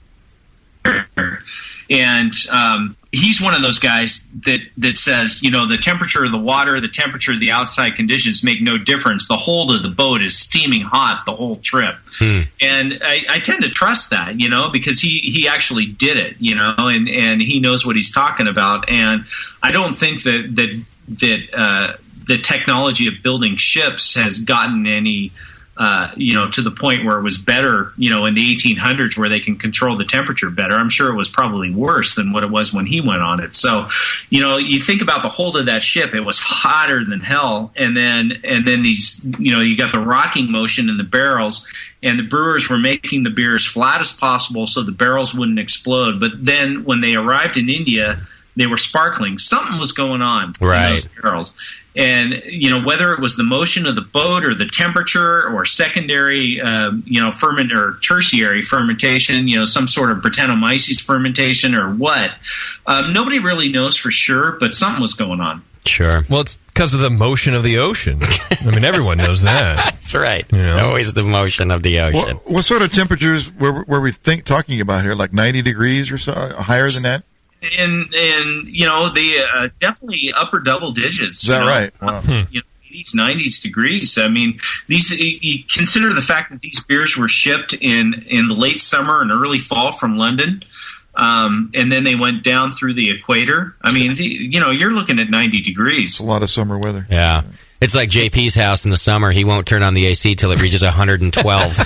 And he's one of those guys that says, the temperature of the water, the temperature of the outside conditions make no difference. The hold of the boat is steaming hot the whole trip. And I tend to trust that, because he actually did it, and he knows what he's talking about. And I don't think that the technology of building ships has gotten any to the point where it was better, in the 1800s where they can control the temperature better. I'm sure it was probably worse than what it was when he went on it. So, you think about the hold of that ship, it was hotter than hell. And then these, you got the rocking motion in the barrels, and the brewers were making the beer as flat as possible so the barrels wouldn't explode. But then when they arrived in India, they were sparkling. Something was going on in those barrels. And, whether it was the motion of the boat or the temperature or secondary, ferment or tertiary fermentation, some sort of Brettanomyces fermentation or what, nobody really knows for sure, but something was going on. Sure. Well, it's because of the motion of the ocean. I mean, everyone knows that. That's right. It's always the motion of the ocean. What sort of temperatures were we talking about here? Like 90 degrees or so? Higher than that? And the definitely upper double digits. Is that right? Wow. 80s, 90s degrees. I mean, you consider the fact that these beers were shipped in the late summer and early fall from London, and then they went down through the equator. I mean, you're looking at 90 degrees. It's a lot of summer weather. Yeah. It's like JP's house in the summer. He won't turn on the AC till it reaches 112.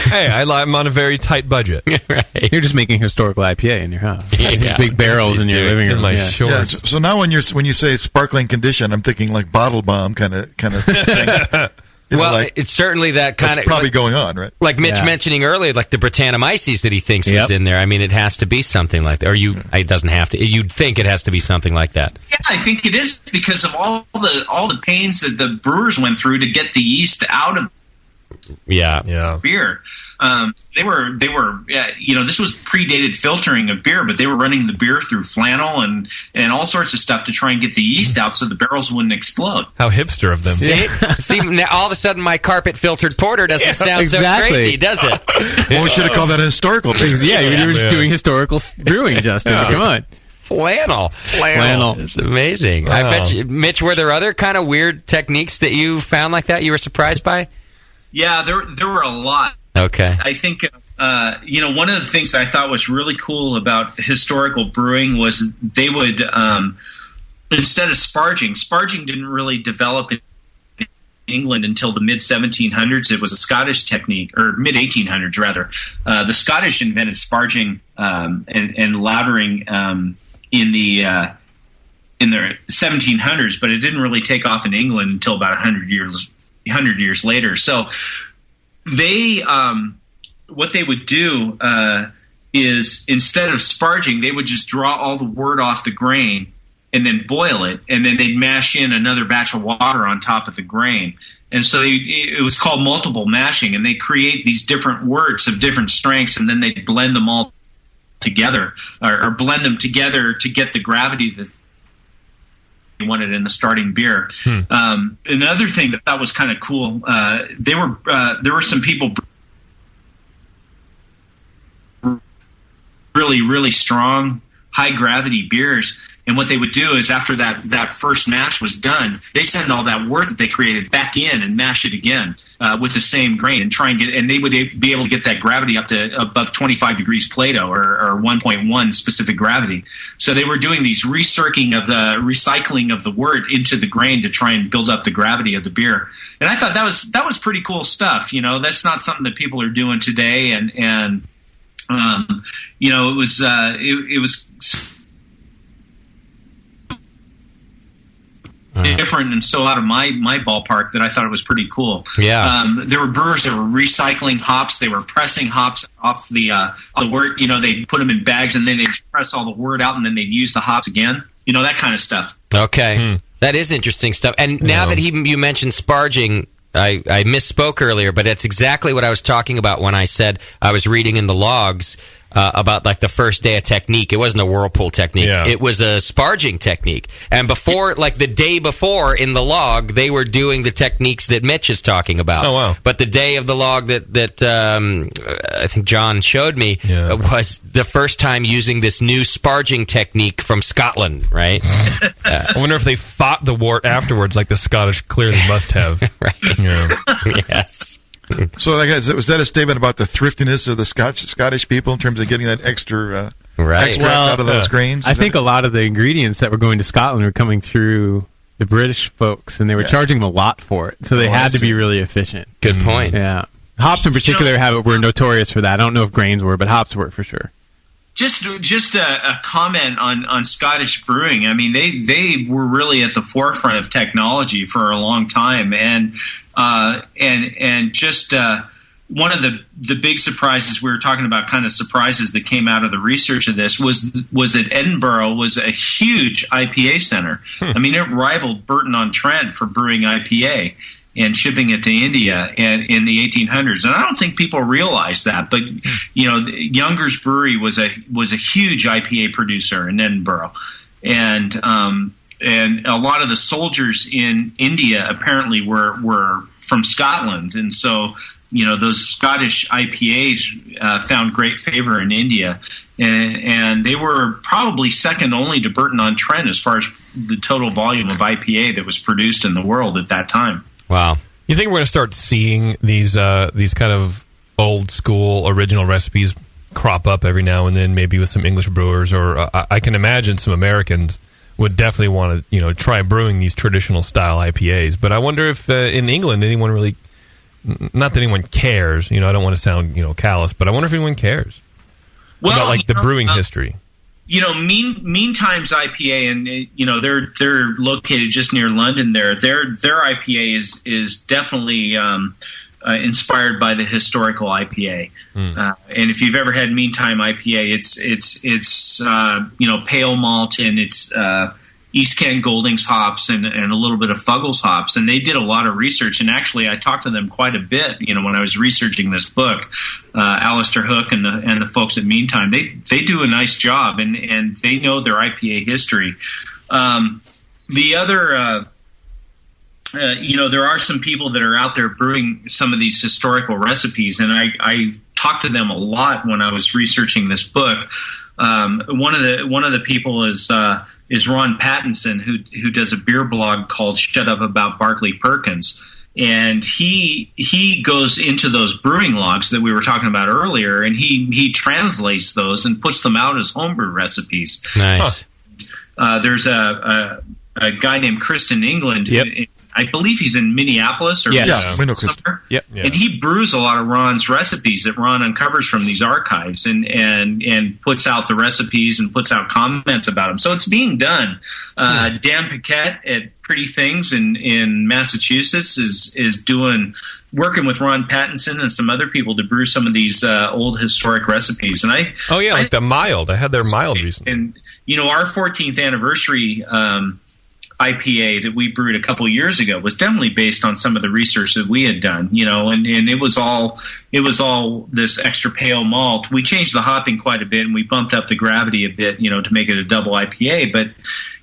Hey, I'm on a very tight budget. Right. You're just making historical IPA in your house. These big barrels in your living room. In my shorts. Yeah, so now when you say sparkling condition, I'm thinking like bottle bomb kind of thing. It's certainly that kind of probably going on, right? Like Mitch mentioning earlier, like the Brettanomyces that he thinks was in there. I mean, it has to be something like that. Or it doesn't have to. You'd think it has to be something like that. Yeah, I think it is because of all the pains that the brewers went through to get the yeast out of beer. They were this was predated filtering of beer, but they were running the beer through flannel and all sorts of stuff to try and get the yeast out so the barrels wouldn't explode. How hipster of them. See, now all of a sudden my carpet filtered porter doesn't sound so crazy, does it? Well, we should have called that a historical thing. You were just doing historical brewing, Justin. Come on. Flannel. It's amazing. I bet you, Mitch, were there other kind of weird techniques that you found like that you were surprised by? Yeah, there were a lot. Okay. I think, one of the things that I thought was really cool about historical brewing was they would, instead of sparging didn't really develop in England until the mid-1700s. It was a Scottish technique, or mid-1800s rather. The Scottish invented sparging and lautering in the 1700s, but it didn't really take off in England until about 100 years later. So they what they would do is insteed of sparging, they would just draw all the wort off the grain and then boil it, and then they'd mash in another batch of water on top of the grain. And so it was called multiple mashing, and they create these different worts of different strengths, and then they blend them all together or blend them together to get the gravity that they wanted in the starting beer. Another thing that I thought was kind of cool, there were some people really, really strong, high gravity beers. And what they would do is after that first mash was done, they'd send all that wort that they created back in and mash it again with the same grain and try and and they would be able to get that gravity up to above 25 degrees Plato or 1.1 specific gravity. So they were doing these recycling of the wort into the grain to try and build up the gravity of the beer. And I thought that was pretty cool stuff. That's not something that people are doing today. And it was different and so out of my ballpark that I thought it was pretty cool. Yeah. There were brewers that were recycling hops. They were pressing hops off the wort. They'd put them in bags and then they'd press all the wort out and then they'd use the hops again. That kind of stuff. Okay. That is interesting stuff. And now that you mentioned sparging, I misspoke earlier, but that's exactly what I was talking about when I said I was reading in the logs. about like the first day of technique. It wasn't a whirlpool technique. Yeah. It was a sparging technique. And before, like the day before in the log, they were doing the techniques that Mitch is talking about. Oh, wow. But the day of the log that I think John showed me was the first time using this new sparging technique from Scotland, right? I wonder if they fought the wart afterwards, like the Scottish clearly must have. Right. Yeah. Yes. So, was that a statement about the thriftiness of the Scottish people in terms of getting that extra right extract out of those grains? I think a lot of the ingredients that were going to Scotland were coming through the British folks, and they were charging them a lot for it, so they had to be really efficient. Good point. Yeah, hops in particular were notorious for that. I don't know if grains were, but hops were for sure. Just a comment on Scottish brewing. I mean, they were really at the forefront of technology for a long time, and just one of the big surprises we were talking about, kind of surprises that came out of the research of this, was that Edinburgh was a huge IPA center. I mean, it rivaled Burton-on-Trent for brewing IPA and shipping it to India in the 1800s. And I don't think people realize that, but Younger's Brewery was a huge IPA producer in Edinburgh, and a lot of the soldiers in India apparently were from Scotland, and so those Scottish IPAs found great favor in India, and they were probably second only to Burton-on-Trent as far as the total volume of IPA that was produced in the world at that time. Wow. You think we're going to start seeing these kind of old school original recipes crop up every now and then, maybe with some English brewers, or I can imagine some Americans would definitely want to try brewing these traditional style IPAs. But I wonder if in England anyone really, not that anyone cares, I don't want to sound callous, but I wonder if anyone cares about like the brewing history. Meantime's IPA, and they're located just near London. Their IPA is definitely inspired by the historical IPA. And if you've ever had Meantime IPA, it's pale malt, and it's East Kent Goldings hops and a little bit of Fuggles hops. And they did a lot of research, and actually I talked to them quite a bit, when I was researching this book. Alistair Hook and the folks at Meantime, they do a nice job, and they know their IPA history. The other, there are some people that are out there brewing some of these historical recipes, and I talked to them a lot when I was researching this book. One of the people is Ron Pattinson, who does a beer blog called Shut Up About Barclay Perkins. And he goes into those brewing logs that we were talking about earlier, and he translates those and puts them out as homebrew recipes. Nice. There's a guy named Kristen England. Yep. I believe he's in Minneapolis or somewhere. Yep. And he brews a lot of Ron's recipes that Ron uncovers from these archives, and puts out the recipes and puts out comments about them. So it's being done. Dan Paquette at Pretty Things in Massachusetts is working with Ron Pattinson and some other people to brew some of these old historic recipes. And like the mild. I had their mild recently. And our 14th anniversary IPA that we brewed a couple years ago was definitely based on some of the research that we had done, and it was all this extra pale malt. We changed the hopping quite a bit, and we bumped up the gravity a bit, to make it a double IPA, but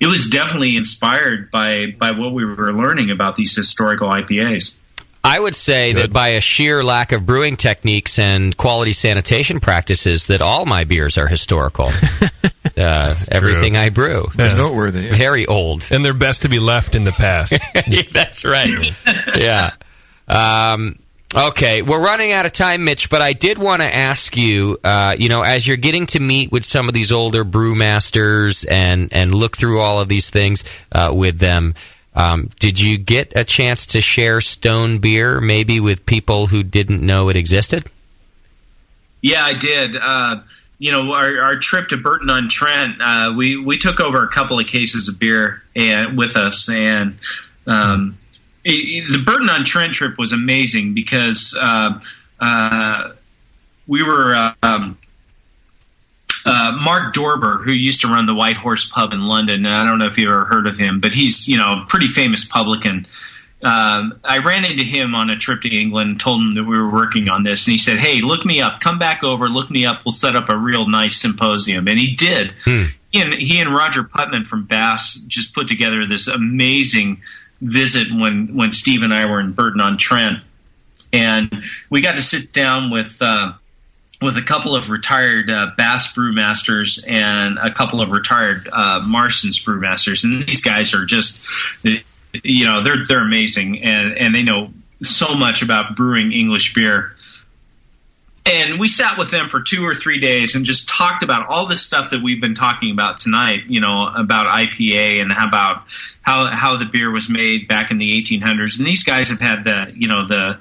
it was definitely inspired by what we were learning about these historical IPAs. I would say that by a sheer lack of brewing techniques and quality sanitation practices, that all my beers are historical. Everything I brew. That's noteworthy. Yeah. Very old. And they're best to be left in the past. That's right. Yeah. Okay, we're running out of time, Mitch, but I did want to ask you, as you're getting to meet with some of these older brewmasters and look through all of these things with them, did you get a chance to share Stone beer maybe with people who didn't know it existed? Yeah, I did. Our trip to Burton-on-Trent, we took over a couple of cases of beer with us, and the Burton-on-Trent trip was amazing because we were Mark Dorber, who used to run the White Horse Pub in London. I don't know if you ever heard of him, but he's a pretty famous publican. I ran into him on a trip to England, told him that we were working on this, and he said, "Hey, look me up. Come back over, look me up. We'll set up a real nice symposium." And he did. He and Roger Putman from Bass just put together this amazing visit when Steve and I were in Burton-on-Trent, and we got to sit down with a couple of retired Bass brewmasters and a couple of retired Marston's brewmasters, and these guys are just, they're amazing, and they know so much about brewing English beer. And we sat with them for 2 or 3 days and just talked about all this stuff that we've been talking about tonight, about IPA and about how the beer was made back in the 1800s. And these guys have had the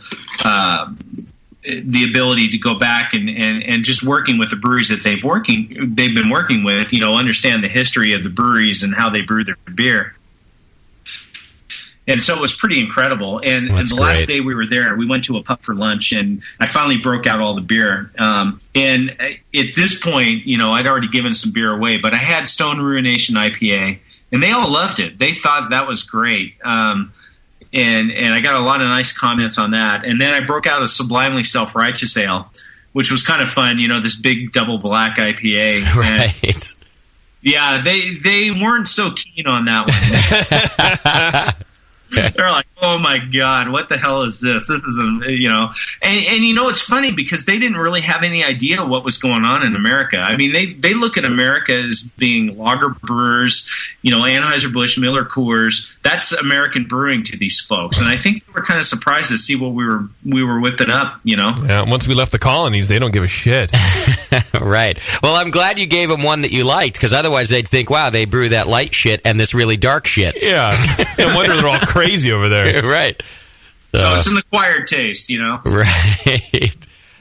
ability to go back and just working with the breweries that they've been working with, understand the history of the breweries and how they brew their beer. And so it was pretty incredible. And the last day we were there, we went to a pub for lunch, and I finally broke out all the beer. And at this point, I'd already given some beer away, but I had Stone Ruination IPA, and they all loved it. They thought that was great. And I got a lot of nice comments on that. And then I broke out a Sublimely Self-Righteous Ale, which was kind of fun, this big double black IPA. Right. And, yeah, they weren't so keen on that one. They're like, "Oh my God, what the hell is this? This is, and it's funny because they didn't really have any idea what was going on in America. I mean, they look at America as being lager brewers, Anheuser-Busch, Miller Coors. That's American brewing to these folks, and I think they were kind of surprised to see what we were whipping up. Yeah, once we left the colonies, they don't give a shit. Right. Well, I'm glad you gave them one that you liked, because otherwise they'd think, wow, they brew that light shit and this really dark shit. Yeah. No wonder they're all crazy over there. Right. So it's an acquired taste, Right.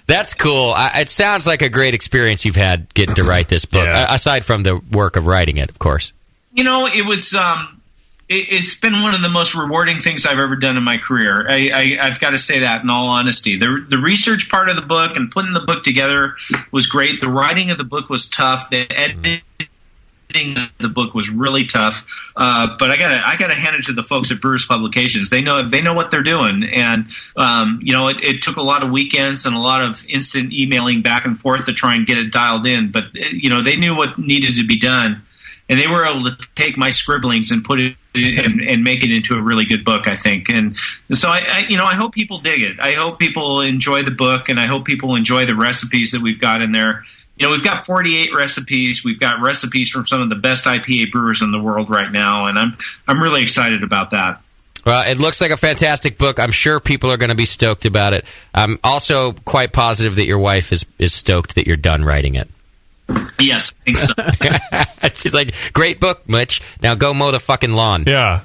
That's cool. It sounds like a great experience you've had getting to write this book, aside from the work of writing it, of course. It was... It's been one of the most rewarding things I've ever done in my career. I've got to say that in all honesty. The research part of the book and putting the book together was great. The writing of the book was tough. The editing of the book was really tough. But I gotta hand it to the folks at Brewers Publications. They know what they're doing. And it took a lot of weekends and a lot of instant emailing back and forth to try and get it dialed in. But they knew what needed to be done. And they were able to take my scribblings and put it and make it into a really good book, I think. And so I hope people dig it. I hope people enjoy the book, and I hope people enjoy the recipes that we've got in there. We've got 48 recipes. We've got recipes from some of the best IPA brewers in the world right now, and I'm really excited about that. Well, it looks like a fantastic book. I'm sure people are going to be stoked about it. I'm also quite positive that your wife is stoked that you're done writing it. Yes, I think so. She's like, "Great book, Mitch. Now go mow the fucking lawn." Yeah.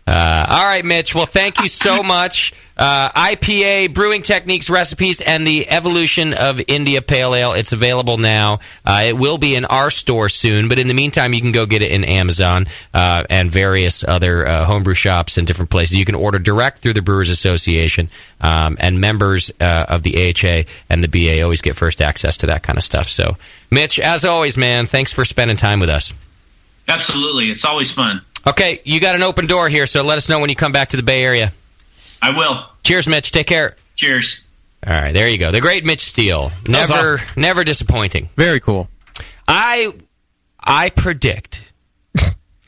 All right, Mitch. Well, thank you so much. IPA, brewing techniques, recipes, and the evolution of India Pale Ale. It's available now. It will be in our store soon, but in the meantime, you can go get it in Amazon and various other homebrew shops and different places. You can order direct through the Brewers Association, and members of the AHA and the BA always get first access to that kind of stuff. So, Mitch, as always, man, thanks for spending time with us. Absolutely. It's always fun. Okay, you got an open door here, so let us know when you come back to the Bay Area. I will. Cheers, Mitch. Take care. Cheers. All right, there you go. The great Mitch Steele. Never disappointing. Very cool. I predict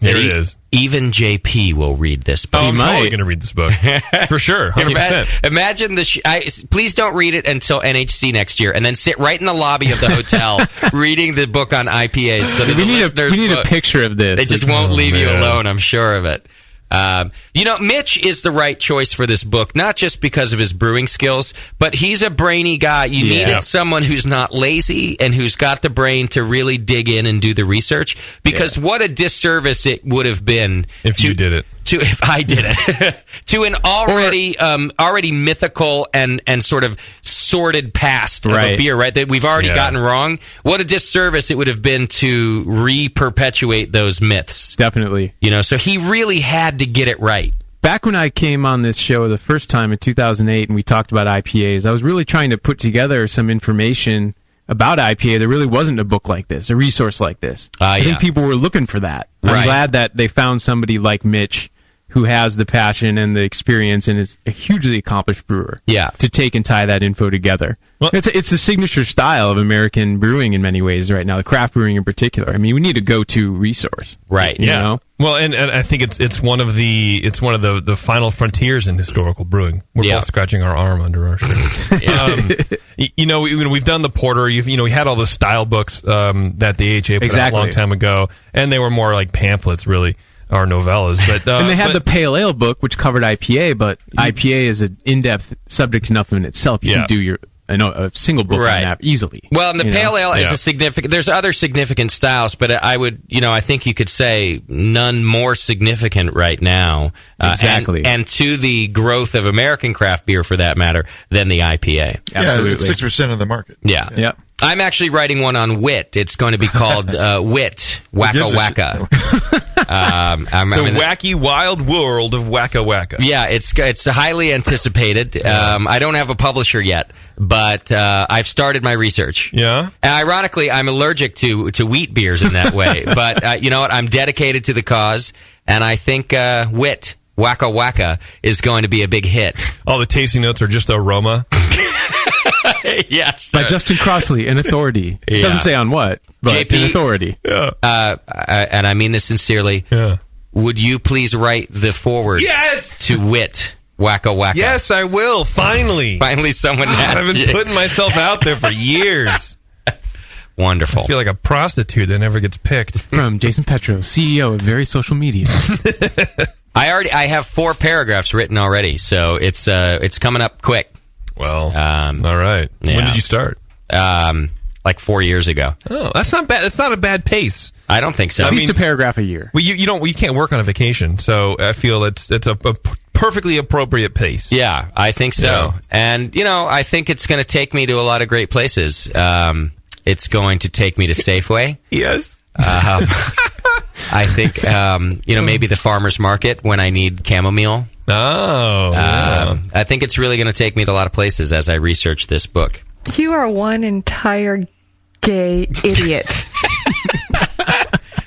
Here it is. Even JP will read this book. I'm totally going to read this book. For sure. 100%. Imagine please don't read it until NHC next year, and then sit right in the lobby of the hotel reading the book on IPAs. So we need a picture of this. They just won't leave you alone, I'm sure of it. Mitch is the right choice for this book, not just because of his brewing skills, but he's a brainy guy. You needed someone who's not lazy and who's got the brain to really dig in and do the research, because what a disservice it would have been if you did it. If I did it, to an already mythical and sort of sordid past of a beer, right? That we've already gotten wrong. What a disservice it would have been to re-perpetuate those myths. Definitely. So he really had to get it right. Back when I came on this show the first time in 2008 and we talked about IPAs, I was really trying to put together some information about IPA. There really wasn't a book like this, a resource like this. I think people were looking for that. I'm glad that they found somebody like Mitch who has the passion and the experience and is a hugely accomplished brewer. Yeah. To take and tie that info together. Well, it's a signature style of American brewing in many ways right now, the craft brewing in particular. I mean, we need a go-to resource. Right. You know? Well, and I think it's one of the final frontiers in historical brewing. We're both scratching our arm under our shirt. We've done the porter. We had all the style books that the AHA put out a long time ago, and they were more like pamphlets, really, or novellas. But and they had the Pale Ale book, which covered IPA, but IPA is an in-depth subject enough in itself. You can do a single book on that easily. Well, and the Pale Ale is a significant. There's other significant styles, but I think you could say none more significant right now. Exactly. And to the growth of American craft beer, for that matter, than the IPA. Absolutely, 6% of the market. Yeah. I'm actually writing one on wit. It's going to be called Wit Wacka Wacka. The wacky wild world of Wacka Wacka. Yeah, it's highly anticipated. I don't have a publisher yet, but I've started my research. Yeah. And ironically, I'm allergic to wheat beers in that way. But you know what? I'm dedicated to the cause, and I think Wit Wacka Wacka is going to be a big hit. All the tasting notes are just aroma. Yes. By Justin Crossley, an authority. It doesn't say on what, but JP, an authority. And I mean this sincerely. Yeah. Would you please write the foreword to Wit Wacka Wacka? Yes, I will. Finally. Finally someone asked I've been you. putting myself out there for years. Wonderful. I feel like a prostitute that never gets picked. From Jason Petro, CEO of Very Social Media. I have 4 paragraphs written already, so it's coming up quick. Well, all right. Yeah. When did you start? Like 4 years ago. Oh, that's not bad. That's not a bad pace. I don't think so. At least a paragraph a year. Well, you can't work on a vacation, so I feel it's a perfectly appropriate pace. Yeah, I think so. Yeah. And I think it's going to take me to a lot of great places. It's going to take me to Safeway. Yes. I think maybe the farmer's market when I need chamomile. Oh. Yeah. I think it's really going to take me to a lot of places as I research this book. You are one entire gay idiot.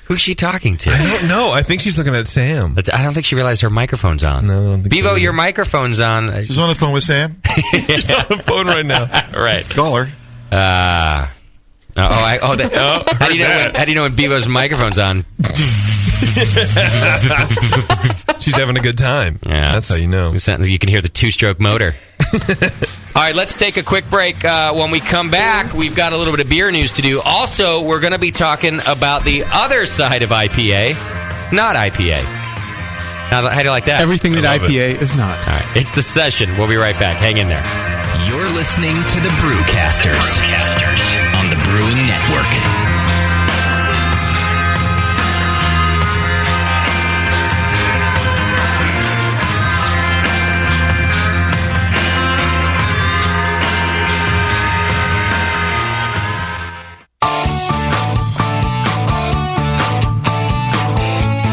Who's she talking to? I don't know. I think she's looking at Sam. I don't think she realized her microphone's on. No, I don't think Bevo, your microphone's on. She's on the phone with Sam. She's on the phone right now. Right. Call her. How do you know when Bevo's microphone's on? She's having a good time. Yeah, that's how you know. You can hear the 2-stroke motor. All right, let's take a quick break. When we come back, we've got a little bit of beer news to do. Also, we're going to be talking about the other side of IPA, not IPA. Now, how do you like that? Everything that IPA is not. All right, it's The Session. We'll be right back. Hang in there. You're listening to the Brewcasters on the Brewing Network.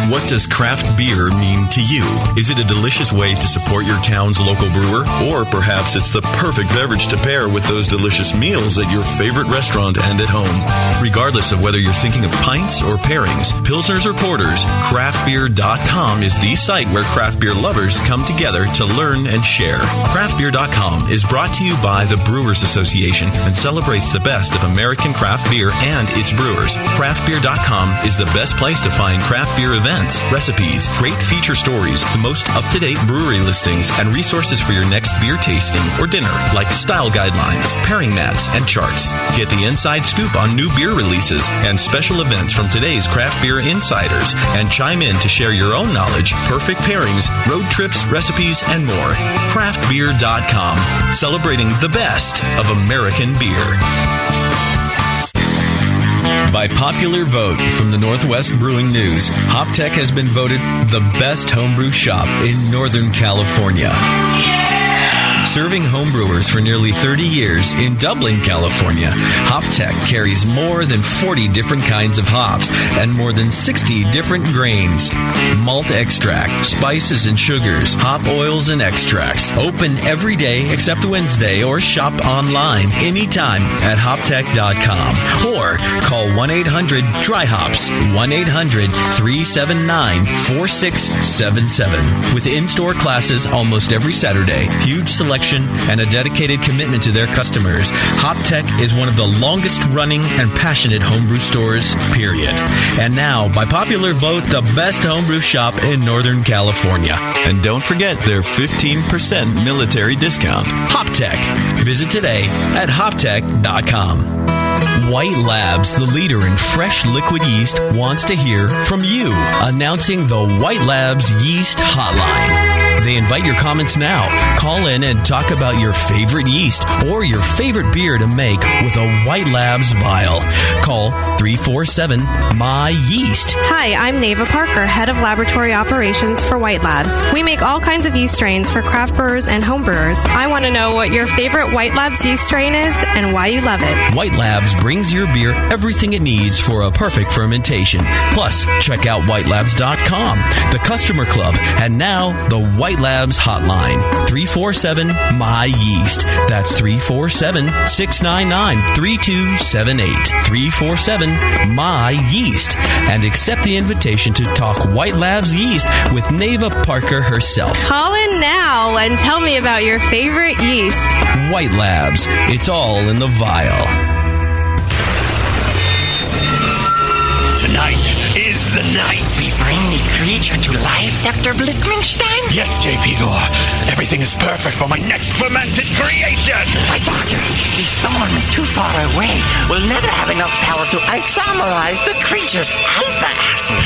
What does craft beer mean to you? Is it a delicious way to support your town's local brewer? Or perhaps it's the perfect beverage to pair with those delicious meals at your favorite restaurant and at home. Regardless of whether you're thinking of pints or pairings, pilsners or porters, craftbeer.com is the site where craft beer lovers come together to learn and share. Craftbeer.com is brought to you by the Brewers Association and celebrates the best of American craft beer and its brewers. Craftbeer.com is the best place to find craft beer events, recipes, great feature stories, the most up-to-date brewery listings, and resources for your next beer tasting or dinner, like style guidelines, pairing mats, and charts. Get the inside scoop on new beer releases and special events from today's craft beer insiders, and chime in to share your own knowledge, perfect pairings, road trips, recipes, and more. Craftbeer.com, celebrating the best of American beer. By popular vote from the Northwest Brewing News, HopTech has been voted the best homebrew shop in Northern California. Serving homebrewers for nearly 30 years in Dublin, California, HopTech carries more than 40 different kinds of hops and more than 60 different grains. Malt extract, spices and sugars, hop oils and extracts. Open every day except Wednesday or shop online anytime at hoptech.com or call 1-800-DRY-HOPS, 1-800-379-4677. With in-store classes almost every Saturday, huge selection, and a dedicated commitment to their customers, HopTech is one of the longest-running and passionate homebrew stores, period. And now, by popular vote, the best homebrew shop in Northern California. And don't forget their 15% military discount. HopTech. Visit today at hoptech.com. White Labs, the leader in fresh liquid yeast, wants to hear from you. Announcing the White Labs Yeast Hotline. They invite your comments now. Call in and talk about your favorite yeast or your favorite beer to make with a White Labs vial. Call 347-MY-YEAST. Hi, I'm Neva Parker, Head of Laboratory Operations for White Labs. We make all kinds of yeast strains for craft brewers and home brewers. I want to know what your favorite White Labs yeast strain is and why you love it. White Labs brings your beer everything it needs for a perfect fermentation. Plus, check out whitelabs.com, the customer club, and now the White Labs hotline. 347-MY-YEAST. That's 347-699-3278. 347-MY-YEAST. And accept the invitation to talk White Labs yeast with Neva Parker herself. Call in now and tell me about your favorite yeast. White Labs. It's all in the vial. Tonight is the night. We bring the creature to life, Dr. Blickmanstein? Yes, J.P. Gore. Everything is perfect for my next fermented creation. My doctor, the storm is too far away. We'll never have enough power to isomerize the creature's alpha acid.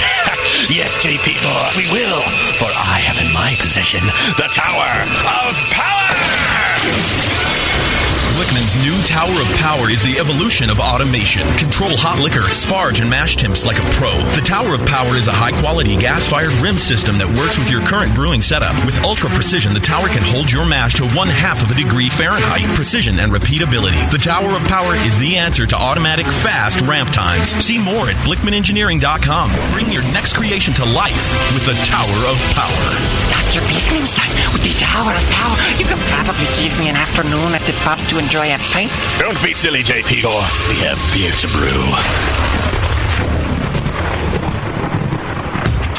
Yes, J.P. Gore, we will. For I have in my possession the Tower of Power. Blickman's new Tower of Power is the evolution of automation. Control hot liquor, sparge, and mash temps like a pro. The Tower of Power is a high-quality gas-fired rim system that works with your current brewing setup. With ultra-precision, the tower can hold your mash to 1/2 of a degree Fahrenheit. Precision and repeatability. The Tower of Power is the answer to automatic, fast ramp times. See more at BlickmanEngineering.com. Bring your next creation to life with the Tower of Power. Dr. Blickmanstein, with the Tower of Power, you can probably give me an afternoon at the pub to enjoy a pint. Don't be silly, J.P. Gore. We have beer to brew.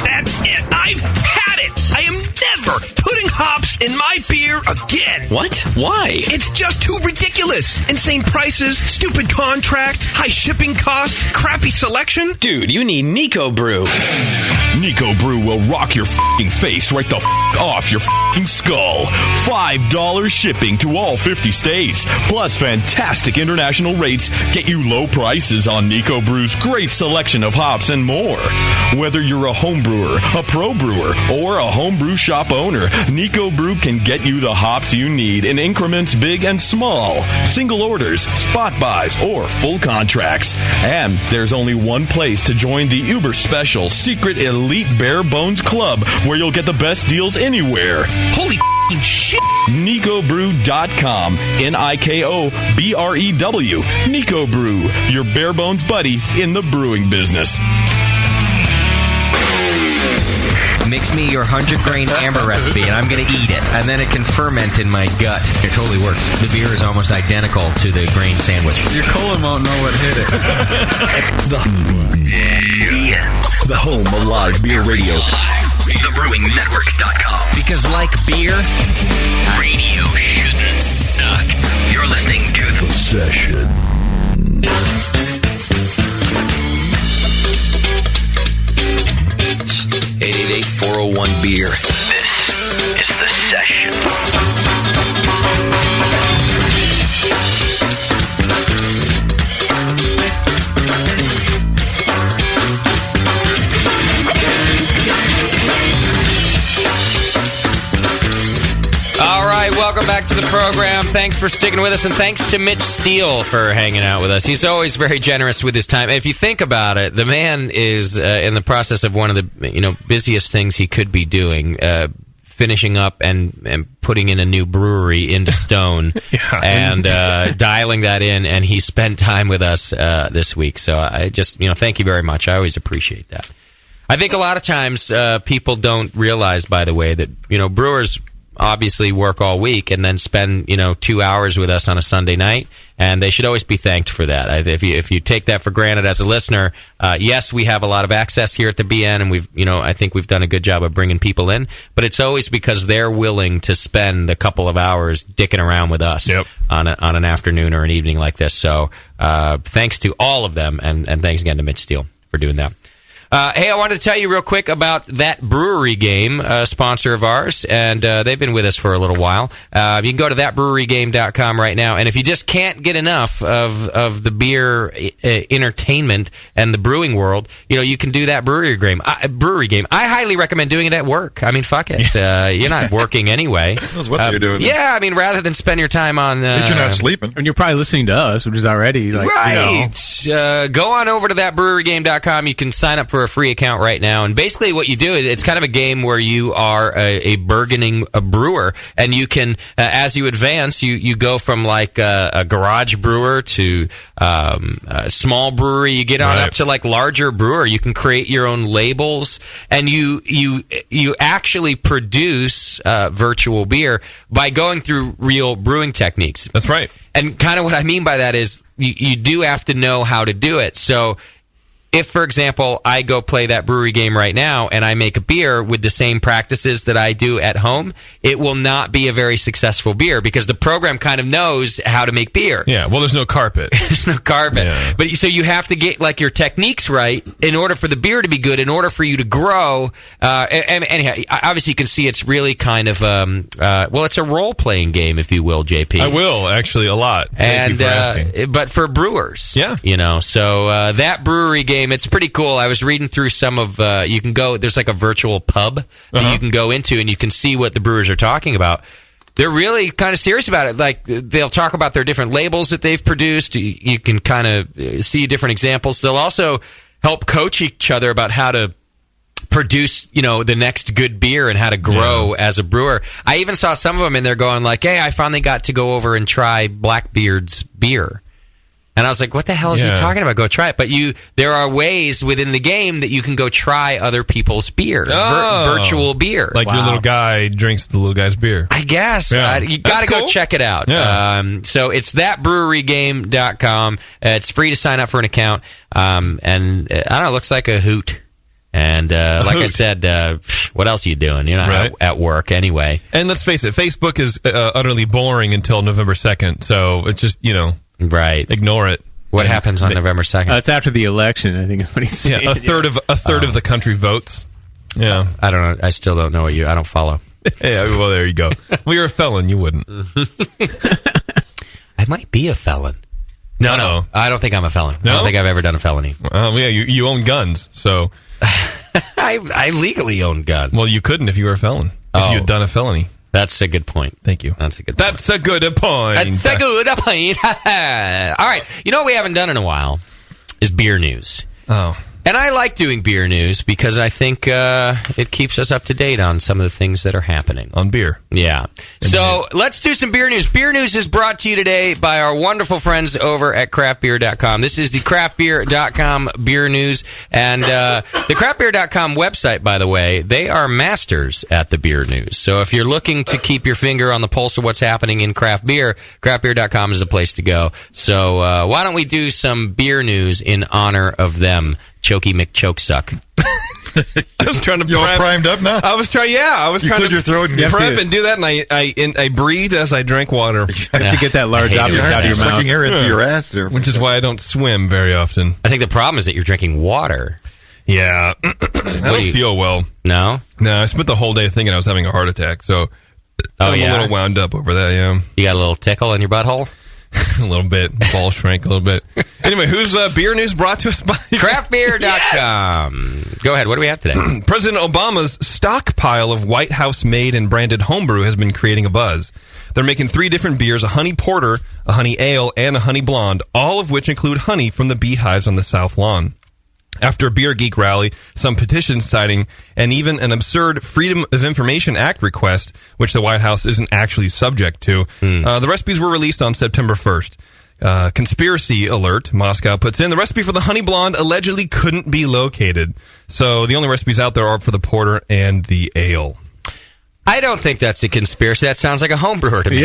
That's it. I've had it. I am never putting hops in my beer again. What? Why? It's just too ridiculous. Insane prices, stupid contracts, high shipping costs, crappy selection. Dude, you need Nico Brew. Nico Brew will rock your f***ing face right the f*** off your f***ing skull. $5 shipping to all 50 states. Plus fantastic international rates get you low prices on Nico Brew's great selection of hops and more. Whether you're a home brewer, a pro brewer, or a homebrew shop owner, Nico Brew can get you the hops you need in increments big and small. Single orders, spot buys, or full contracts. And there's only one place to join the uber special secret elite bare bones club where you'll get the best deals anywhere. Holy shit! NicoBrew.com. NIKOBREW. Nico Brew, your bare bones buddy in the brewing business. Mix me your 100-grain amber recipe, and I'm going to eat it. And then it can ferment in my gut. It totally works. The beer is almost identical to the grain sandwich. Your colon won't know what hit it. The home of live beer radio. TheBrewingNetwork.com. Because like beer, radio shouldn't suck. You're listening to The Session. 888-401-BEER. This is The Session. All right, welcome back to the program. Thanks for sticking with us, and thanks to Mitch Steele for hanging out with us. He's always very generous with his time. If you think about it, the man is in the process of one of the busiest things he could be doing, finishing up and putting in a new brewery into stone and dialing that in, and he spent time with us this week. So I just, thank you very much. I always appreciate that. I think a lot of times people don't realize, by the way, that, brewers obviously work all week and then spend 2 hours with us on a Sunday night, and they should always be thanked for that. If you take that for granted as a listener, yes, we have a lot of access here at the BN, and I think we've done a good job of bringing people in, but it's always because they're willing to spend a couple of hours dicking around with us on an afternoon or an evening like this. So thanks to all of them, and thanks again to Mitch Steele for doing that. Hey, I wanted to tell you real quick about That Brewery Game, a sponsor of ours, and they've been with us for a little while. You can go to thatbrewerygame.com right now, and if you just can't get enough of the beer entertainment and the brewing world, you can do That Brewery Game. I highly recommend doing it at work. I mean, fuck it. You're not working anyway. That's what you're doing. Yeah, I mean, rather than spend your time on... At least you're not sleeping. And you're probably listening to us, which is already... Right. Go on over to thatbrewerygame.com. You can sign up for a free account right now, and basically what you do is it's kind of a game where you are a burgeoning brewer, and you can as you advance you go from like a garage brewer to a small brewery, you get on up to like larger brewer. You can create your own labels, and you actually produce virtual beer by going through real brewing techniques. That's right. And kind of what I mean by that is you do have to know how to do it. So if, for example, I go play That Brewery Game right now and I make a beer with the same practices that I do at home, it will not be a very successful beer because the program kind of knows how to make beer. Yeah, well, there's no carpet. There's no carpet. Yeah. But so you have to get like your techniques right in order for the beer to be good, in order for you to grow. Anyhow, obviously you can see it's really kind of, it's a role-playing game, if you will, JP. I will, actually, a lot. Thank you for asking. But for brewers. Yeah. So That Brewery Game, it's pretty cool. I was reading through some of, you can go, there's like a virtual pub that you can go into and you can see what the brewers are talking about. They're really kind of serious about it. Like, they'll talk about their different labels that they've produced. You can kind of see different examples. They'll also help coach each other about how to produce, the next good beer and how to grow as a brewer. I even saw some of them in there going like, hey, I finally got to go over and try Blackbeard's beer. And I was like, what the hell is he talking about? Go try it. But there are ways within the game that you can go try other people's beer. Virtual beer. Like your little guy drinks the little guy's beer. I guess. Yeah. You got to go check it out. Yeah. So it's thatbrewerygame.com. It's free to sign up for an account. And I don't know, it looks like a hoot. And like I said, what else are you doing? You're not at work anyway. And let's face it, Facebook is utterly boring until November 2nd. So it's just, Right. Ignore it. What happens on November 2nd? It's after the election, I think is what he's saying. Yeah, a third of the country votes. Yeah. I don't know. I still don't know I don't follow. Yeah, well, there you go. Well, you're a felon. You wouldn't. I might be a felon. No. I don't think I'm a felon. No? I don't think I've ever done a felony. Yeah, you own guns, so. I legally own guns. Well, you couldn't if you were a felon. If you had done a felony. That's a good point. Thank you. That's a good point. That's a good point. That's a good point. All right. You know what we haven't done in a while is beer news. Oh. And I like doing beer news because I think it keeps us up to date on some of the things that are happening. On beer. Yeah. So let's do some beer news. Beer news is brought to you today by our wonderful friends over at craftbeer.com. This is the craftbeer.com beer news. And the craftbeer.com website, by the way, they are masters at the beer news. So if you're looking to keep your finger on the pulse of what's happening in craft beer, craftbeer.com is the place to go. So why don't we do some beer news in honor of them? Chokey McChokesuck. I was trying to You all primed up now? I was trying cleared your throat and prep and do that, and I breathed as I drank water. You have to get that large object out of your mouth. Sucking air into your ass there. Which is why I don't swim very often. I think the problem is that you're drinking water. Yeah. I don't feel well. No? No, I spent the whole day thinking I was having a heart attack, so I'm a little wound up over that, yeah. You got a little tickle in your butthole? A little bit. Ball shrank a little bit. Anyway, who's beer news brought to us by craftbeer.com. Yes! Go ahead. What do we have today? President Obama's stockpile of White House made and branded homebrew has been creating a buzz. They're making 3 different beers, a honey porter, a honey ale, and a honey blonde, all of which include honey from the beehives on the South Lawn. After a Beer Geek rally, some petitions citing, and even an absurd Freedom of Information Act request, which the White House isn't actually subject to, the recipes were released on September 1st. Conspiracy alert, Moscow puts in, the recipe for the honey blonde allegedly couldn't be located. So the only recipes out there are for the porter and the ale. I don't think that's a conspiracy. That sounds like a home brewer to me.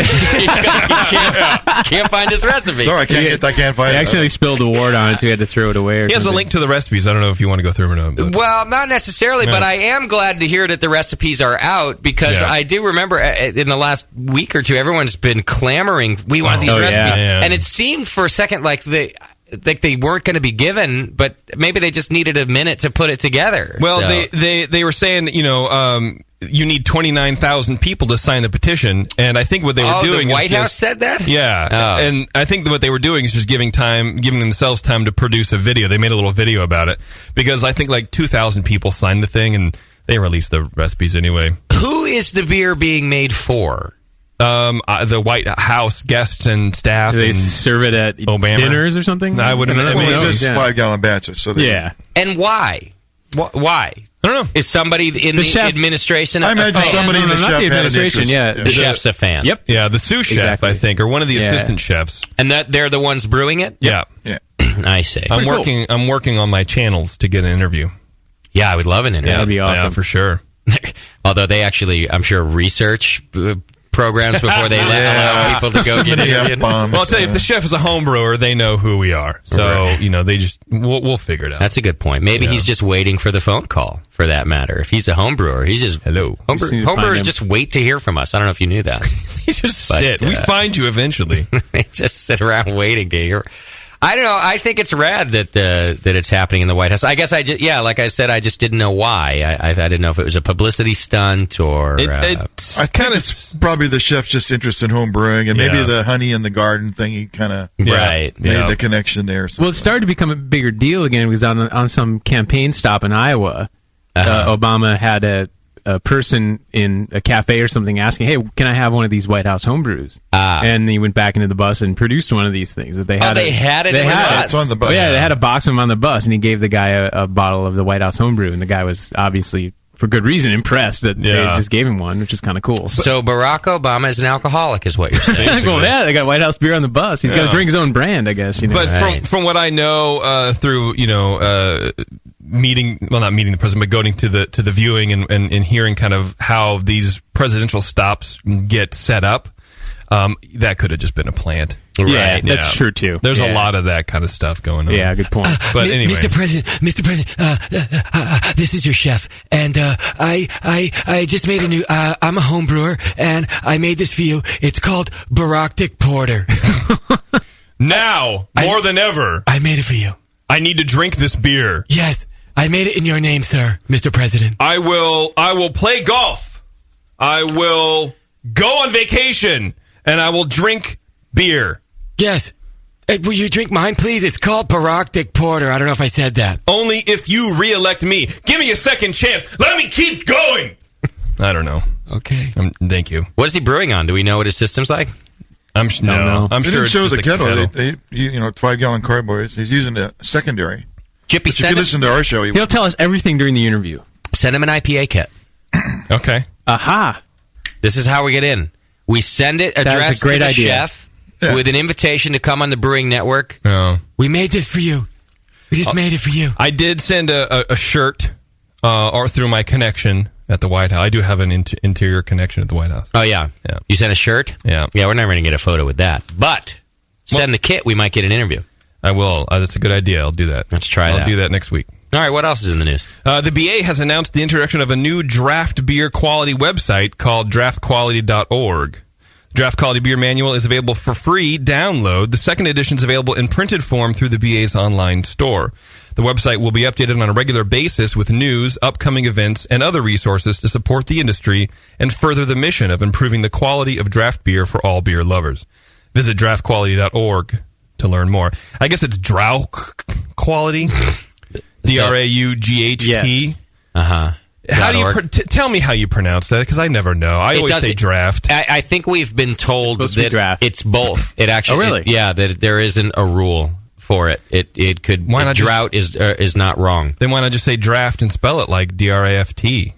Can't find his recipe. Sorry, I can't find it. He accidentally spilled a wart on it, so he had to throw it away. He has a link to the recipes. I don't know if you want to go through them or not. But. Well, not necessarily, but I am glad to hear that the recipes are out because I do remember in the last week or two, everyone's been clamoring, we want these recipes. Yeah. And it seemed for a second like they weren't going to be given, but maybe they just needed a minute to put it together. Well, so. they were saying, you need 29,000 people to sign the petition, and I think what they were doing the White is House said that? Yeah, and I think what they were doing is just giving themselves time to produce a video. They made a little video about it, because I think like 2,000 people signed the thing, and they released the recipes anyway. Who is the beer being made for? The White House guests and staff. Do they and serve it at Obama. dinners or something? I wouldn't. Well, it's just 5-gallon batches. So And why? Why? I don't know. Is somebody in the administration? I imagine somebody in the chef not the had an administration. interest. Yeah, the chef's a fan. Yep. Yeah, the sous chef, Exactly. I think, or one of the assistant chefs. And that they're the ones brewing it? Yeah. I see. I'm working on my channels to get an interview. Yeah, I would love an interview. That'd be awesome. Yeah, for sure. Although they actually, I'm sure, research programs before they allow people to go get interviewed. Well, I'll tell you, if the chef is a home brewer, they know who we are. So, they just, we'll figure it out. That's a good point. Maybe he's just waiting for the phone call, for that matter. If he's a home brewer, he's just... Hello. Home brewers just wait to hear from us. I don't know if you knew that. He just sit. We find you eventually. They just sit around waiting to hear... I don't know. I think it's rad that it's happening in the White House. I guess like I said, I just didn't know why. I didn't know if it was a publicity stunt or. I think it's probably the chef just interested in home brewing, and maybe the honey in the garden thing. He kind of made the connection there. Well, it started to become a bigger deal again because on some campaign stop in Iowa, Obama had a person in a cafe or something asking, "Hey, can I have one of these White House homebrews?" And he went back into the bus and produced one of these things that they had. They had it in the bus. It's on the bus. Oh, yeah, they had a box of them on the bus, and he gave the guy a bottle of the White House homebrew, and the guy was obviously, for good reason, impressed that they just gave him one, which is kind of cool. So Barack Obama is an alcoholic, is what you're saying? Well, yeah, they got White House beer on the bus. He's got to drink his own brand, I guess. But from what I know through not meeting the president, but going to the viewing and hearing kind of how these presidential stops get set up, that could have just been a plant. Yeah, that's true too. There's a lot of that kind of stuff going on. Yeah, good point. But anyway, Mr. President, this is your chef, and I just made a new. I'm a home brewer, and I made this for you. It's called Baroctic Porter. Now more than ever, I made it for you. I need to drink this beer. Yes, I made it in your name, sir, Mr. President. I will play golf. I will go on vacation, and I will drink beer. Yes. Will you drink mine, please? It's called Baroctic Porter. I don't know if I said that. Only if you re-elect me. Give me a second chance. Let me keep going. I don't know. Okay. Thank you. What is he brewing on? Do we know what his system's like? I'm sure it shows it's a kettle. They 5-gallon carboys. He's using the secondary. Chippy, if you listen to our show, he'll tell us everything during the interview. Send him an IPA kit. Okay. Aha. This is how we get in. We send it addressed to the chef with an invitation to come on the Brewing Network. Oh. We made this for you. We just made it for you. I did send a shirt or through my connection at the White House. I do have an interior connection at the White House. Oh, yeah. You sent a shirt? Yeah. Yeah, we're never going to get a photo with that. But send the kit, we might get an interview. I will. That's a good idea. I'll do that. Let's try that. I'll do that next week. All right, what else is in the news? The BA has announced the introduction of a new draft beer quality website called draftquality.org. Draft Quality Beer Manual is available for free download. The second edition is available in printed form through the BA's online store. The website will be updated on a regular basis with news, upcoming events, and other resources to support the industry and further the mission of improving the quality of draft beer for all beer lovers. Visit draftquality.org to learn more. I guess it's Drow Quality. DRAUGHT. Yes. Uh-huh. How do you tell me how you pronounce that? Because I never know. I always say draft. I think we've been told that it's both. It actually, really? that there isn't a rule for it. It could. Why not drought is not wrong. Then why not just say draft and spell it like DRAFT?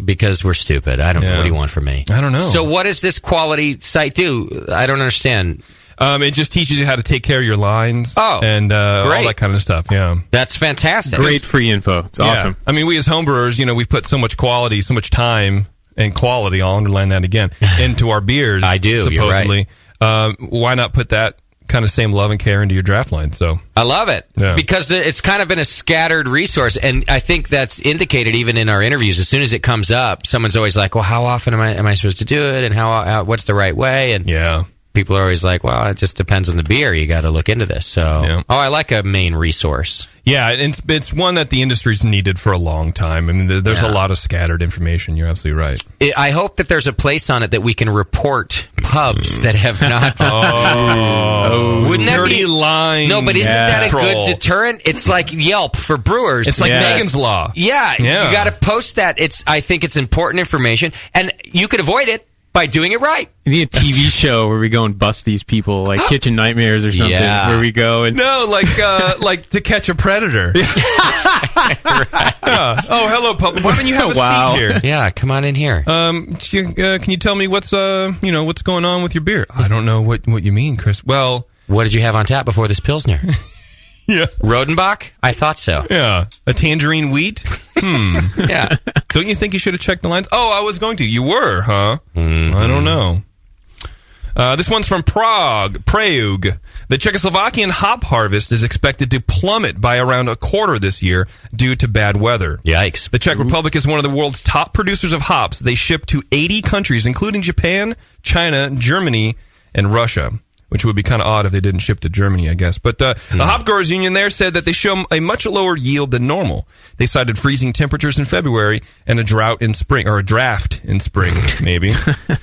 Because we're stupid. I don't know. What do you want from me? I don't know. So what does this quality site do? I don't understand. It just teaches you how to take care of your lines. And all that kind of stuff. Yeah, that's fantastic. Great free info. It's awesome. I mean, we as homebrewers, we put so much quality, so much time and quality. I'll underline that again into our beers. I do. Supposedly, You're right. Why not put that kind of same love and care into your draft line? So I love it because it's kind of been a scattered resource, and I think that's indicated even in our interviews. As soon as it comes up, someone's always like, "Well, how often am I supposed to do it, and how what's the right way?" And people are always like, "Well, it just depends on the beer. You got to look into this." So, I like a main resource. Yeah, it's one that the industry's needed for a long time. I mean, there's a lot of scattered information. You're absolutely right. I hope that there's a place on it that we can report pubs that have not. Wouldn't that dirty be line? No, but isn't that a good deterrent? It's like Yelp for brewers. It's like Megan's Law. Yeah, you got to post that. I think it's important information, and you could avoid it by doing it right. We need a TV show where we go and bust these people, like Kitchen Nightmares or something, where we go and... No, like To Catch a Predator. Oh, hello, public. Why don't you have a seat here? Yeah, come on in here. Can you tell me what's going on with your beer? I don't know what you mean, Chris. Well... What did you have on tap before this Pilsner? Yeah. Rodenbach? I thought so. Yeah. A tangerine wheat? Yeah. Don't you think you should have checked the lines? Oh, I was going to. You were, huh? Mm-hmm. I don't know. This one's from Prague. The Czechoslovakian hop harvest is expected to plummet by around a quarter this year due to bad weather. Yikes. The Czech Republic is one of the world's top producers of hops. They ship to 80 countries, including Japan, China, Germany, and Russia. Which would be kind of odd if they didn't ship to Germany, I guess. But the Hop Growers Union there said that they show a much lower yield than normal. They cited freezing temperatures in February and a draft in spring, maybe.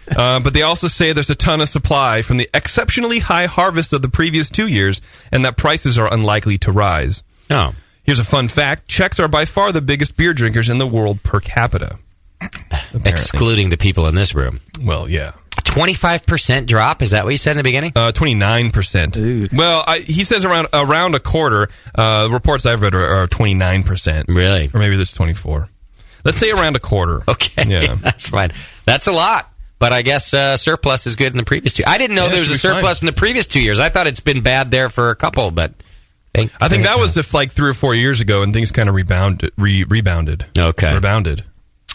But they also say there's a ton of supply from the exceptionally high harvest of the previous 2 years, and that prices are unlikely to rise. Oh. Here's a fun fact. Czechs are by far the biggest beer drinkers in the world per capita. Apparently. Excluding the people in this room. Well, yeah. 25% drop? Is that what you said in the beginning? 29%. Ooh. Well, he says around a quarter. The reports I've read are 29%. Really? Or maybe there's 24. Let's say around a quarter. Okay. Yeah. That's fine. That's a lot. But I guess surplus is good in the previous 2. I didn't know there was a surplus in the previous 2 years. I thought it's been bad there for a couple, but... I think that was like 3 or 4 years ago, and things kind of rebounded. Okay. Rebounded.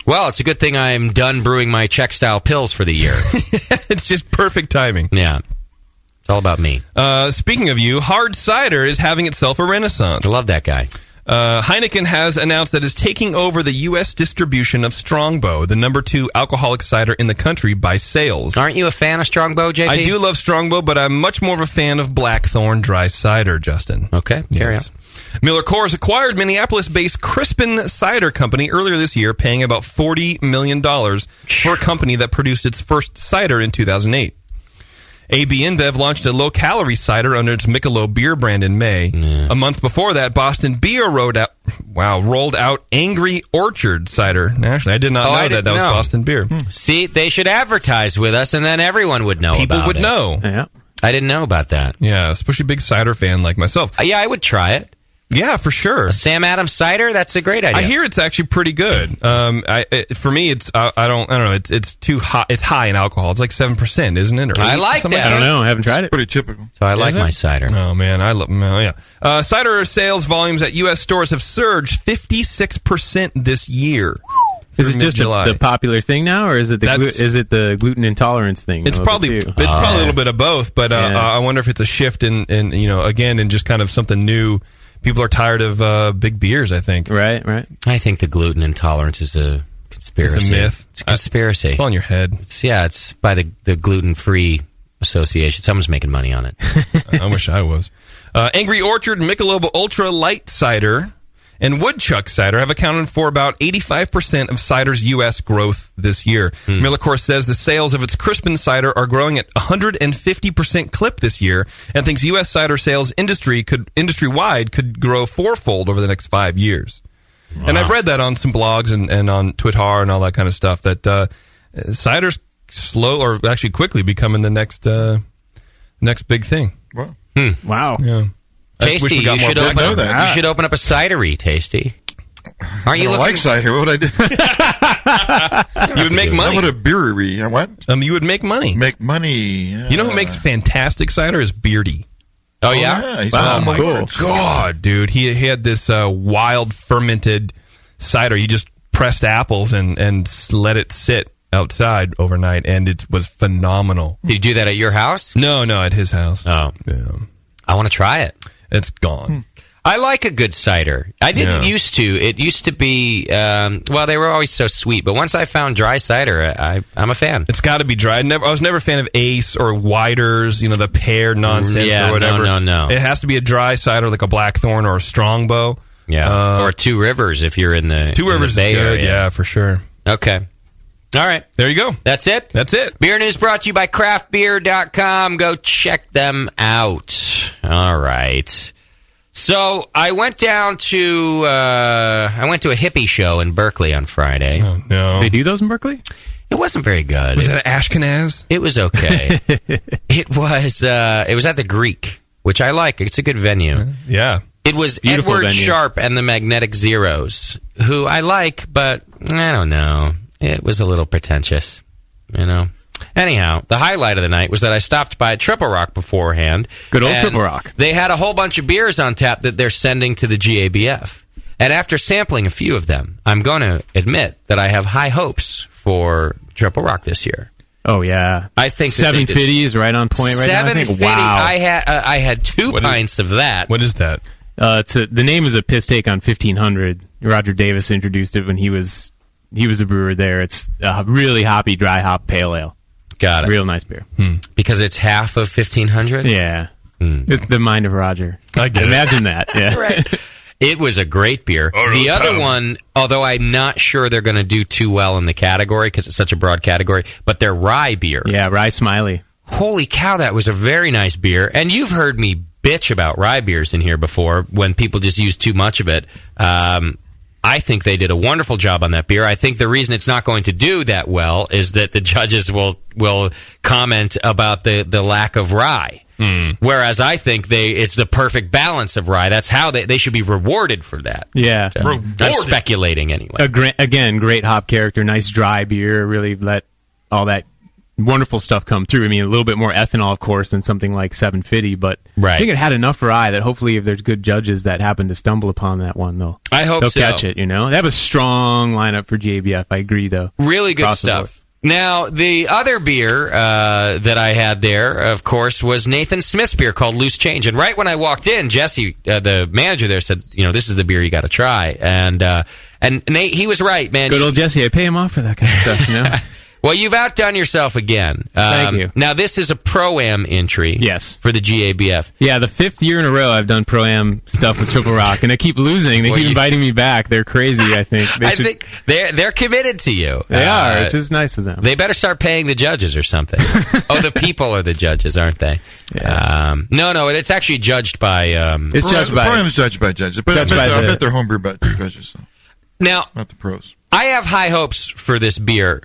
Well, it's a good thing I'm done brewing my Czech-style pills for the year. It's just perfect timing. Yeah. It's all about me. Speaking of you, hard cider is having itself a renaissance. I love that guy. Heineken has announced that it's taking over the U.S. distribution of Strongbow, the number 2 alcoholic cider in the country by sales. Aren't you a fan of Strongbow, JP? I do love Strongbow, but I'm much more of a fan of Blackthorn dry cider, Justin. Okay, carry on. Miller Coors acquired Minneapolis-based Crispin Cider Company earlier this year, paying about $40 million for a company that produced its first cider in 2008. AB InBev launched a low-calorie cider under its Michelob beer brand in May. A month before that, Boston Beer rolled out Angry Orchard cider nationally. I did not know that was Boston Beer. See, they should advertise with us, and then everyone would know about it. People would know. Yeah. I didn't know about that. Yeah, especially a big cider fan like myself. Yeah, I would try it. Yeah, for sure. A Sam Adams cider? That's a great idea. I hear it's actually pretty good. For me, it's I don't know. It's too high. It's high in alcohol. It's like 7%, isn't it? Or I like that. I don't know. I haven't tried it. Pretty typical. So I like my cider. Oh man, I love. Yeah. Cider sales volumes at U.S. stores have surged 56% this year. Is it just the popular thing now, or is it the gluten intolerance thing? It's probably a little bit of both, but I wonder if it's a shift in just kind of something new. People are tired of big beers, I think. Right. I think the gluten intolerance is a conspiracy. It's a myth. It's a conspiracy. It's on your head. It's by the Gluten-Free Association. Someone's making money on it. I wish I was. Angry Orchard, Michelob Ultra Light Cider, and Woodchuck Cider have accounted for about 85% of cider's U.S. growth this year. Miller Coors says the sales of its Crispin cider are growing at 150% clip this year, and thinks U.S. cider sales industry-wide could grow fourfold over the next 5 years. Wow. And I've read that on some blogs and on Twitter and all that kind of stuff, that cider's quickly becoming the next big thing. Wow. Wow. Yeah. Tasty, you should open up a cidery, Tasty. Aren't you I don't like cider. What would I do? You would make money. How about a brewery? What? You would make money. Make money. You know who makes fantastic cider is Beardy. Oh yeah? He's Oh my cool. God, dude! He had this wild fermented cider. He just pressed apples and let it sit outside overnight, and it was phenomenal. Did you do that at your house? No, at his house. Oh, yeah. I want to try it. It's gone. I like a good cider. I didn't used to. It used to be, they were always so sweet. But once I found dry cider, I'm a fan. It's got to be dry. I was never a fan of Ace or Widers, the pear nonsense or whatever. No. It has to be a dry cider like a Blackthorn or a Strongbow. Yeah, or Two Rivers if you're in the Two Rivers Bay is good, Area. yeah, for sure. Okay. All right. There you go. That's it? That's it. Beer News brought to you by craftbeer.com. Go check them out. All right. So I went down to a hippie show in Berkeley on Friday. Oh, no. They do those in Berkeley? It wasn't very good. Was it Ashkenaz? It was okay. It was at the Greek, which I like. It's a good venue. Yeah. It was Beautiful Edward venue. Sharp and the Magnetic Zeros, who I like, but I don't know. It was a little pretentious, Anyhow, the highlight of the night was that I stopped by Triple Rock beforehand. Good old and Triple Rock. They had a whole bunch of beers on tap that they're sending to the GABF. And after sampling a few of them, I'm going to admit that I have high hopes for Triple Rock this year. Oh, yeah. I think 750 is right on point right now. I think. 750. Wow. I had two pints of that. What is that? The name is a piss take on 1500. Roger Davis introduced it when he was a brewer there. It's a really hoppy, dry hop pale ale. Got it. Real nice beer. Because it's half of 1500? Yeah. It's the mind of Roger. I get it. Imagine that. Yeah. Right. It was a great beer. The other one, although I'm not sure they're going to do too well in the category because it's such a broad category, but their rye beer. Yeah, Rye Smiley. Holy cow, that was a very nice beer. And you've heard me bitch about rye beers in here before when people just use too much of it. I think they did a wonderful job on that beer. I think the reason it's not going to do that well is that the judges will comment about the lack of rye. Whereas I think it's the perfect balance of rye. That's how they should be rewarded for that. Yeah. So, I'm speculating anyway. Again, great hop character, nice dry beer, really let all that wonderful stuff come through. I mean, a little bit more ethanol, of course, than something like 750, but right. I think it had enough rye that hopefully if there's good judges that happen to stumble upon that one, they'll catch it, They have a strong lineup for GABF. I agree, though. Really good stuff. Now, the other beer that I had there, of course, was Nathan Smith's beer called Loose Change. And right when I walked in, Jesse, the manager there, said, this is the beer you got to try. And Nate, he was right, man. Good old Jesse. I pay him off for that kind of stuff, Well, you've outdone yourself again. Thank you. Now, this is a Pro-Am entry for the GABF. Yeah, the 5th year in a row I've done Pro-Am stuff with Triple Rock, and I keep losing. They keep inviting me back. They're crazy, I think. I think they're committed to you. They are, which is nice of them. They better start paying the judges or something. The people are the judges, aren't they? Yeah. No, it's actually judged by... it's judged by... Pro-Am is judged by judges, but I bet they're homebrew judges. So. Now, not the pros. I have high hopes for this beer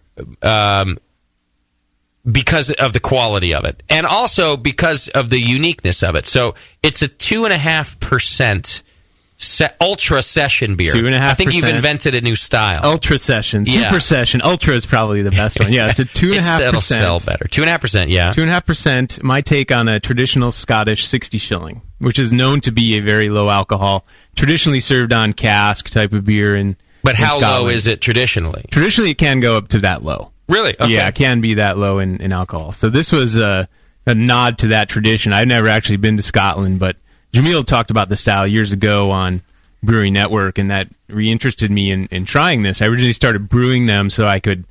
because of the quality of it, and also because of the uniqueness of it. So it's a 2.5% ultra session beer. 2.5%. I think you've invented a new style. Ultra session, super session. Ultra is probably the best one. Yeah, it's a 2.5%. It'll sell better. 2.5%. Yeah, 2.5%. My take on a traditional Scottish 60 shilling, which is known to be a very low alcohol, traditionally served on cask type of beer. But how low is it traditionally? Traditionally, it can go up to that low. Really? Okay. Yeah, it can be that low in alcohol. So this was a nod to that tradition. I've never actually been to Scotland, but Jamil talked about the style years ago on Brewing Network, and that reinterested me in trying this. I originally started brewing them so I could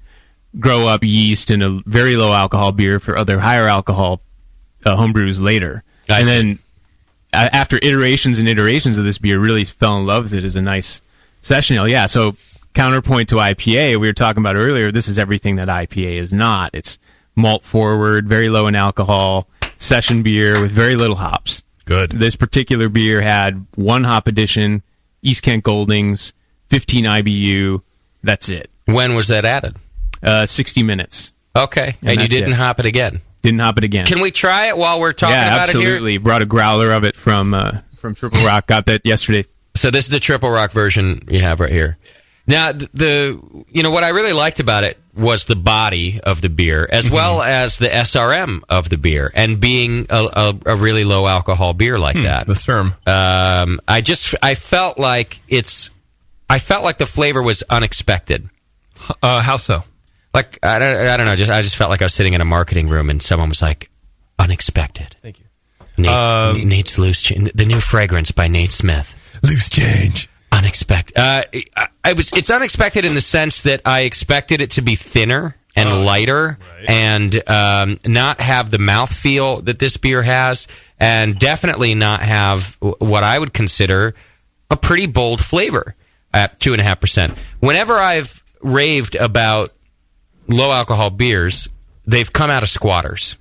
grow up yeast in a very low alcohol beer for other higher alcohol homebrews later. And then after iterations and iterations of this beer, really fell in love with it as a nice session ale. Yeah, so counterpoint to IPA, we were talking about earlier, this is everything that IPA is not. It's malt forward, very low in alcohol, session beer with very little hops. Good. This particular beer had 1 hop addition, East Kent Goldings, 15 IBU. That's it. When was that added? 60 minutes. Okay. And you didn't hop it again? Didn't hop it again. Can we try it while we're talking about it here? Yeah, absolutely. Brought a growler of it from from Triple Rock. Got that yesterday. So this is the Triple Rock version you have right here. Now, what I really liked about it was the body of the beer, as well as the SRM of the beer, and being a really low alcohol beer like that. The SRM. I felt like the flavor was unexpected. How so? Like I don't know. I just felt like I was sitting in a marketing room and someone was like, "Unexpected." Thank you. Nate's Loose Change, the new fragrance by Nate Smith. Loose Change. Unexpected. It's unexpected in the sense that I expected it to be thinner and lighter, and not have the mouthfeel that this beer has, and definitely not have what I would consider a pretty bold flavor at 2.5%. Whenever I've raved about low alcohol beers, they've come out of squatters.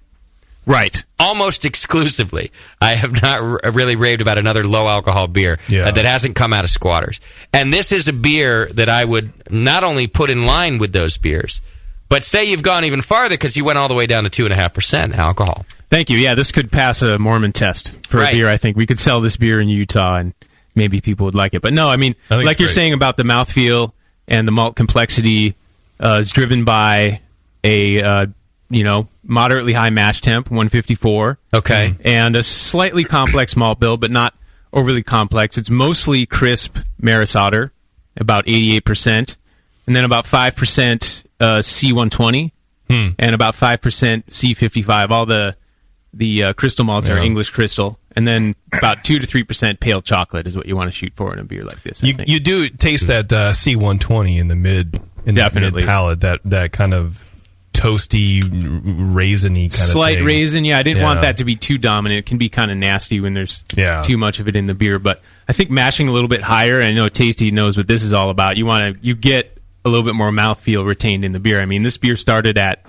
Right. Almost exclusively. I have not really raved about another low alcohol beer that hasn't come out of squatters. And this is a beer that I would not only put in line with those beers, but say you've gone even farther because you went all the way down to 2.5% alcohol. Thank you. Yeah, this could pass a Mormon test for a beer, I think. We could sell this beer in Utah and maybe people would like it. But no, I mean, like you're saying about the mouthfeel and the malt complexity is driven by a moderately high mash temp, 154. Okay. And a slightly complex malt bill, but not overly complex. It's mostly crisp Maris Otter, about 88%, and then about 5% C120, and about 5% C55. All the crystal malts are English crystal, and then about 2 to 3% pale chocolate is what you want to shoot for in a beer like this. You do taste that C120 in the mid palate, that kind of toasty, raisiny kind of slight thing. raisin. Yeah, I didn't want that to be too dominant. It can be kind of nasty when there's too much of it in the beer. But I think mashing a little bit higher. I know Tasty knows what this is all about. You get a little bit more mouthfeel retained in the beer. I mean, this beer started at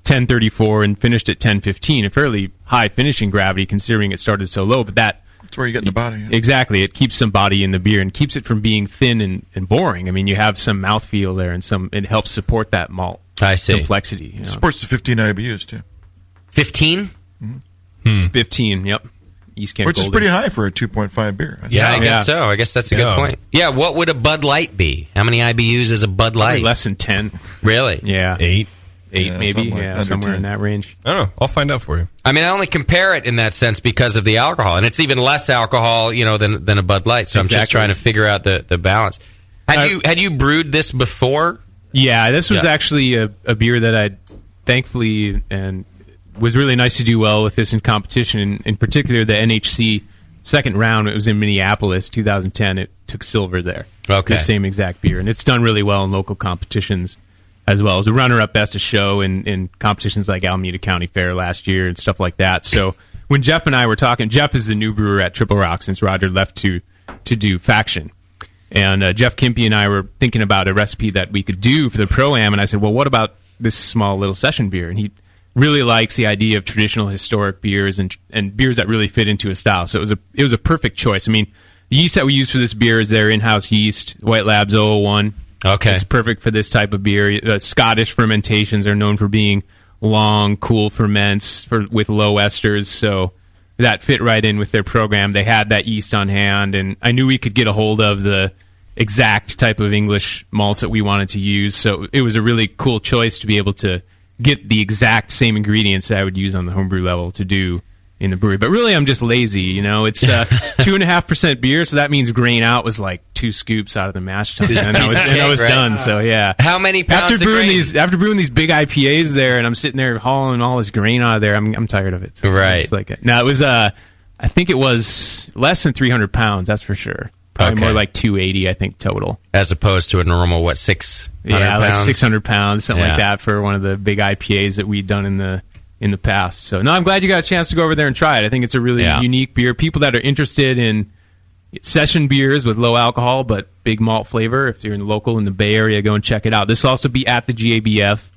1034 and finished at 1015, a fairly high finishing gravity considering it started so low. But that's where you get in the body. Exactly. It keeps some body in the beer and keeps it from being thin and boring. I mean, you have some mouthfeel there, and it helps support that malt. I see. Complexity. It supports the 15 IBUs, too. 15? 15, yep. East Kent Which Golden. is pretty high for a 2.5 beer. I guess so. I guess that's a good point. Yeah, what would a Bud Light be? How many IBUs is a Bud Light? Probably less than 10. Really? Yeah. 8 maybe. Somewhere in that range. I don't know. I'll find out for you. I mean, I only compare it in that sense because of the alcohol, and it's even less alcohol, than a Bud Light. So I'm just trying to figure out the balance. Had you brewed this before? Yeah, this was actually a beer that I thankfully and was really nice to do well with this in competition. In particular, the NHC second round. It was in Minneapolis, 2010. It took silver there. Okay, the same exact beer, and it's done really well in local competitions as well. As a runner-up best of show in competitions like Alameda County Fair last year and stuff like that. So when Jeff and I were talking, Jeff is the new brewer at Triple Rock since Roger left to do Faction. And Jeff Kimpy and I were thinking about a recipe that we could do for the Pro-Am, and I said, well, what about this small little session beer? And he really likes the idea of traditional historic beers and beers that really fit into a style. So it was a perfect choice. I mean, the yeast that we use for this beer is their in-house yeast, White Labs 001. Okay. It's perfect for this type of beer. Scottish fermentations are known for being long, cool ferments with low esters, so that fit right in with their program. They had that yeast on hand, and I knew we could get a hold of the exact type of English malts that we wanted to use, so it was a really cool choice to be able to get the exact same ingredients that I would use on the homebrew level to do in the brewery. But really, I'm just lazy, It's 2.5% beer, so that means grain out was like 2 scoops out of the mash tun, and I was done. So yeah. How many pounds after brewing of grain? After brewing these big IPAs there, and I'm sitting there hauling all this grain out of there, I'm tired of it. So right. It's like no, it was I think it was less than 300 pounds. That's for sure. Probably more like 280, I think, total. As opposed to a normal, 600 pounds? like 600 pounds, something like that for one of the big IPAs that we'd done in the past. So, no, I'm glad you got a chance to go over there and try it. I think it's a really unique beer. People that are interested in session beers with low alcohol but big malt flavor, if you're local in the Bay Area, go and check it out. This will also be at the GABF.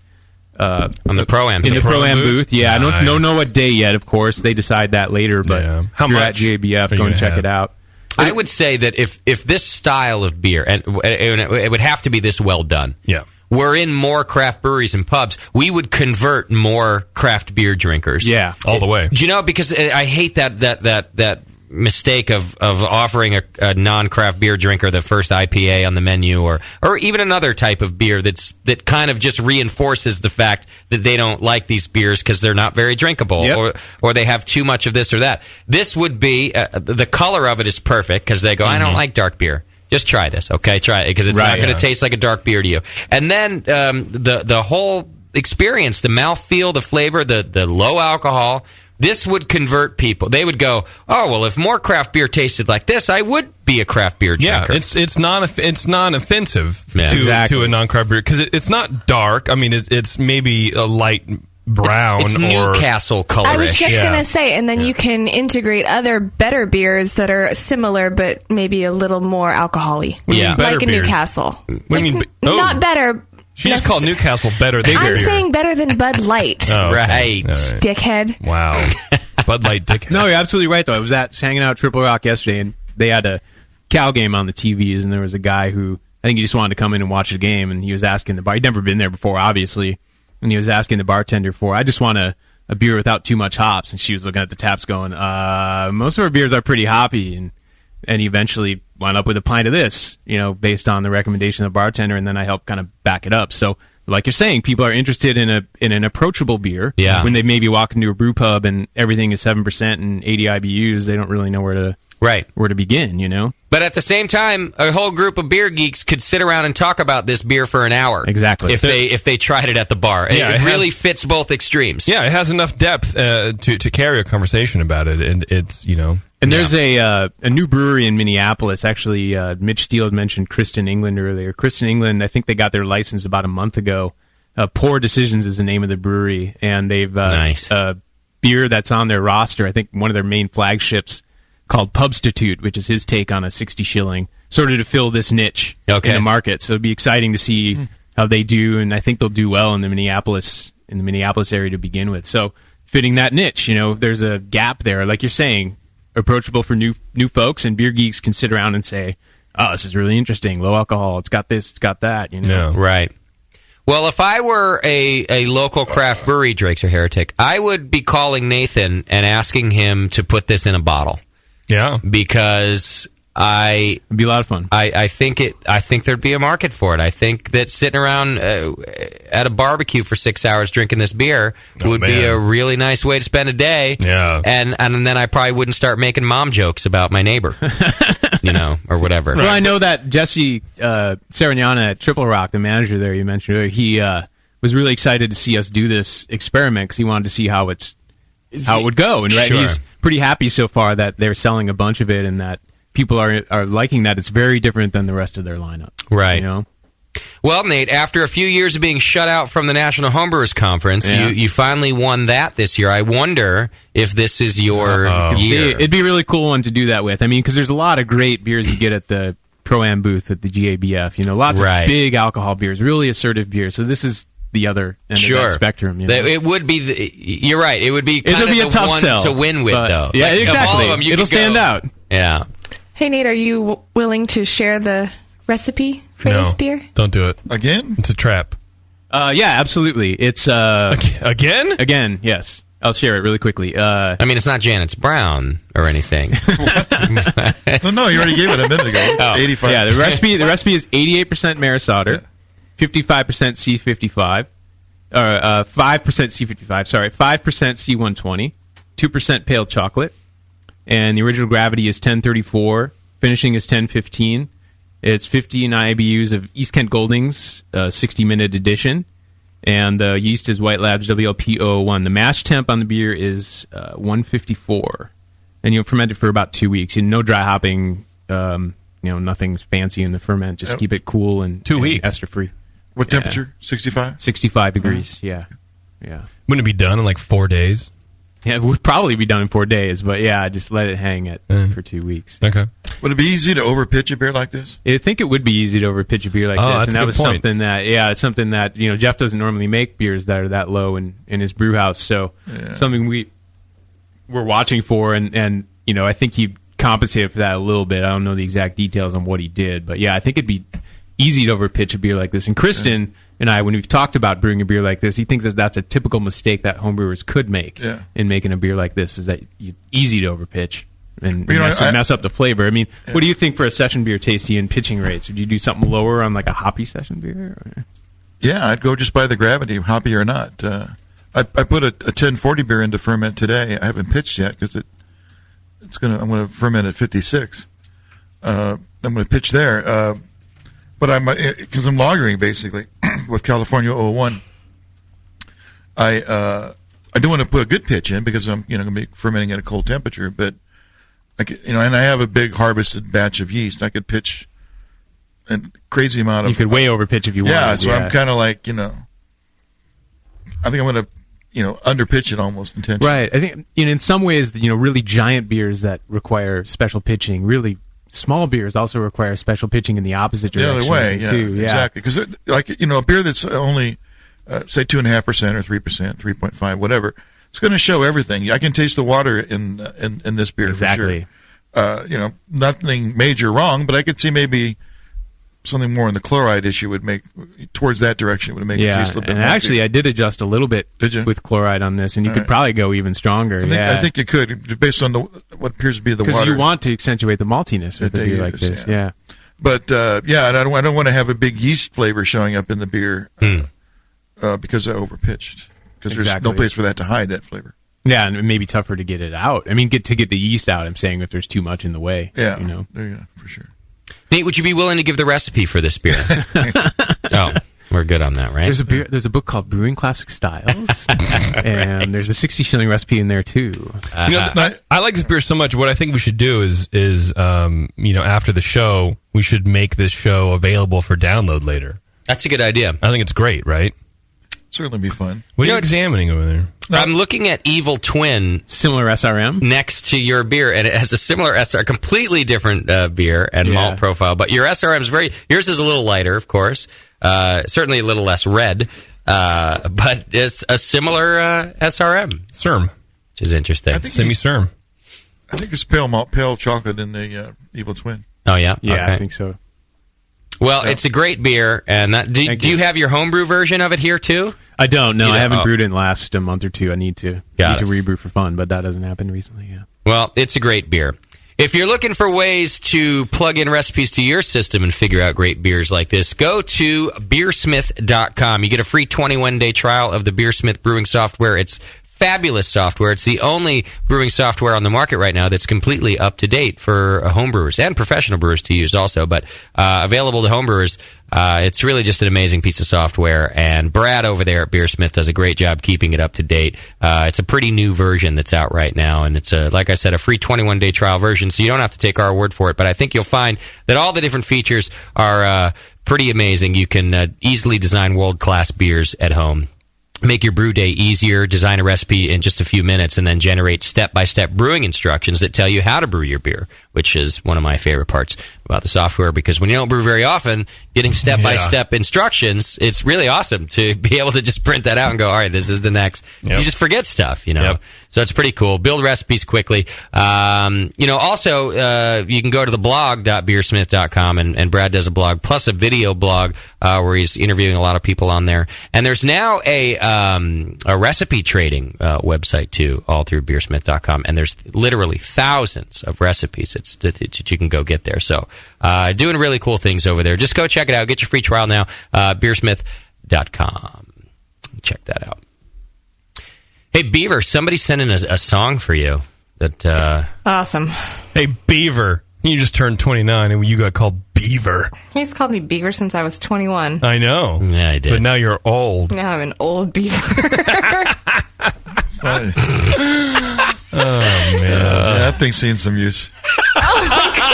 On the Pro-Am. In the Pro-Am booth. Yeah, nice. I don't know what day yet, of course. They decide that later, but How you're much at GABF, go and check it out. I would say that if this style of beer, and it would have to be this well done, were in more craft breweries and pubs, we would convert more craft beer drinkers. Yeah, all the way. Do you know? Because I hate that mistake of offering a non-craft beer drinker the first IPA on the menu, or even another type of beer that kind of just reinforces the fact that they don't like these beers because they're not very drinkable, or they have too much of this or that. This would be the color of it is perfect because they go, I don't like dark beer. Just try this, okay? Try it because it's not going to taste like a dark beer to you. And then the whole experience, the mouthfeel, the flavor, the low alcohol. This would convert people. They would go, oh, well, if more craft beer tasted like this, I would be a craft beer drinker. Yeah, it's non-offensive to a non-craft beer because it's not dark. I mean, it's maybe a light brown it's or Newcastle colorish. I was just going to say, and then you can integrate other better beers that are similar but maybe a little more alcohol-y. Like a Newcastle. What do you mean? Not better. She just called Newcastle better than I'm beer. saying better than Bud Light. Oh, okay. Right. Dickhead. Wow. Bud Light dickhead. No, you're absolutely right, though. I was hanging out at Triple Rock yesterday, and they had a Cal game on the TVs, and there was a guy who, I think he just wanted to come in and watch the game, and he was asking the bar. He'd never been there before, obviously, and he was asking the bartender I just want a beer without too much hops, and she was looking at the taps going, most of our beers are pretty hoppy, and he eventually wound up with a pint of this, based on the recommendation of the bartender, and then I helped kind of back it up. So, like you're saying, people are interested in an approachable beer. Yeah. When they maybe walk into a brew pub and everything is 7% and 80 IBUs, they don't really know where to begin, But at the same time, a whole group of beer geeks could sit around and talk about this beer for an hour. Exactly. If they tried it at the bar. Yeah, it really fits both extremes. Yeah, it has enough depth to carry a conversation about it, and it's, And there's a new brewery in Minneapolis. Actually, Mitch Steele had mentioned Kristen England earlier. Kristen England, I think they got their license about a month ago. Poor Decisions is the name of the brewery, and they've a beer that's on their roster. I think one of their main flagships called Pubstitute, which is his take on a 60 shilling, sort of to fill this niche in the market. So it'd be exciting to see how they do, and I think they'll do well in the Minneapolis area to begin with. So fitting that niche, there's a gap there, like you're saying. Approachable for new folks, and beer geeks can sit around and say, oh, this is really interesting, low alcohol, it's got this, it's got that, Right. Well, if I were a local craft brewery, Drakes or Heretic, I would be calling Nathan and asking him to put this in a bottle. Yeah. Because it'd be a lot of fun. I think there'd be a market for it. I think that sitting around at a barbecue for 6 hours drinking this beer would be a really nice way to spend a day. Yeah. And then I probably wouldn't start making mom jokes about my neighbor, or whatever. Well, I know that Jesse Sarignana at Triple Rock, the manager there you mentioned earlier, he was really excited to see us do this experiment because he wanted to see how it would go. And he's pretty happy so far that they're selling a bunch of it and that people are liking that. It's very different than the rest of their lineup. Right. Well, Nate, after a few years of being shut out from the National Homebrewers Conference, you finally won that this year. I wonder if this is your year. It'd be a really cool one to do that with. I mean, because there's a lot of great beers you get at the Pro-Am booth at the GABF. Lots of big alcohol beers, really assertive beers. So this is the other end of that spectrum. It would be. You're right. It would be kind of the tough one sell, to win with, though. Yeah, like, exactly. Of all of them, it'll stand out. Yeah. Hey, Nate, are you willing to share the recipe for this beer? Don't do it. Again? It's a trap. Yeah, absolutely. It's again? Again, yes. I'll share it really quickly. I mean, it's not Janet's Brown or anything. No, you already gave it a minute ago. 85. Yeah, the recipe is 88% Marisauder, 55% C55, or 5% C55. Sorry, 5% C120, 2% pale chocolate, and the original gravity is 1034. Finishing is 1015. It's 15 IBUs of East Kent Goldings, 60-minute edition. And the yeast is White Labs WLP001. The mash temp on the beer is 154. And you'll ferment it for about 2 weeks. No dry hopping, nothing fancy in the ferment. Just keep it cool and 2 weeks. Ester-free. What temperature? 65? 65 degrees, yeah. Wouldn't it be done in like 4 days? Yeah, it would probably be done in 4 days, but yeah, just let it hang for 2 weeks. Okay. Would it be easy to overpitch a beer like this? I think it would be easy to overpitch a beer like this, that's and that was something that, it's something that Jeff doesn't normally make beers that are that low in his brew house, so something we're watching for, and I think he compensated for that a little bit. I don't know the exact details on what he did, but yeah, I think it'd be easy to overpitch a beer like this. And Kristen and I, when we've talked about brewing a beer like this, he thinks that's a typical mistake that homebrewers could make in making a beer like this, is that it's easy to overpitch. and mess up the flavor. I mean, what do you think for a session beer tasty and pitching rates? Would you do something lower on like a hoppy session beer? Or? Yeah, I'd go just by the gravity, hoppy or not. I put a 1040 beer into ferment today. I haven't pitched yet because I'm going to ferment at 56. I'm going to pitch there, but because I'm lagering basically with California 01. I do want to put a good pitch in because I'm going to be fermenting at a cold temperature, but and I have a big harvested batch of yeast. I could pitch a crazy amount of. You could way over pitch if you wanted. Yeah, so I'm kind of like I think I'm going to under pitch it almost intentionally. Right. I think in some ways really giant beers that require special pitching, really small beers also require special pitching in the opposite direction. The other way, too. Yeah, exactly. Because a beer that's only say 2.5% or 3%, 3.5, whatever. It's going to show everything. I can taste the water in this beer exactly. For sure. Nothing major wrong, but I could see maybe something more in the chloride issue would make towards that direction would make it taste a little bit. And actually, I did adjust a little bit with chloride on this, and you could probably go even stronger. I think you could, based on what appears to be the water. Because you want to accentuate the maltiness with a beer like this. Yeah. But I don't want to have a big yeast flavor showing up in the beer because I overpitched. Because there's no place for that to hide that flavor. Yeah, and it may be tougher to get it out. I mean, to get the yeast out, I'm saying, if there's too much in the way. Yeah, for sure. Nate, would you be willing to give the recipe for this beer? Oh, we're good on that, right? There's a book called Brewing Classic Styles, and there's a 60 shilling recipe in there too. I like this beer so much. What I think we should do is after the show, we should make this show available for download later. That's a good idea. I think it's great, right? Certainly be fun. What are you examining over there? I'm looking at Evil Twin. Similar SRM? Next to your beer, and it has a similar SRM, completely different beer and malt profile. But your SRM is yours is a little lighter, of course. Certainly a little less red. But it's a similar SRM. CERM. Which is interesting. Semi-CERM. I think there's pale chocolate in the Evil Twin. Oh, yeah? Yeah, okay. I think so. Well, it's a great beer, and do you have your homebrew version of it here too? I don't. No, I haven't brewed it in the last month or two. I need to rebrew for fun, but that hasn't happened recently. Yeah. Well, it's a great beer. If you're looking for ways to plug in recipes to your system and figure out great beers like this, go to beersmith.com. You get a free 21-day trial of the Beersmith brewing software. It's fabulous software. It's the only brewing software on the market right now that's completely up to date for homebrewers and professional brewers to use also, but available to homebrewers. It's really just an amazing piece of software, and Brad over there at Beersmith does a great job keeping it up to date. It's a pretty new version that's out right now, and it's like I said, a free 21-day trial version, so you don't have to take our word for it, but I think you'll find that all the different features are pretty amazing. You can easily design world-class beers at home. Make your brew day easier, design a recipe in just a few minutes, and then generate step-by-step brewing instructions that tell you how to brew your beer, which is one of my favorite parts about the software, because when you don't brew very often, getting step-by-step instructions, it's really awesome to be able to just print that out and go, all right, this is the next. Yep. You just forget stuff, Yep. So it's pretty cool. Build recipes quickly. Also, you can go to the blog.beersmith.com, and Brad does a blog, plus a video blog where he's interviewing a lot of people on there. And there's now a recipe trading website, too, all through beersmith.com. And there's literally thousands of recipes that you can go get there. So doing really cool things over there. Just go check it out. Get your free trial now, beersmith.com. Check that out. Hey, Beaver, somebody sent in a song for you. Awesome. Hey, Beaver, you just turned 29 and you got called Beaver. He's called me Beaver since I was 21. I know. Yeah, I did. But now you're old. Now I'm an old Beaver. Oh, man. That thing's seen some use. Oh, my God.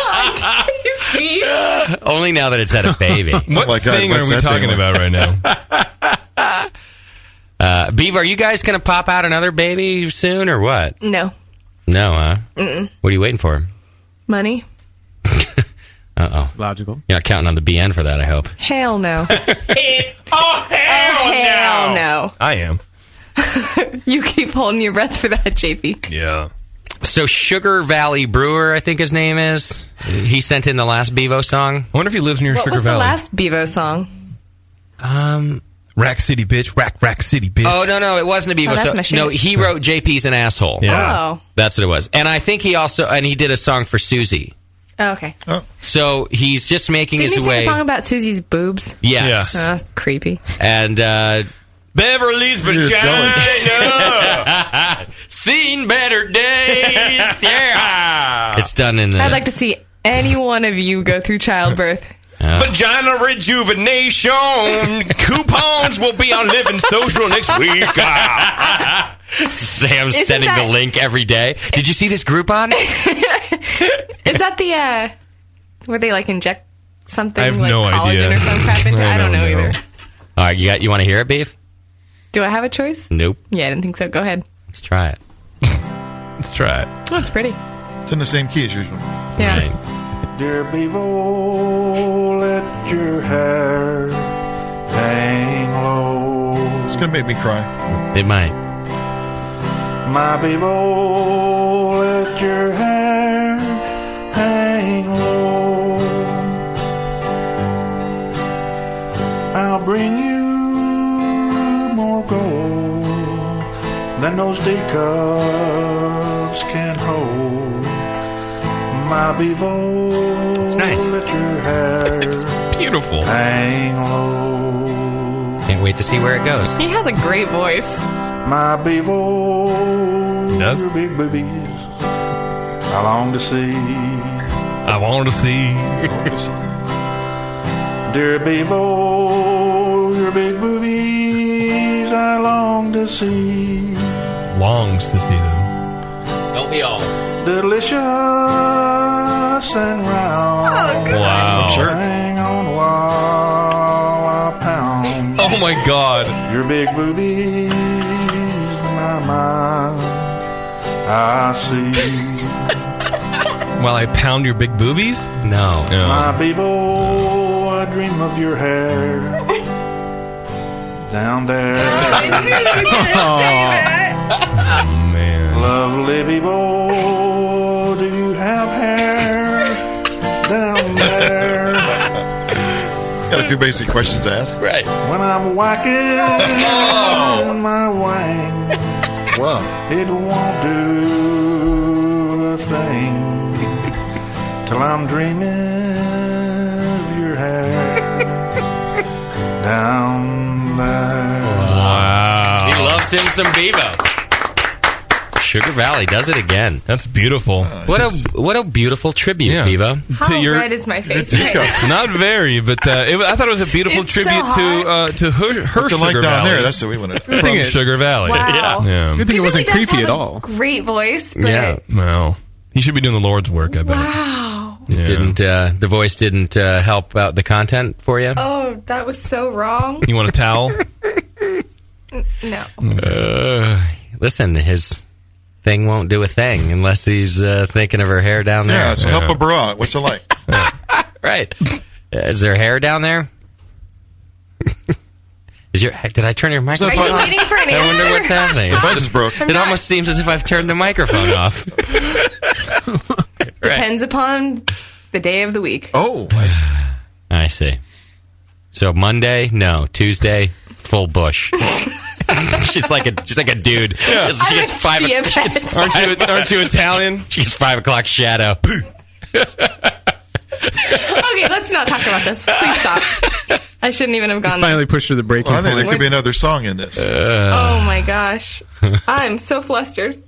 Only now that it's had a baby. What thing are we talking about right now? Beaver, are you guys going to pop out another baby soon or what? No. No, huh? Mm-mm. What are you waiting for? Money. Uh-oh. Logical. You're not counting on the BN for that, I hope. Hell no. Hell no. I am. You keep holding your breath for that, JP. Yeah. So Sugar Valley Brewer, I think his name is. He sent in the last Bevo song. I wonder if he lives near Sugar What was Valley. the last Bevo song? Rack City bitch, rack city bitch. Oh, no, it wasn't a Bevo. that's my shit. No, he wrote JP's an asshole. Yeah. Oh. That's what it was. And I think he did a song for Susie. Oh, okay. So he's just making Didn't his he way. sing a song about Susie's boobs? Yes. Oh, that's creepy. And Beverly's vagina. Seen better days. Yeah. It's done in the. I'd like to see any one of you go through childbirth. Vagina rejuvenation. Coupons will be on Living Social next week. Sam's sending the link every day. Did you see this Groupon? Is that the where they like inject something I have like no collagen idea. or some crap into it? I don't know either. All right, you want to hear it, Beef? Do I have a choice? Nope. Yeah, I didn't think so. Go ahead. Let's try it. Let's try it. Oh, it's pretty. It's in the same key as usual. Yeah. Right. Dear Bevo, let your hair hang low. It's going to make me cry. It might. My Bevo, let your hair hang low. I'll bring you more gold than those teacups can hold. My Bevo, it's nice. Let your hair It's beautiful. Hang low. Can't wait to see where it goes. He has a great voice. My Bevo, does? Your big boobies, I long to see. I want to see. Dear Bevo, your big boobies, I long to see. Longs to see them. Don't we all? Delicious and round. Wow. Sure. Hang on while I pound. Oh my God. Your big boobies, my mind, I see. While I pound your big boobies? No. My Bevo, I dream of your hair down there. Oh, man. Lovely Bevo, do you have hair down there? Got a few basic questions to ask. Right. When I'm whacking my wang, wow, it won't do a thing till I'm dreaming of your hair down there. Wow. He loves him some Bevo. Sugar Valley does it again. That's beautiful. What a beautiful tribute, Bevo. How red is my face right now? Not very, but I thought it was a beautiful It's tribute so to her What's it Sugar like down Valley. there? That's what we wanted. From Sugar Valley. Wow. Yeah. Good thing He it wasn't really does creepy have at a all. Great voice, but Yeah. Well, he should be doing the Lord's work, I bet. wow. Yeah. Didn't the voice didn't help out the content for you? Oh, that was so wrong. You want a towel? No. Listen, his thing won't do a thing unless he's thinking of her hair down there. Yeah, so help a bra. What's it like? Right. Is there hair down there? Did I turn your microphone Are you off? waiting for an I wonder answer? what's happening. The button's broke. It almost seems as if I've turned the microphone off. Depends upon the day of the week. Oh, I see. So Monday, no. Tuesday, full bush. she's like a dude. Yeah. She gets five. Aren't you Italian? She gets 5 o'clock shadow. Okay, let's not talk about this. Please stop. I shouldn't even have gone there. Finally pushed her the breaking well, I think point. there could be another song in this. Oh my gosh. I'm so flustered.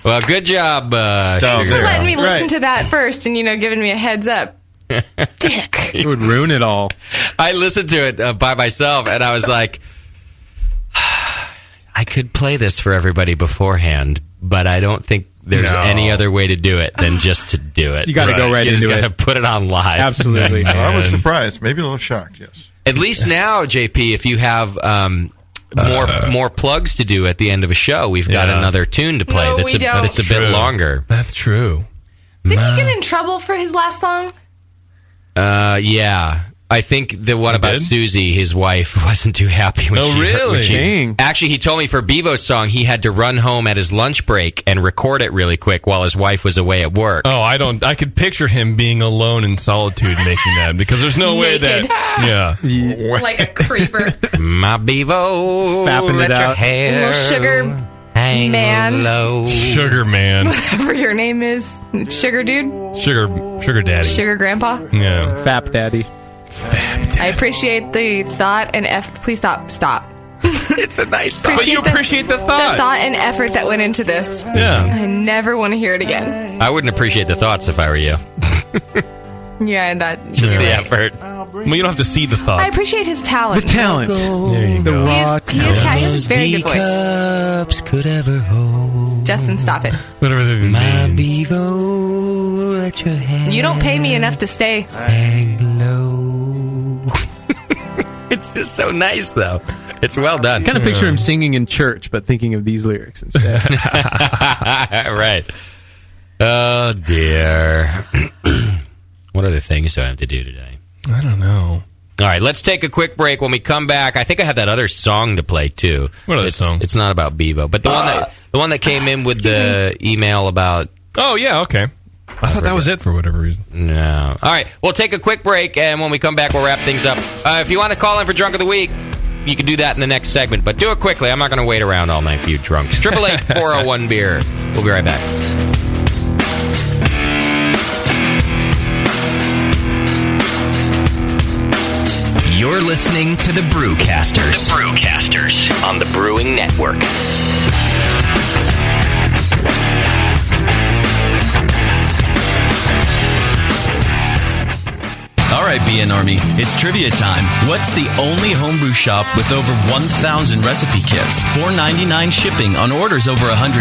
Well, good job, Down Sugar. there. Letting me listen Right. to that first and, giving me a heads up. Dick. It would ruin it all. I listened to it by myself, and I was like, I could play this for everybody beforehand, but I don't think there's any other way to do it than just to do it. You got to go right You just into got it. to put it on live. Absolutely. I was surprised, maybe a little shocked. Yes. At least now, JP, if you have more plugs to do at the end of a show, we've got another tune to play. No, that's we don't. But it's a bit longer. That's true. Did he get in trouble for his last song? Yeah. I think the one about Susie, his wife, wasn't too happy when she heard when she, actually, he told me for Bevo's song, he had to run home at his lunch break and record it really quick while his wife was away at work. Oh, I could picture him being alone in solitude making that, because there's no way that... Yeah. Like a creeper. My Bevo, fapping let it your out. hair Little sugar hang man. low. Sugar man. Whatever your name is. Sugar dude? Sugar daddy. Sugar grandpa? Yeah. Fap daddy. I appreciate the thought and effort. Please stop. It's a nice song. But you appreciate the thought. The thought and effort that went into this. Yeah. I never want to hear it again. I wouldn't appreciate the thoughts if I were you. Yeah, that... Just you're the right. effort. Well, you don't have to see the thought. I appreciate his talent. The talent. There you go. He has a very good voice. Cups could ever hold. Justin, stop it. Whatever that My means. Bevo, let your hand You don't pay me enough to stay. hang low. It's just so nice, though. It's well done. Kind of picture him singing in church, but thinking of these lyrics instead. Right. Oh, dear. What other things do I have to do today? I don't know. All right, let's take a quick break. When we come back, I think I have that other song to play, too. What other song? It's not about Bevo, but the one that came in with the email about... Oh, yeah, okay. I thought that was it for whatever reason. No. All right, we'll take a quick break, and when we come back, we'll wrap things up. If you want to call in for Drunk of the Week, you can do that in the next segment, but do it quickly. I'm not going to wait around all night for you drunks. 888-401-BEER. We'll be right back. You're listening to the Brewcasters. The Brewcasters on the Brewing Network. All right, BN Army, it's trivia time. What's the only homebrew shop with over 1,000 recipe kits, $4.99 shipping on orders over $100,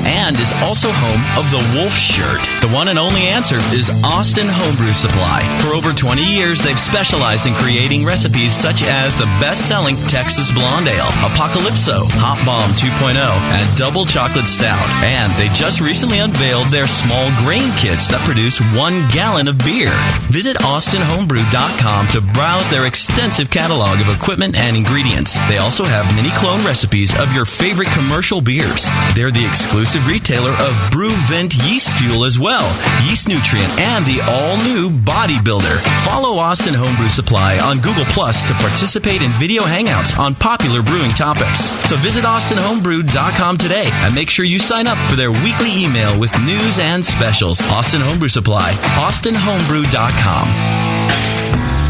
and is also home of the Wolf Shirt? The one and only answer is Austin Homebrew Supply. For over 20 years, they've specialized in creating recipes such as the best-selling Texas Blonde Ale, Apocalypso, Hop Bomb 2.0, and Double Chocolate Stout. And they just recently unveiled their small grain kits that produce 1 gallon of beer. Visit AustinHomebrew.com to browse their extensive catalog of equipment and ingredients. They also have mini clone recipes of your favorite commercial beers. They're the exclusive retailer of BrewVent yeast fuel as well, Yeast Nutrient, and the all-new Bodybuilder. Follow Austin Homebrew Supply on Google Plus to participate in video hangouts on popular brewing topics. So visit AustinHomebrew.com today and make sure you sign up for their weekly email with news and specials. Austin Homebrew Supply, AustinHomebrew.com.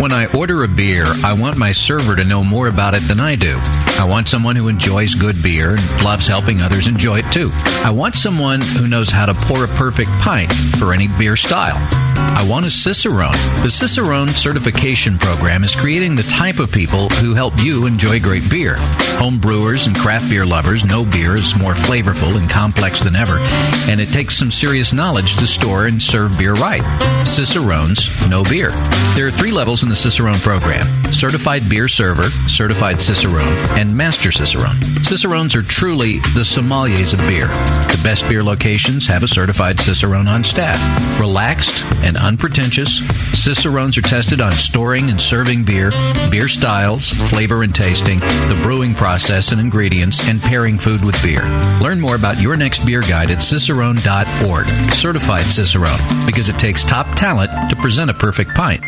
When I order a beer, I want my server to know more about it than I do. I want someone who enjoys good beer and loves helping others enjoy it too. I want someone who knows how to pour a perfect pint for any beer style. I want a Cicerone. The Cicerone certification program is creating the type of people who help you enjoy great beer. Home brewers and craft beer lovers know beer is more flavorful and complex than ever, and it takes some serious knowledge to store and serve beer right. Cicerones know beer. There are 3 levels in the Cicerone program: Certified Beer Server, Certified Cicerone, and Master Cicerone. Cicerones are truly the sommeliers of beer. The best beer locations have a certified Cicerone on staff. Relaxed and unpretentious, Cicerones are tested on storing and serving beer, beer styles, flavor and tasting, the brewing process and ingredients, and pairing food with beer. Learn more about your next beer guide at cicerone.org. Certified Cicerone, because it takes top talent to present a perfect pint.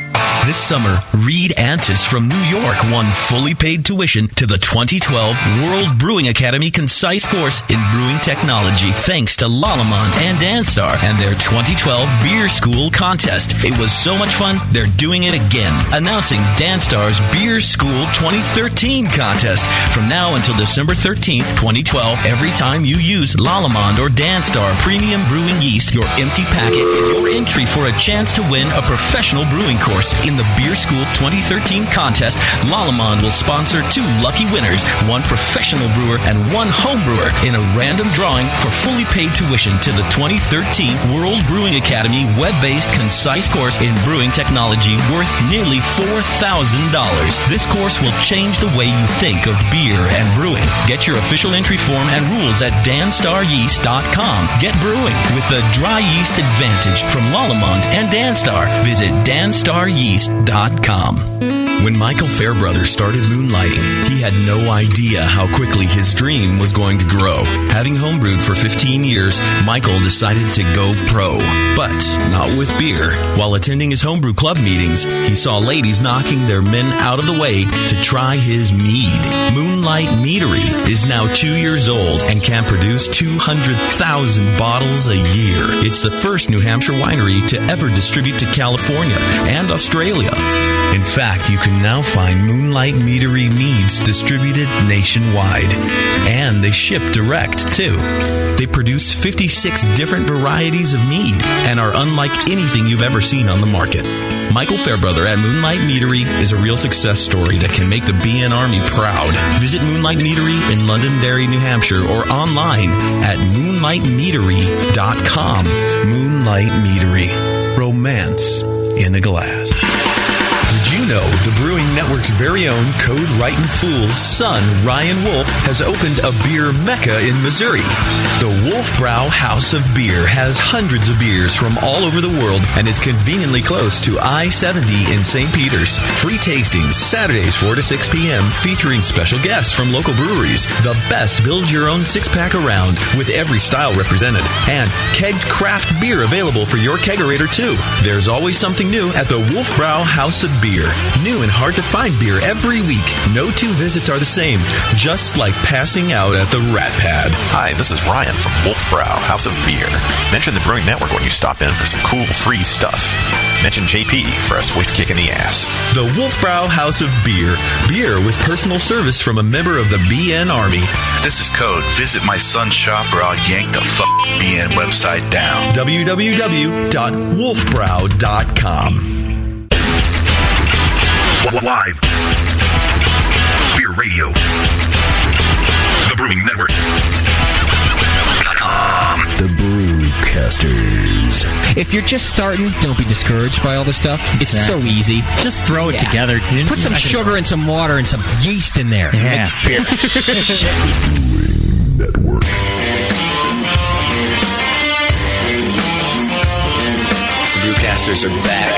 This summer, Reed Antis from New York won fully paid tuition to the 2012 World Brewing Academy Concise Course in Brewing Technology, thanks to Lallemand and Danstar and their 2012 Beer School Contest. It was so much fun, they're doing it again. Announcing Danstar's Beer School 2013 Contest. From now until December 13th, 2012, every time you use Lallemand or Danstar Premium Brewing Yeast, your empty packet is your entry for a chance to win a professional brewing course. In the Beer School 2013 contest, Lallemand will sponsor 2 lucky winners, 1 professional brewer and 1 home brewer, in a random drawing for fully paid tuition to the 2013 World Brewing Academy web-based concise course in brewing technology worth nearly $4,000. This course will change the way you think of beer and brewing. Get your official entry form and rules at danstaryeast.com. Get brewing with the dry yeast advantage from Lallemand and Danstar. Visit danstaryeast.com. When Michael Fairbrother started moonlighting, he had no idea how quickly his dream was going to grow. Having homebrewed for 15 years, Michael decided to go pro, but not with beer. While attending his homebrew club meetings, he saw ladies knocking their men out of the way to try his mead. Moonlight Meadery is now 2 years old and can produce 200,000 bottles a year. It's the first New Hampshire winery to ever distribute to California and Australia. In fact, you can now find Moonlight Meadery meads distributed nationwide. And they ship direct, too. They produce 56 different varieties of mead and are unlike anything you've ever seen on the market. Michael Fairbrother at Moonlight Meadery is a real success story that can make the BN Army proud. Visit Moonlight Meadery in Londonderry, New Hampshire, or online at moonlightmeadery.com. Moonlight Meadery. Romance in a glass. Did you know the Brewing Network's very own Code Writing Fool's son, Ryan Wolf, has opened a beer mecca in Missouri? The Wolfbrow House of Beer has hundreds of beers from all over the world and is conveniently close to I-70 in St. Peters. Free tastings Saturdays 4 to 6 p.m. featuring special guests from local breweries. The best build-your-own six-pack around with every style represented. And kegged craft beer available for your kegerator, too. There's always something new at the Wolfbrow House of Beer. New and hard to find beer every week. No two visits are the same, just like passing out at the Rat Pad. Hi, this is Ryan from Wolfbrow House of Beer. Mention the Brewing Network when you stop in for some cool free stuff. Mention JP for a swift kick in the ass. The Wolfbrow House of Beer. Beer with personal service from a member of the BN Army. This is Code. Visit my son's shop or I'll yank the BN website down. www.wolfbrow.com. Live Beer Radio, the Brewing Network. The Brewcasters. If you're just starting, don't be discouraged by all this stuff. It's so easy. Just throw it together. Put some sugar and some water and some yeast in there. Yeah. Beer. Brewing Network. Brewcasters are back.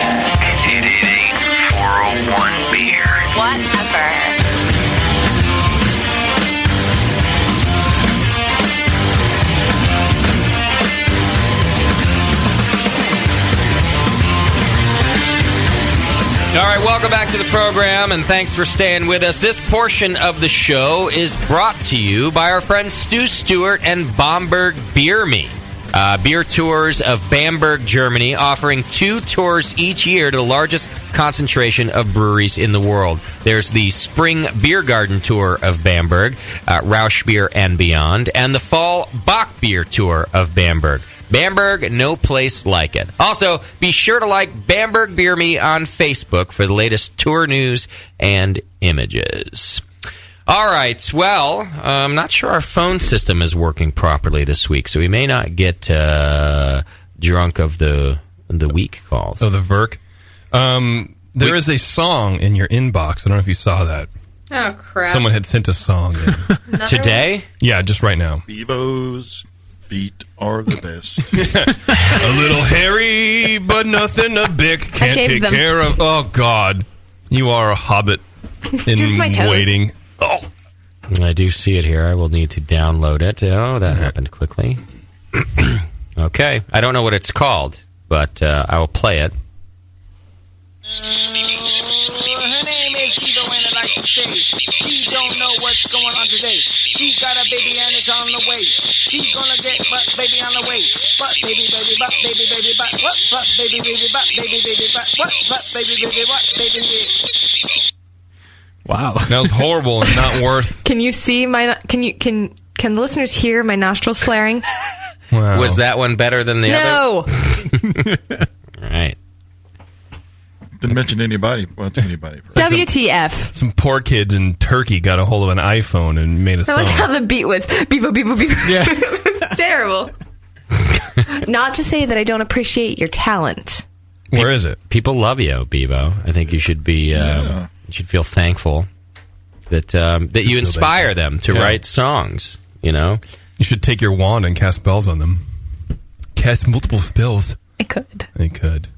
888-401 beer. Whatever. All right, welcome back to the program, and thanks for staying with us. This portion of the show is brought to you by our friends Stu Stewart and Bamberg Beer Me. Beer tours of Bamberg, Germany, offering 2 tours each year to the largest concentration of breweries in the world. There's the Spring Beer Garden Tour of Bamberg, Rausch Beer and Beyond, and the Fall Bach Beer Tour of Bamberg. Bamberg, no place like it. Also, be sure to like Bamberg Beer Me on Facebook for the latest tour news and images. All right, well, I'm not sure our phone system is working properly this week, so we may not get drunk of the week calls. Oh, the Verk. There is a song in your inbox. I don't know if you saw that. Oh, crap. Someone had sent a song in. Today? One? Yeah, just right now. Bevo's feet are the best. A little hairy, but nothing a bick. Can't take care of. Oh, God. You are a hobbit in waiting. Oh. I do see it here. I will need to download it. Oh, that happened quickly. Okay. I don't know what it's called, but I will play it. Her name is Bevo, and I like to say she don't know what's going on today. She got a baby and it's on the way. She gonna get butt baby on the way. Butt baby baby butt baby baby butt what butt baby baby butt baby baby butt what butt baby baby what baby baby. Wow, that was horrible and not worth. Can you see my? Can the listeners hear my nostrils flaring? Wow. Was that one better than the other? No. All right. Didn't mention anybody. Well, to anybody. WTF? Some poor kids in Turkey got a hold of an iPhone and made a song. I like how the beat was beepo beepo beepo. Yeah, it's terrible. Not to say that I don't appreciate your talent. Where is it? People love you, Bevo. I think you should be. You should feel thankful that you inspire them to write songs. You know, you should take your wand and cast spells on them. Cast multiple spells. I could. I could.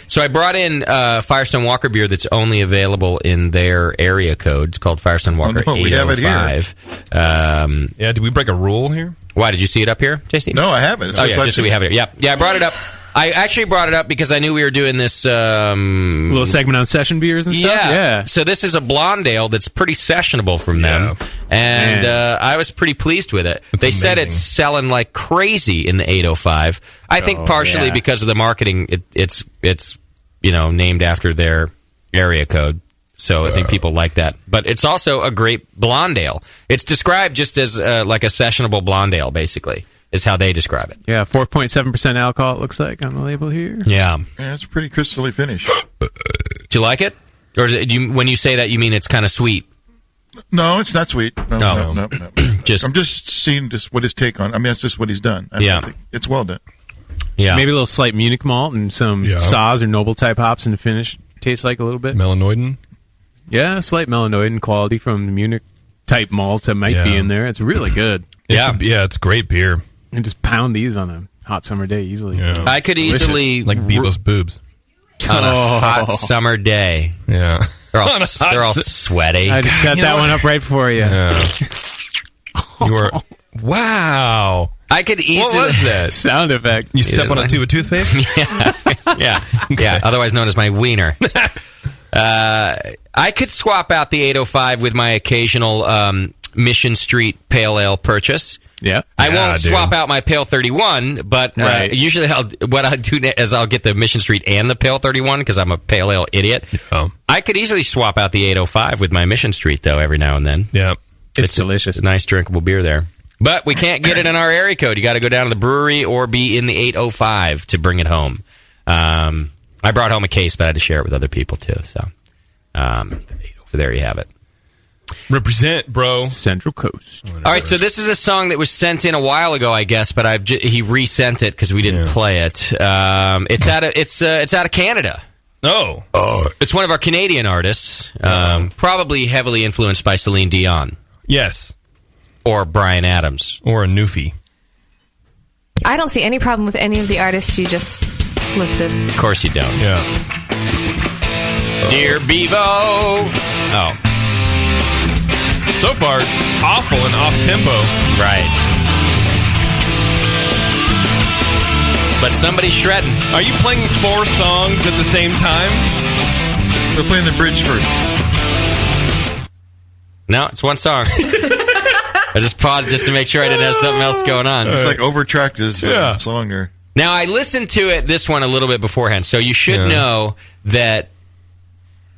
So I brought in Firestone Walker beer that's only available in their area code. It's called Firestone Walker 805. We have it here. Yeah, did we break a rule here? Why, did you see it up here, JC? No, I haven't. Oh, yeah, just so we have it here. Yeah, I brought it up. I actually brought it up because I knew we were doing this... little segment on session beers and stuff? Yeah. So this is a blonde ale that's pretty sessionable from them. And I was pretty pleased with it. They said it's selling like crazy in the 805. I think partially because of the marketing. It's named after their area code. So I think people like that. But it's also a great blonde ale. It's described just as like a sessionable blonde ale, basically, is how they describe it. Yeah, 4.7% alcohol, it looks like, on the label here. Yeah. It's a pretty crystally finish. Do you like it? Or is it, when you say that, you mean it's kind of sweet? No, it's not sweet. No. I'm just seeing what his take on. I mean, that's just what he's done. I think it's well done. Yeah, maybe a little slight Munich malt and some Saaz or Noble type hops in the finish. Tastes like a little bit melanoidin. Yeah, slight melanoidin quality from the Munich type malts that might be in there. It's really good. It's great beer. And just pound these on a hot summer day easily. Yeah. I could easily like Bevo's boobs on a hot summer day. Yeah, they're all sweaty. I just set that one up right for you. Yeah. You were wow. I could easily. What was that sound effect? You step on a tube of toothpaste. yeah. Otherwise known as my wiener. I could swap out the 805 with my occasional Mission Street Pale Ale purchase. Yeah, I won't swap out my Pale 31, but usually what I do is I'll get the Mission Street and the Pale 31 because I'm a Pale Ale idiot. Oh. I could easily swap out the 805 with my Mission Street, though, every now and then. Yeah. It's delicious. A nice drinkable beer there. But we can't get it in our area code. You got to go down to the brewery or be in the 805 to bring it home. I brought home a case, but I had to share it with other people, too. So there you have it. Represent, bro. Central Coast. All right, so this is a song that was sent in a while ago, I guess, but he resent it because we didn't play it. It's out of Canada. Oh, it's one of our Canadian artists, probably heavily influenced by Celine Dion. Yes, or Bryan Adams, or a Newfie. I don't see any problem with any of the artists you just listed. Of course you don't. Yeah. Dear Bevo. Oh. So far, awful and off-tempo. Right. But somebody's shredding. Are you playing 4 songs at the same time? We're playing the bridge first. No, it's one song. I just paused just to make sure I didn't have something else going on. It's like overtracked his song there. Now, I listened to this one a little bit beforehand, so you should know that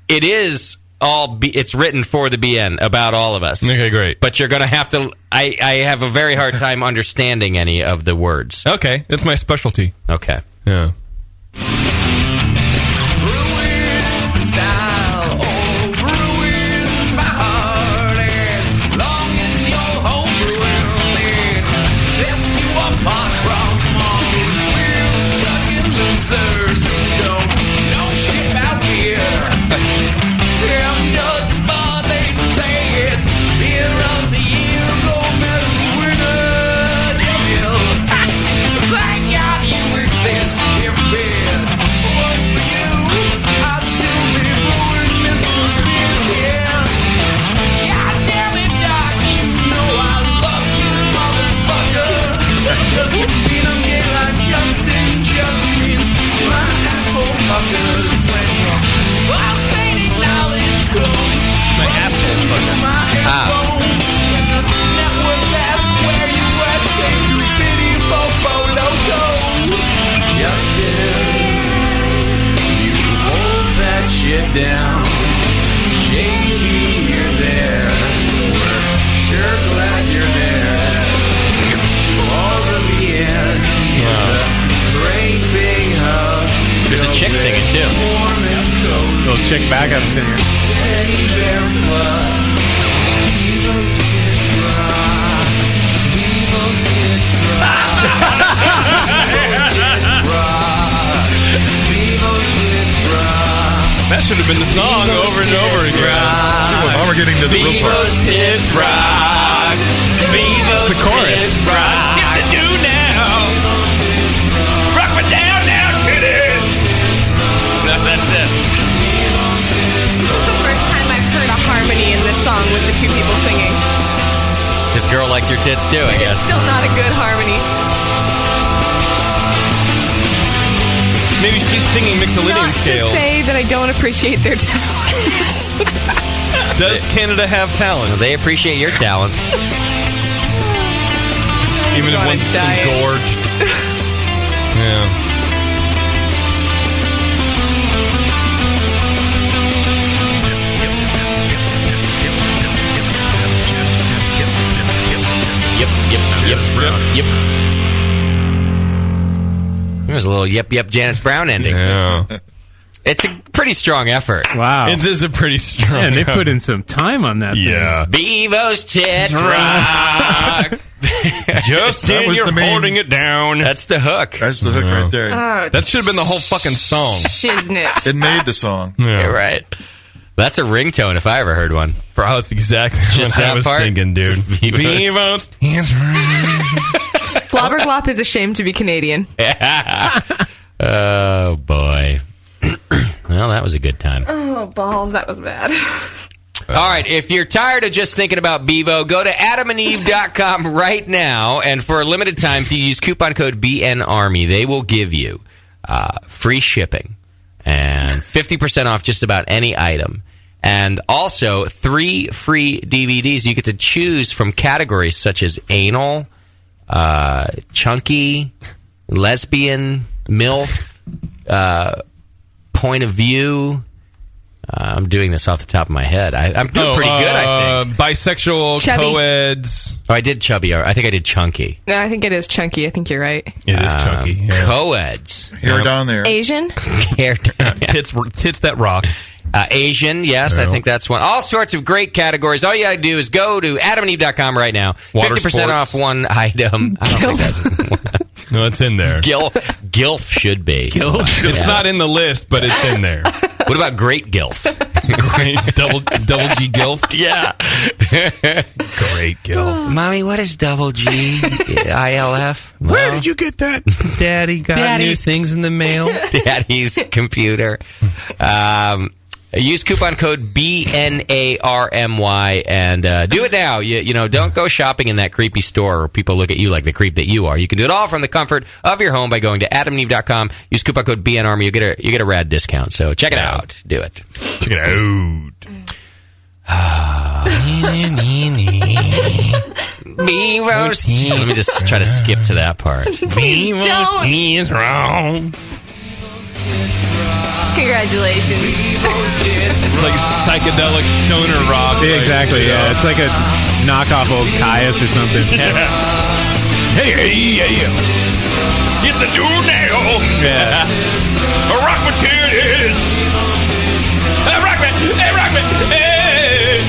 it is... it's written for the BN about all of us. Okay, great. But you're going to have to... I have a very hard time understanding any of the words. Okay, that's my specialty. Okay. Yeah. Down, JP, you're there. We're sure glad you're there. To all of the end, a great big hug. There's a chick singing too. Little chick backup singer. Teddy bear blood. Bevo's tits rock. Bevo's tits rock. Bevo's tits rock. That should have been the song over and over again. Now we're getting to the real part. Bevo's tits rock. Bevo's the chorus. tits rock. Get to do now. Rock me down now, titties. your tits too, I guess. Still not a good harmony. Maybe she's singing Mixolydian Not scales. to say that I don't appreciate their talents. Does Canada have talent? Well, they appreciate your talents. Even if one's engorged. Yeah. Yep. There's a little yep Janice Brown ending. Yeah. It's a pretty strong effort. Wow. It is a pretty strong And they effort. put in some time on that Yeah. Bevo's tit rock. Just That in, was you're the main- holding it down. That's the hook. That's the hook right there. Oh, That should have been the whole fucking song. shiznit. It made the song. Yeah. You're right. That's a ringtone if I ever heard one. Bro, that's exactly Just what I that was part? thinking, dude. Bevo's. Blobber Glop is ashamed to be Canadian. Oh, boy. Well, that was a good time. Oh, balls. That was bad. All right, if you're tired of just thinking about Bevo, go to adamandeve.com right now, and for a limited time, if you use coupon code BNARMY, they will give you free shipping and 50% off just about any item. And also 3 free DVDs. You get to choose from categories such as anal, chunky, lesbian, MILF, point of view. I'm doing this off the top of my head. I'm doing pretty good, I think. Bisexual, Chubby. co-eds. Oh, I did chubby. I think I did chunky. No, I think it is chunky. I think you're right. It is chunky. Yeah. Co-eds. Hair down there. Asian? Hair Tits that rock. Asian, yes, I think that's one. All sorts of great categories. All you got to do is go to adamandeve.com right now. Water 50% sports. off one item. I don't think that... No, it's in there. Gilf should be. It's not in the list, but it's in there. What about great Gilf? Great double G Gilf? Yeah. Great Gilf. Mommy, what is double G ILF? Where did you get that? Daddy got Daddy's- new things in the mail. Daddy's computer. Use coupon code BNARMY and do it now. You know, don't go shopping in that creepy store where people look at you like the creep that you are. You can do it all from the comfort of your home by going to adamandeve.com. Use coupon code BNARMY. You get a rad discount. So check it out. Do it. Check it out. Bevo's. Let me just try to skip to that part. Please don't. He's wrong. Congratulations. It's like psychedelic stoner rock. Yeah, exactly, yeah. It's like a knockoff old Caius or something. Hey. It's the dude now. Yeah. Rock my titties. Rock me. Hey, rock me. Hey.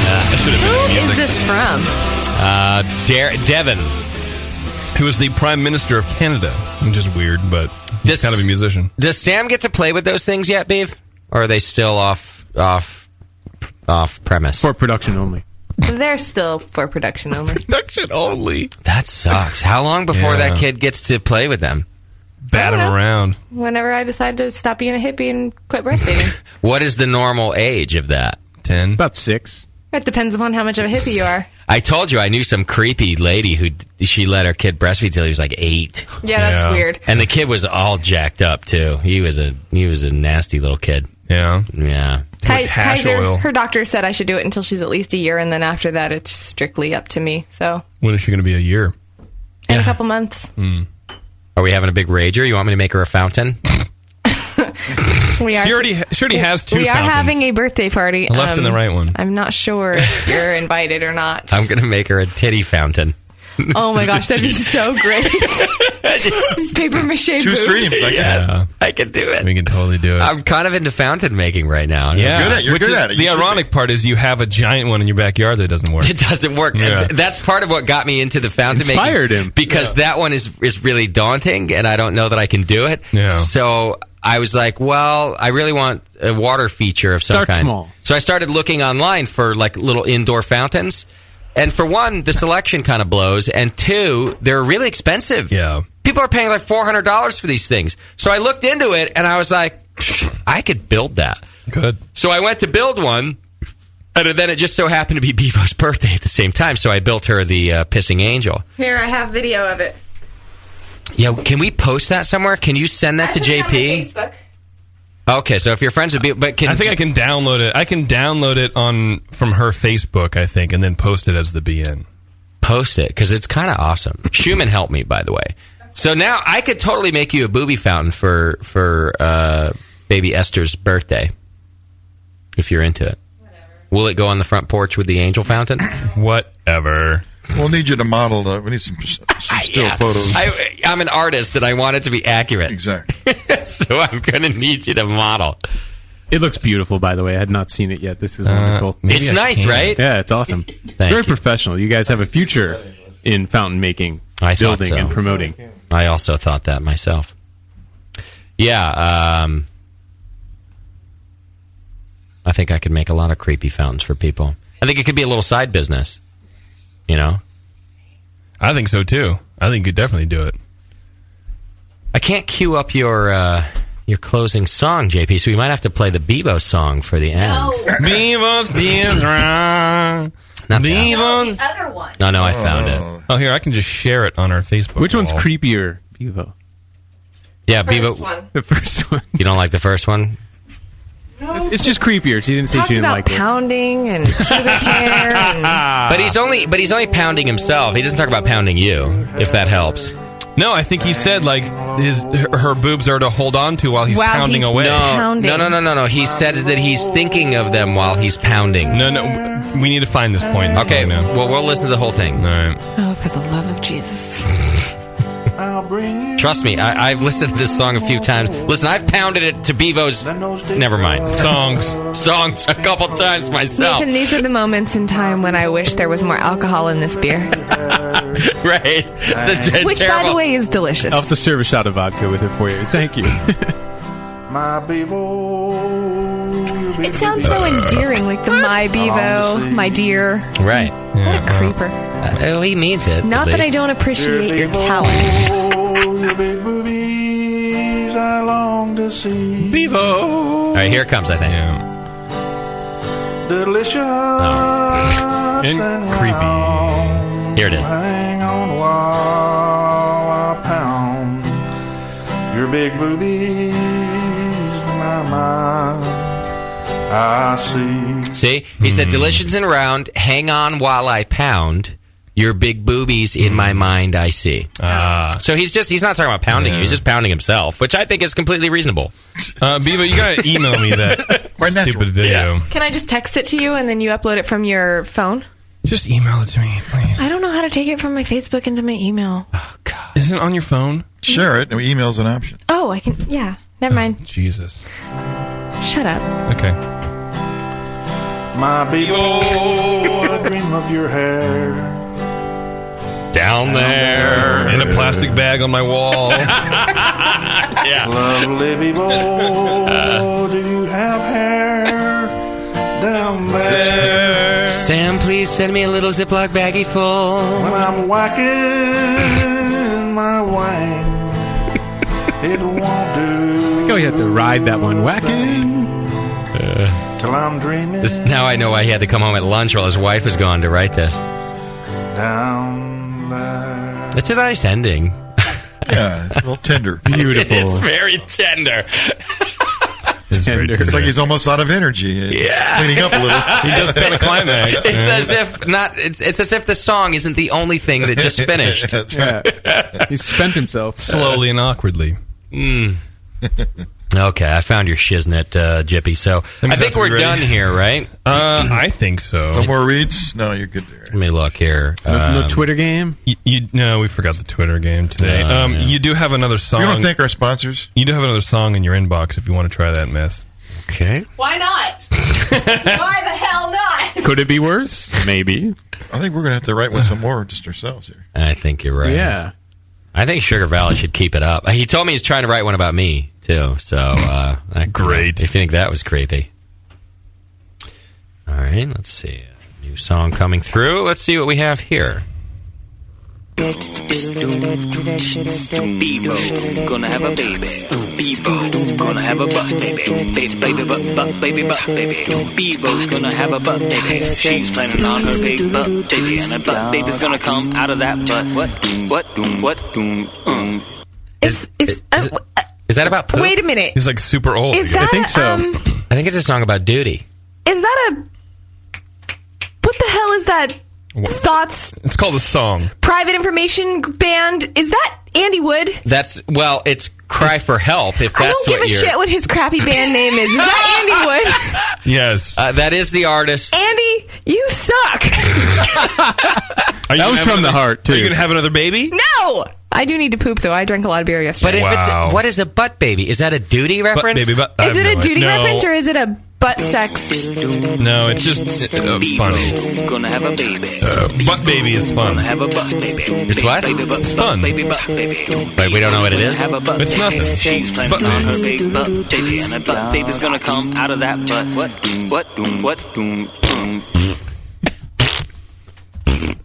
That should have Who been is music. this from? Devin. Who is the Prime Minister of Canada. Which is weird, but he's kind of a musician. Does Sam get to play with those things yet, Beav? Or are they still off premise? For production only. They're still for production only. Production only. That sucks. How long before Yeah. that kid gets to play with them? Bat him around. Whenever I decide to stop being a hippie and quit breastfeeding. What is the normal age of that? 10. About 6. It depends upon how much of a hippie you are. I told you I knew some creepy lady who she let her kid breastfeed till he was like 8. Yeah, that's weird. And the kid was all jacked up too. He was a nasty little kid. Yeah. Yeah. Kaiser, her doctor said I should do it until she's at least a year, and then after that, it's strictly up to me. So, When is she going to be a year? in a couple months. Are we having a big rager? You want me to make her a fountain? We are. She already has 2 We are fountains. having a birthday party. The left and the right one. I'm not sure if you're invited or not. I'm going to make her a titty fountain. Oh my gosh, that'd be so great. Paper mache 2 boobs. streams. I can do it. We can totally do it. I'm kind of into fountain making right now. Yeah. You're good at it. The You should ironic part is you have a giant one in your backyard that doesn't work. It doesn't work. Yeah. And that's part of what got me into the fountain Inspired making. him. Because that one is really daunting, and I don't know that I can do it. Yeah. So I was like, well, I really want a water feature of some Start kind. small. So I started looking online for like little indoor fountains. And for one, the selection kind of blows. And 2, they're really expensive. Yeah. People are paying like $400 for these things. So I looked into it, and I was like, I could build that. Good. So I went to build one, And then it just so happened to be Bevo's birthday at the same time, so I built her the pissing angel. Here, I have video of it. Yeah, can we post that somewhere? Can you send that to JP? Facebook. Okay, so if you're friends with Bevo, but I think I can download it. I can download it from her Facebook, I think, and then post it as the BN. Post it, because it's kind of awesome. Schumann helped me, by the way. So now I could totally make you a booby fountain for baby Esther's birthday, if you're into it. Will it go on the front porch with the angel fountain? Whatever. We'll need you to model. We need some still photos. I'm an artist, and I want it to be accurate. Exactly. So I'm going to need you to model. It looks beautiful, by the way. I had not seen it yet. This is wonderful. It's nice, right? Yeah, it's awesome. Very professional. You guys have a future in fountain making, building, and promoting. I also thought that myself. Yeah, I think I could make a lot of creepy fountains for people. I think it could be a little side business. You know? I think so, too. I think you could definitely do it. I can't cue up your closing song, JP, so we might have to play the Bevo song for the end. No. Bevo's dance wrong. Not No, the other one. No, I found it. Oh, here, I can just share it on our Facebook. Which one's wall. creepier, Bevo? Yeah, First Bevo. one. The first one. You don't like the first one? No. It's just creepier. She didn't say Talks she didn't about like it. pounding and pubic hair. And... But he's only pounding himself. He doesn't talk about pounding you, if that helps. No, I think he said like her boobs are to hold on to while he's pounding away. No. He said that he's thinking of them while he's pounding. No, we need to find this point. Okay, well, we'll listen to the whole thing. All right. Oh, for the love of Jesus. Trust me, I've listened to this song a few times. Listen, I've pounded it to Bevo's... Never mind. Songs a couple times myself. Nathan, these are the moments in time when I wish there was more alcohol in this beer. Right. Which, by the way, is delicious. I'll have to serve a shot of vodka with it for you. Thank you. My Bevo. It sounds so endearing, like the my Bevo, my dear. Right. What a creeper. He means it. Not that I don't appreciate your talent. Your big boobies I long to see. Bevo. All right, here it comes, I think. Delicious and creepy. Here it is. Hang on while I pound your big boobies, my, I see. See? He said, delicious and round, hang on while I pound. Your big boobies in my mind, I see. So he's not talking about pounding you. He's just pounding himself, which I think is completely reasonable. Bevo, you got to email me that stupid video. Yeah. Can I just text it to you and then you upload it from your phone? Just email it to me, please. I don't know how to take it from my Facebook into my email. Oh, God. Isn't it on your phone? Share it. Email's an option. Oh, I can... Yeah. Never mind. Jesus. Shut up. Okay. My Bevo, I dream of your hair. Down there. In a plastic bag on my wall. Yeah. Lovely Bevo, do you have hair down there? Sam, please send me a little Ziploc baggie full. When I'm whacking my wang, it won't do. Oh, you have to ride that one. Whacking. Till I'm dreaming. Now I know why he had to come home at lunch while his wife was gone to write this. Down there. It's a nice ending. Yeah, it's a little tender. Beautiful. It's very tender. It's like he's almost out of energy. Cleaning up a little. He does kind of climax. It's as if the song isn't the only thing that just finished. That's right. He spent himself. Slowly and awkwardly. Okay, I found your shiznit, Jippy. So I think we're done here, right? I think so. No more reads? No, you're good there. Let me look here. No Twitter game? No, we forgot the Twitter game today. Yeah. You do have another song. We want to thank our sponsors. You do have another song in your inbox if you want to try that mess. Okay. Why not? Why the hell not? Could it be worse? Maybe. I think we're going to have to write one some more just ourselves here. I think you're right. Yeah. I think Sugar Valley should keep it up. He told me he's trying to write one about me, too. So, great. If you think that was creepy. All right, let's see. New song coming through. Let's see what we have here. Bevo, gonna have a baby. Bevo, gonna have a butt baby. Baby butt, baby butt, baby. Bevo's gonna have a butt baby. She's planning on her big butt baby, and a butt baby's gonna come out of that butt. What? Is that about poop? Wait a minute. He's like super old. Is that, I think so. I think it's a song about duty. Is that a... What the hell is that? Thoughts? It's called a song. Private information band? Is that Andy Wood? It's Cry for Help, if that's what I don't give a shit what his crappy band name is. Is that Andy Wood? Yes. That is the artist. Andy, you suck. That was from the heart, too. Are you going to have another baby? No! I do need to poop, though. I drank a lot of beer yesterday. But if it's what is a butt baby? Is that a duty reference? Is it a duty reference, or is it a butt sex? No, it's just funny. Gonna have a baby. Butt baby is fun. Gonna have a butt baby. It's what? It's fun. Baby butt baby. Wait, we don't know what it is? Have a butt It's baby. nothing. She's planning on her big butt baby, and a butt baby's gonna come out of that butt. What?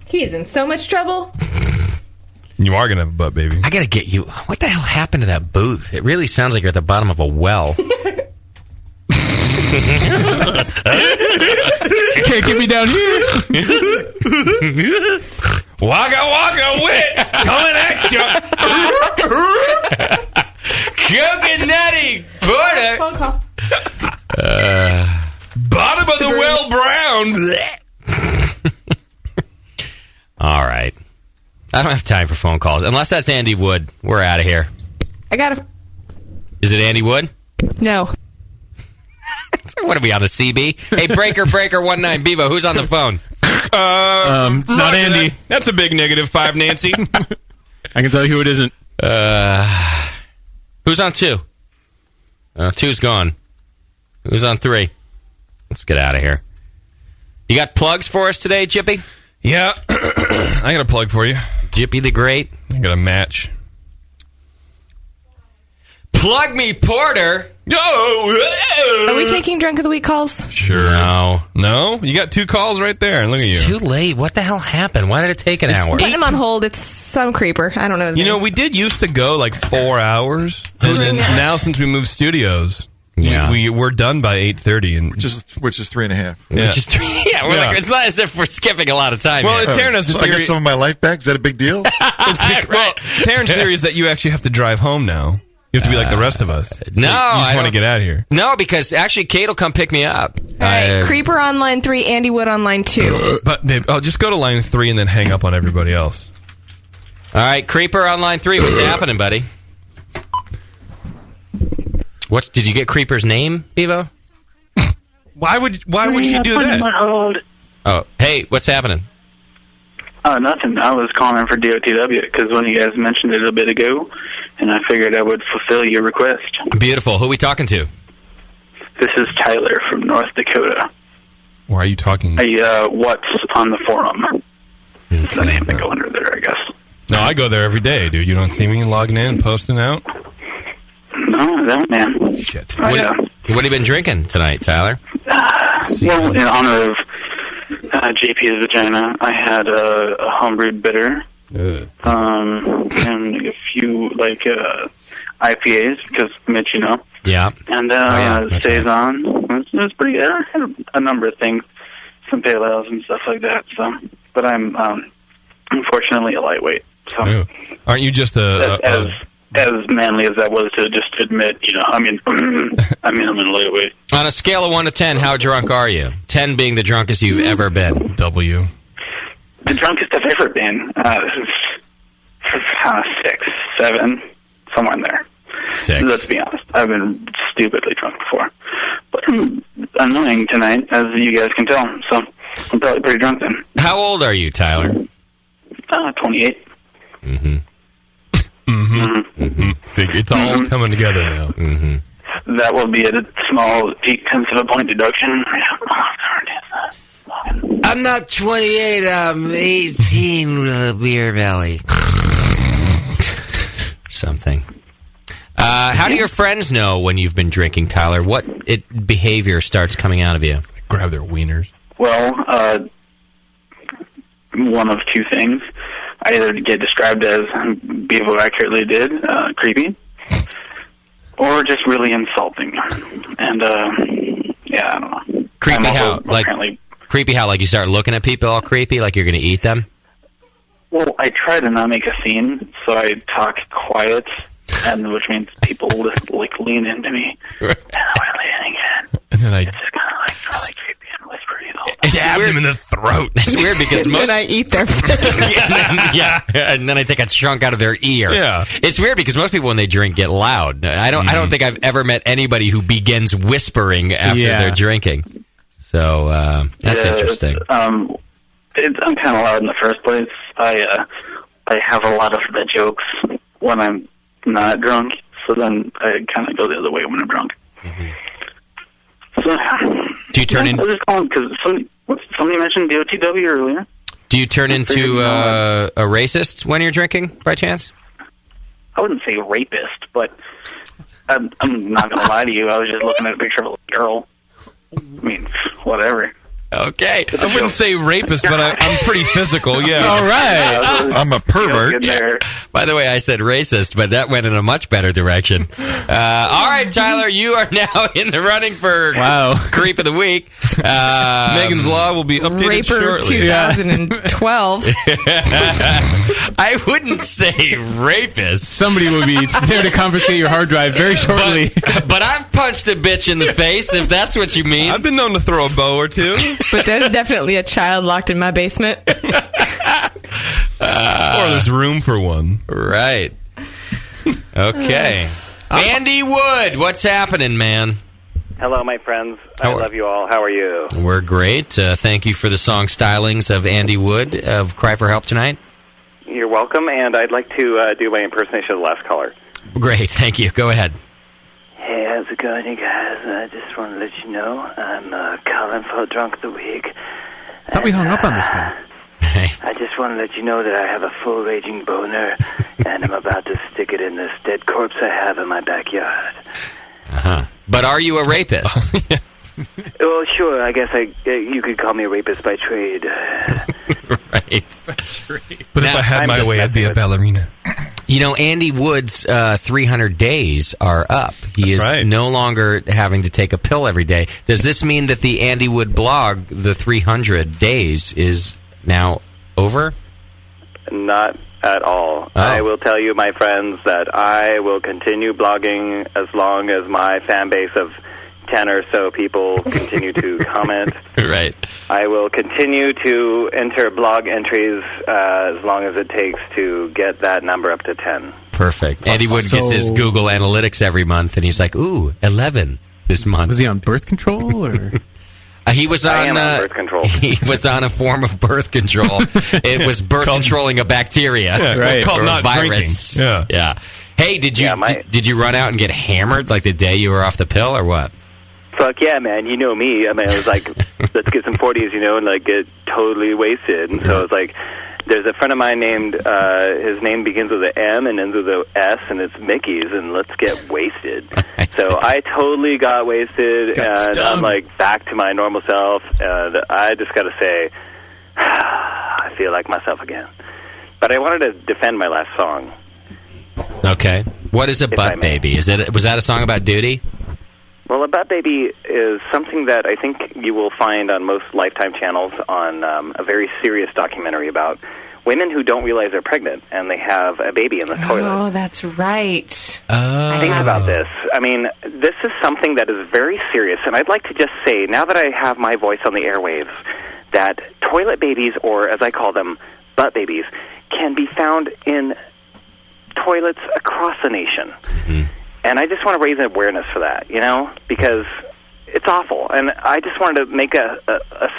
He is in so much trouble. You are going to have a butt baby. I got to get you. What the hell happened to that booth? It really sounds like you're at the bottom of a well. You can't get me down here. Waka wit coming at you. Coconutty Porter. Bottom of the well brown. All right. I don't have time for phone calls. Unless that's Andy Wood. We're out of here. I gotta... Is it Andy Wood? No. What are we on, a CB? Hey, Breaker 19 Bevo, who's on the phone? It's not Andy. That's a big -5, Nancy. I can tell you who it isn't. Who's on 2? 2's gone. Who's on 3? Let's get out of here. You got plugs for us today, Jippy? Yeah. I got a plug for you. Jippy the Great. I got a match. Plug me, Porter. Are we taking Drunk of the Week calls? Sure. No? You got 2 calls right there. Look at you. It's too late. What the hell happened? Why did it take an hour? Put him on hold. It's some creeper. I don't know his name. We did used to go like 4 hours. And then now since we moved studios, we're done by 8:30, and which is 3.5. Yeah. Which is like, it's not as if we're skipping a lot of time. Well, here. Taryn's So I get some of my life back. Is that a big deal? Well, Taryn's theory is that you actually have to drive home now. You have to be like the rest of us. No, you just want to get out of here. No, because actually Kate will come pick me up. All right, Creeper on line 3, Andy Wood on line 2. But babe, just go to line 3 and then hang up on everybody else. All right, Creeper on line 3. What's happening, buddy? Did you get Creeper's name, Bevo? Why would you do that? Oh, hey, what's happening? Nothing. I was calling for DOTW because when you guys mentioned it a bit ago, and I figured I would fulfill your request. Beautiful. Who are we talking to? This is Tyler from North Dakota. Why are you talking? What's on the forum? It's the name that go under there, I guess. No, I go there every day, dude. You don't see me logging in and posting out? No, I don't, man. Shit. What have you been drinking tonight, Tyler? Well, in honor of JP's vagina, I had a homebrewed bitter. And a few, IPAs, because Mitch, Yeah. And Saison. It was pretty good. I had a number of things, some pale ales and stuff like that. So, but I'm unfortunately a lightweight. So, aren't you just as manly as that was to just admit, I'm a lightweight. On a scale of 1 to 10, how drunk are you? 10 being the drunkest you've ever been. W. The drunkest I've ever been. This is 6, 7, somewhere in there. 6. Let's be honest. I've been stupidly drunk before. But I'm annoying tonight, as you guys can tell. So I'm probably pretty drunk then. How old are you, Tyler? 28. Mm-hmm. It's all coming together now. Mm-hmm. That will be a small 0.8 of a point deduction. I'm not 28, I'm 18 with a beer belly. Something. How do your friends know when you've been drinking, Tyler? What behavior starts coming out of you? Grab their wieners. Well, one of two things. I either get described as, Bevo accurately did, creepy, or just really insulting. And, yeah, I don't know. Creepy how? Creepy how, like, you start looking at people all creepy, like you're going to eat them? Well, I try to not make a scene, so I talk quiet, and which means people lean into me. Right. And I lean in. And then it's just kind of like really creepy and whispery the whole time. Stab him in the throat. It's weird because most... Then I eat their and then I take a chunk out of their ear. Yeah. It's weird because most people when they drink get loud. I don't think I've ever met anybody who begins whispering after they're drinking. So that's interesting. I'm kind of loud in the first place. I have a lot of the jokes when I'm not drunk, so then I kind of go the other way when I'm drunk. Mm-hmm. So, do you turn in? I was just calling because somebody mentioned DOTW earlier. Do you turn into a racist when you're drinking, by chance? I wouldn't say rapist, but I'm not going to lie to you. I was just looking at a picture of a girl. I mean, whatever. Okay. I wouldn't say rapist, but I'm pretty physical, yeah. All right. I'm a pervert. By the way, I said racist, but that went in a much better direction. All right, Tyler, you are now in the running for Creep of the Week. Megan's Law will be updated Raper shortly. 2012. I wouldn't say rapist. Somebody will be there to confiscate your hard drive very shortly. But I've punched a bitch in the face, if that's what you mean. I've been known to throw a bow or two. But there's definitely a child locked in my basement. Or there's room for one. Right. Okay. Andy Wood, what's happening, man? Hello, my friends. I love you all. How are you? We're great. Thank you for the song stylings of Andy Wood of Cry for Help tonight. You're welcome, and I'd like to do my impersonation of the last caller. Great. Thank you. Go ahead. Hey, how's it going, you guys? I just want to let you know I'm calling for Drunk of the Week. I thought we hung up on this guy. I just want to let you know that I have a full raging boner, and I'm about to stick it in this dead corpse I have in my backyard. Uh-huh. But are you a rapist? Well, sure. I guess you could call me a rapist by trade. Right. But if I had my way, I'd be a ballerina. You know, Andy Wood's 300 days are up. He is no longer having to take a pill every day. Does this mean that the Andy Wood blog, the 300 days, is now over? Not at all. Oh. I will tell you, my friends, that I will continue blogging as long as my fan base of 10 or so people continue to comment. Right. I will continue to enter blog entries as long as it takes to get that number up to 10. Perfect. Andy Wood gets his Google Analytics every month, and he's like, ooh, 11 this month. Was he on birth control, or...? He was on birth control. He was on a form of birth control. It was birth controlling a bacteria, called or not a virus. Drinking. Yeah. Hey, did you run out and get hammered like the day you were off the pill, or what? Fuck yeah, man. You know me. I mean, I was like, let's get some 40s, and like get totally wasted. And so I was like, there's a friend of mine named, his name begins with an M and ends with an S, and it's Mickey's, and let's get wasted. So I totally got wasted, and I'm like back to my normal self, and I just got to say, I feel like myself again. But I wanted to defend my last song. Okay. What is a butt baby? Was that a song about duty? Well, a butt baby is something that I think you will find on most Lifetime channels on a very serious documentary about women who don't realize they're pregnant and they have a baby in the toilet. Oh, that's right. Think about this. I mean, this is something that is very serious, and I'd like to just say, now that I have my voice on the airwaves, that toilet babies, or as I call them, butt babies, can be found in toilets across the nation. Mm-hmm. And I just want to raise awareness for that, because it's awful. And I just wanted to make a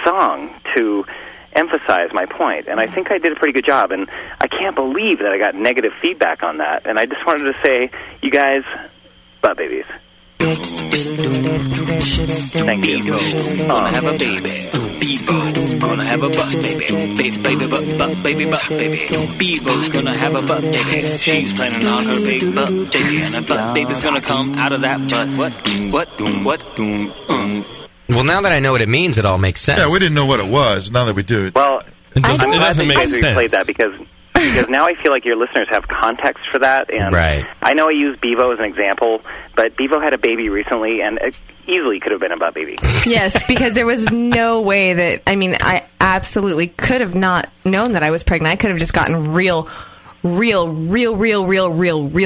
song to emphasize my point. And I think I did a pretty good job. And I can't believe that I got negative feedback on that. And I just wanted to say, you guys, butt babies. Thank you. Gonna have a baby. Bevo. Gonna have a butt baby. Baby butt baby butt baby. Bevo's gonna have a butt baby. She's planning on her big butt baby, and a butt baby's gonna come out of that butt. What? Well, now that I know what it means, it all makes sense. Yeah, we didn't know what it was. Now that we do it, well, it doesn't make sense. Played that because because now I feel like your listeners have context for that. And I know I use Bevo as an example, but Bevo had a baby recently, and it easily could have been about baby. Yes, because there was no way that, I absolutely could have not known that I was pregnant. I could have just gotten real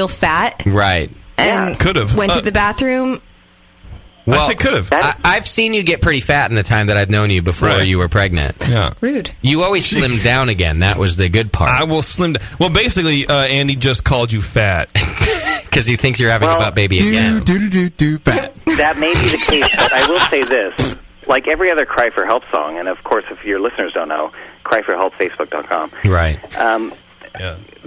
fat. Right. And could have. Went to the bathroom. Well, I could have. I've seen you get pretty fat in the time that I've known you before you were pregnant. Yeah. Rude. You always slimmed down again. That was the good part. I will slim down. Well, basically, Andy just called you fat. Because he thinks you're having a butt baby again. Fat. That may be the case, but I will say this. Like every other Cry for Help song, and of course, if your listeners don't know, cryforhelpfacebook.com. Right.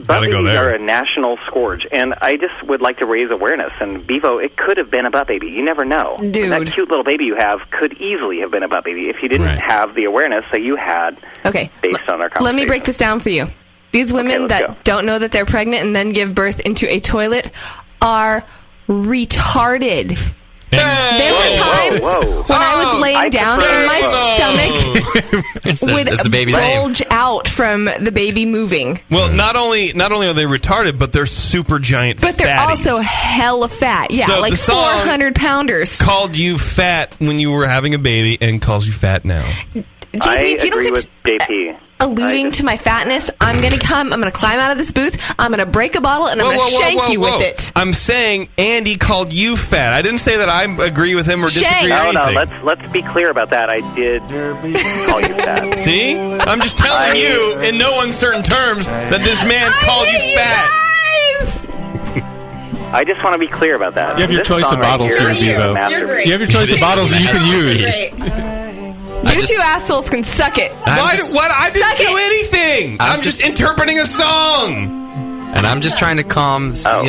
Butt babies are a national scourge, and I just would like to raise awareness. And Bevo, it could have been a butt baby. You never know. Dude. That cute little baby you have could easily have been a butt baby if you didn't have the awareness that you had based on our conversation. Let me break this down for you. These women that don't know that they're pregnant and then give birth into a toilet are retarded. There were times when I was laying down and my stomach would bulge out from the baby moving. Well, not only are they retarded, but they're super giant. But they're fatties. also hella fat. Yeah, so like 400 pounders. Called you fat when you were having a baby, and calls you fat now. JP, I if you don't agree get with JP. Alluding to my fatness, I'm going to climb out of this booth, I'm going to break a bottle, and I'm going to shank you with it. I'm saying Andy called you fat. I didn't say that I agree with him or disagree or anything. No, let's be clear about that. I did call you fat. See? I'm just telling you, in no uncertain terms, that this man called you fat. I just want to be clear about that. You have your choice of bottles here, Bevo. You have your choice of bottles that you can use. You two assholes can suck it. What? I didn't do anything. I'm just interpreting a song. And I'm just trying to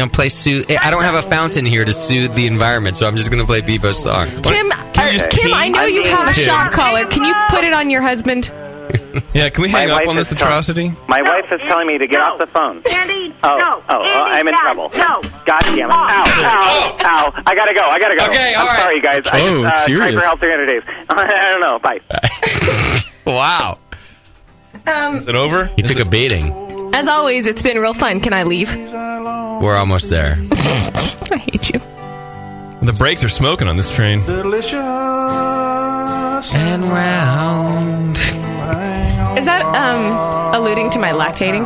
play soothe. I don't have a fountain here to soothe the environment, so I'm just going to play Bevo's song. Kim, I know you have a shock collar. Can you put it on your husband? Yeah, can we hang up on this atrocity? My wife is telling me to get off the phone. Andy, I'm in trouble. No. God damn it. Ow. I gotta go. Okay, I'm sorry, you guys. Serious. Cry for help 300 days. I don't know. Bye. Wow. Is it over? He took a beating. As always, it's been real fun. Can I leave? We're almost there. I hate you. The brakes are smoking on this train. Delicious and round. Is that alluding to my lactating?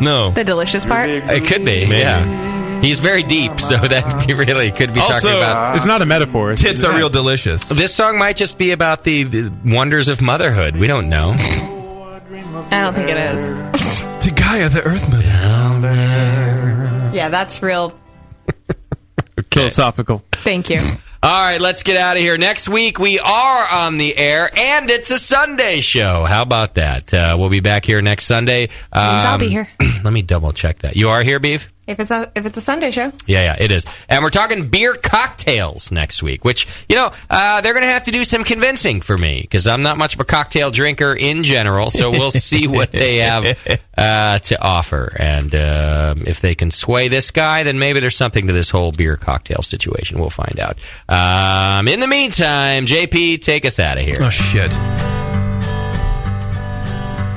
No. The delicious part? It could be. Maybe. Yeah. He's very deep, so that he really could be talking about. It's not a metaphor. Tits are real delicious. This song might just be about the wonders of motherhood. We don't know. I don't think it is. To Gaia, the Earth Mother. Yeah, that's real. Philosophical. Thank you. All right, let's get out of here. Next week, we are on the air, and it's a Sunday show. How about that? We'll be back here next Sunday. I'll be here. Let me double-check that. You are here, Beef? If it's a Sunday show. Yeah, it is. And we're talking beer cocktails next week, which, they're going to have to do some convincing for me, because I'm not much of a cocktail drinker in general, so we'll see what they have to offer. And if they can sway this guy, then maybe there's something to this whole beer cocktail situation. We'll find out. In the meantime, JP, take us out of here. Oh, shit.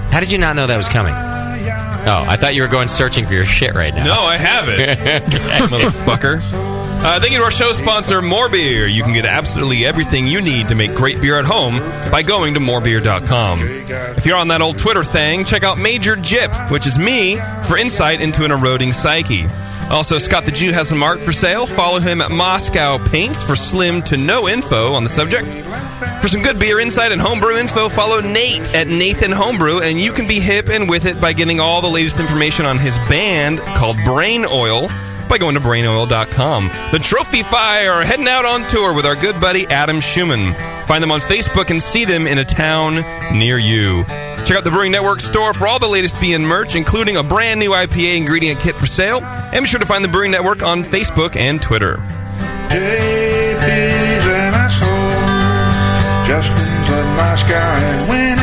How did you not know that was coming? Oh, I thought you were going searching for your shit right now. No, I haven't. Motherfucker. Thank you to our show sponsor, More Beer. You can get absolutely everything you need to make great beer at home by going to morebeer.com. If you're on that old Twitter thing, check out Major Jip, which is me, for insight into an eroding psyche. Also, Scott the Jew has some art for sale. Follow him at Moscow Paints for slim to no info on the subject. For some good beer insight and homebrew info, follow Nate at Nathan Homebrew, and you can be hip and with it by getting all the latest information on his band called Brain Oil by going to brainoil.com. The Trophy Fire are heading out on tour with our good buddy Adam Schumann. Find them on Facebook and see them in a town near you. Check out the Brewing Network store for all the latest beer and merch, including a brand new IPA ingredient kit for sale. And be sure to find the Brewing Network on Facebook and Twitter. JP's an asshole. Justin's a nice guy, and when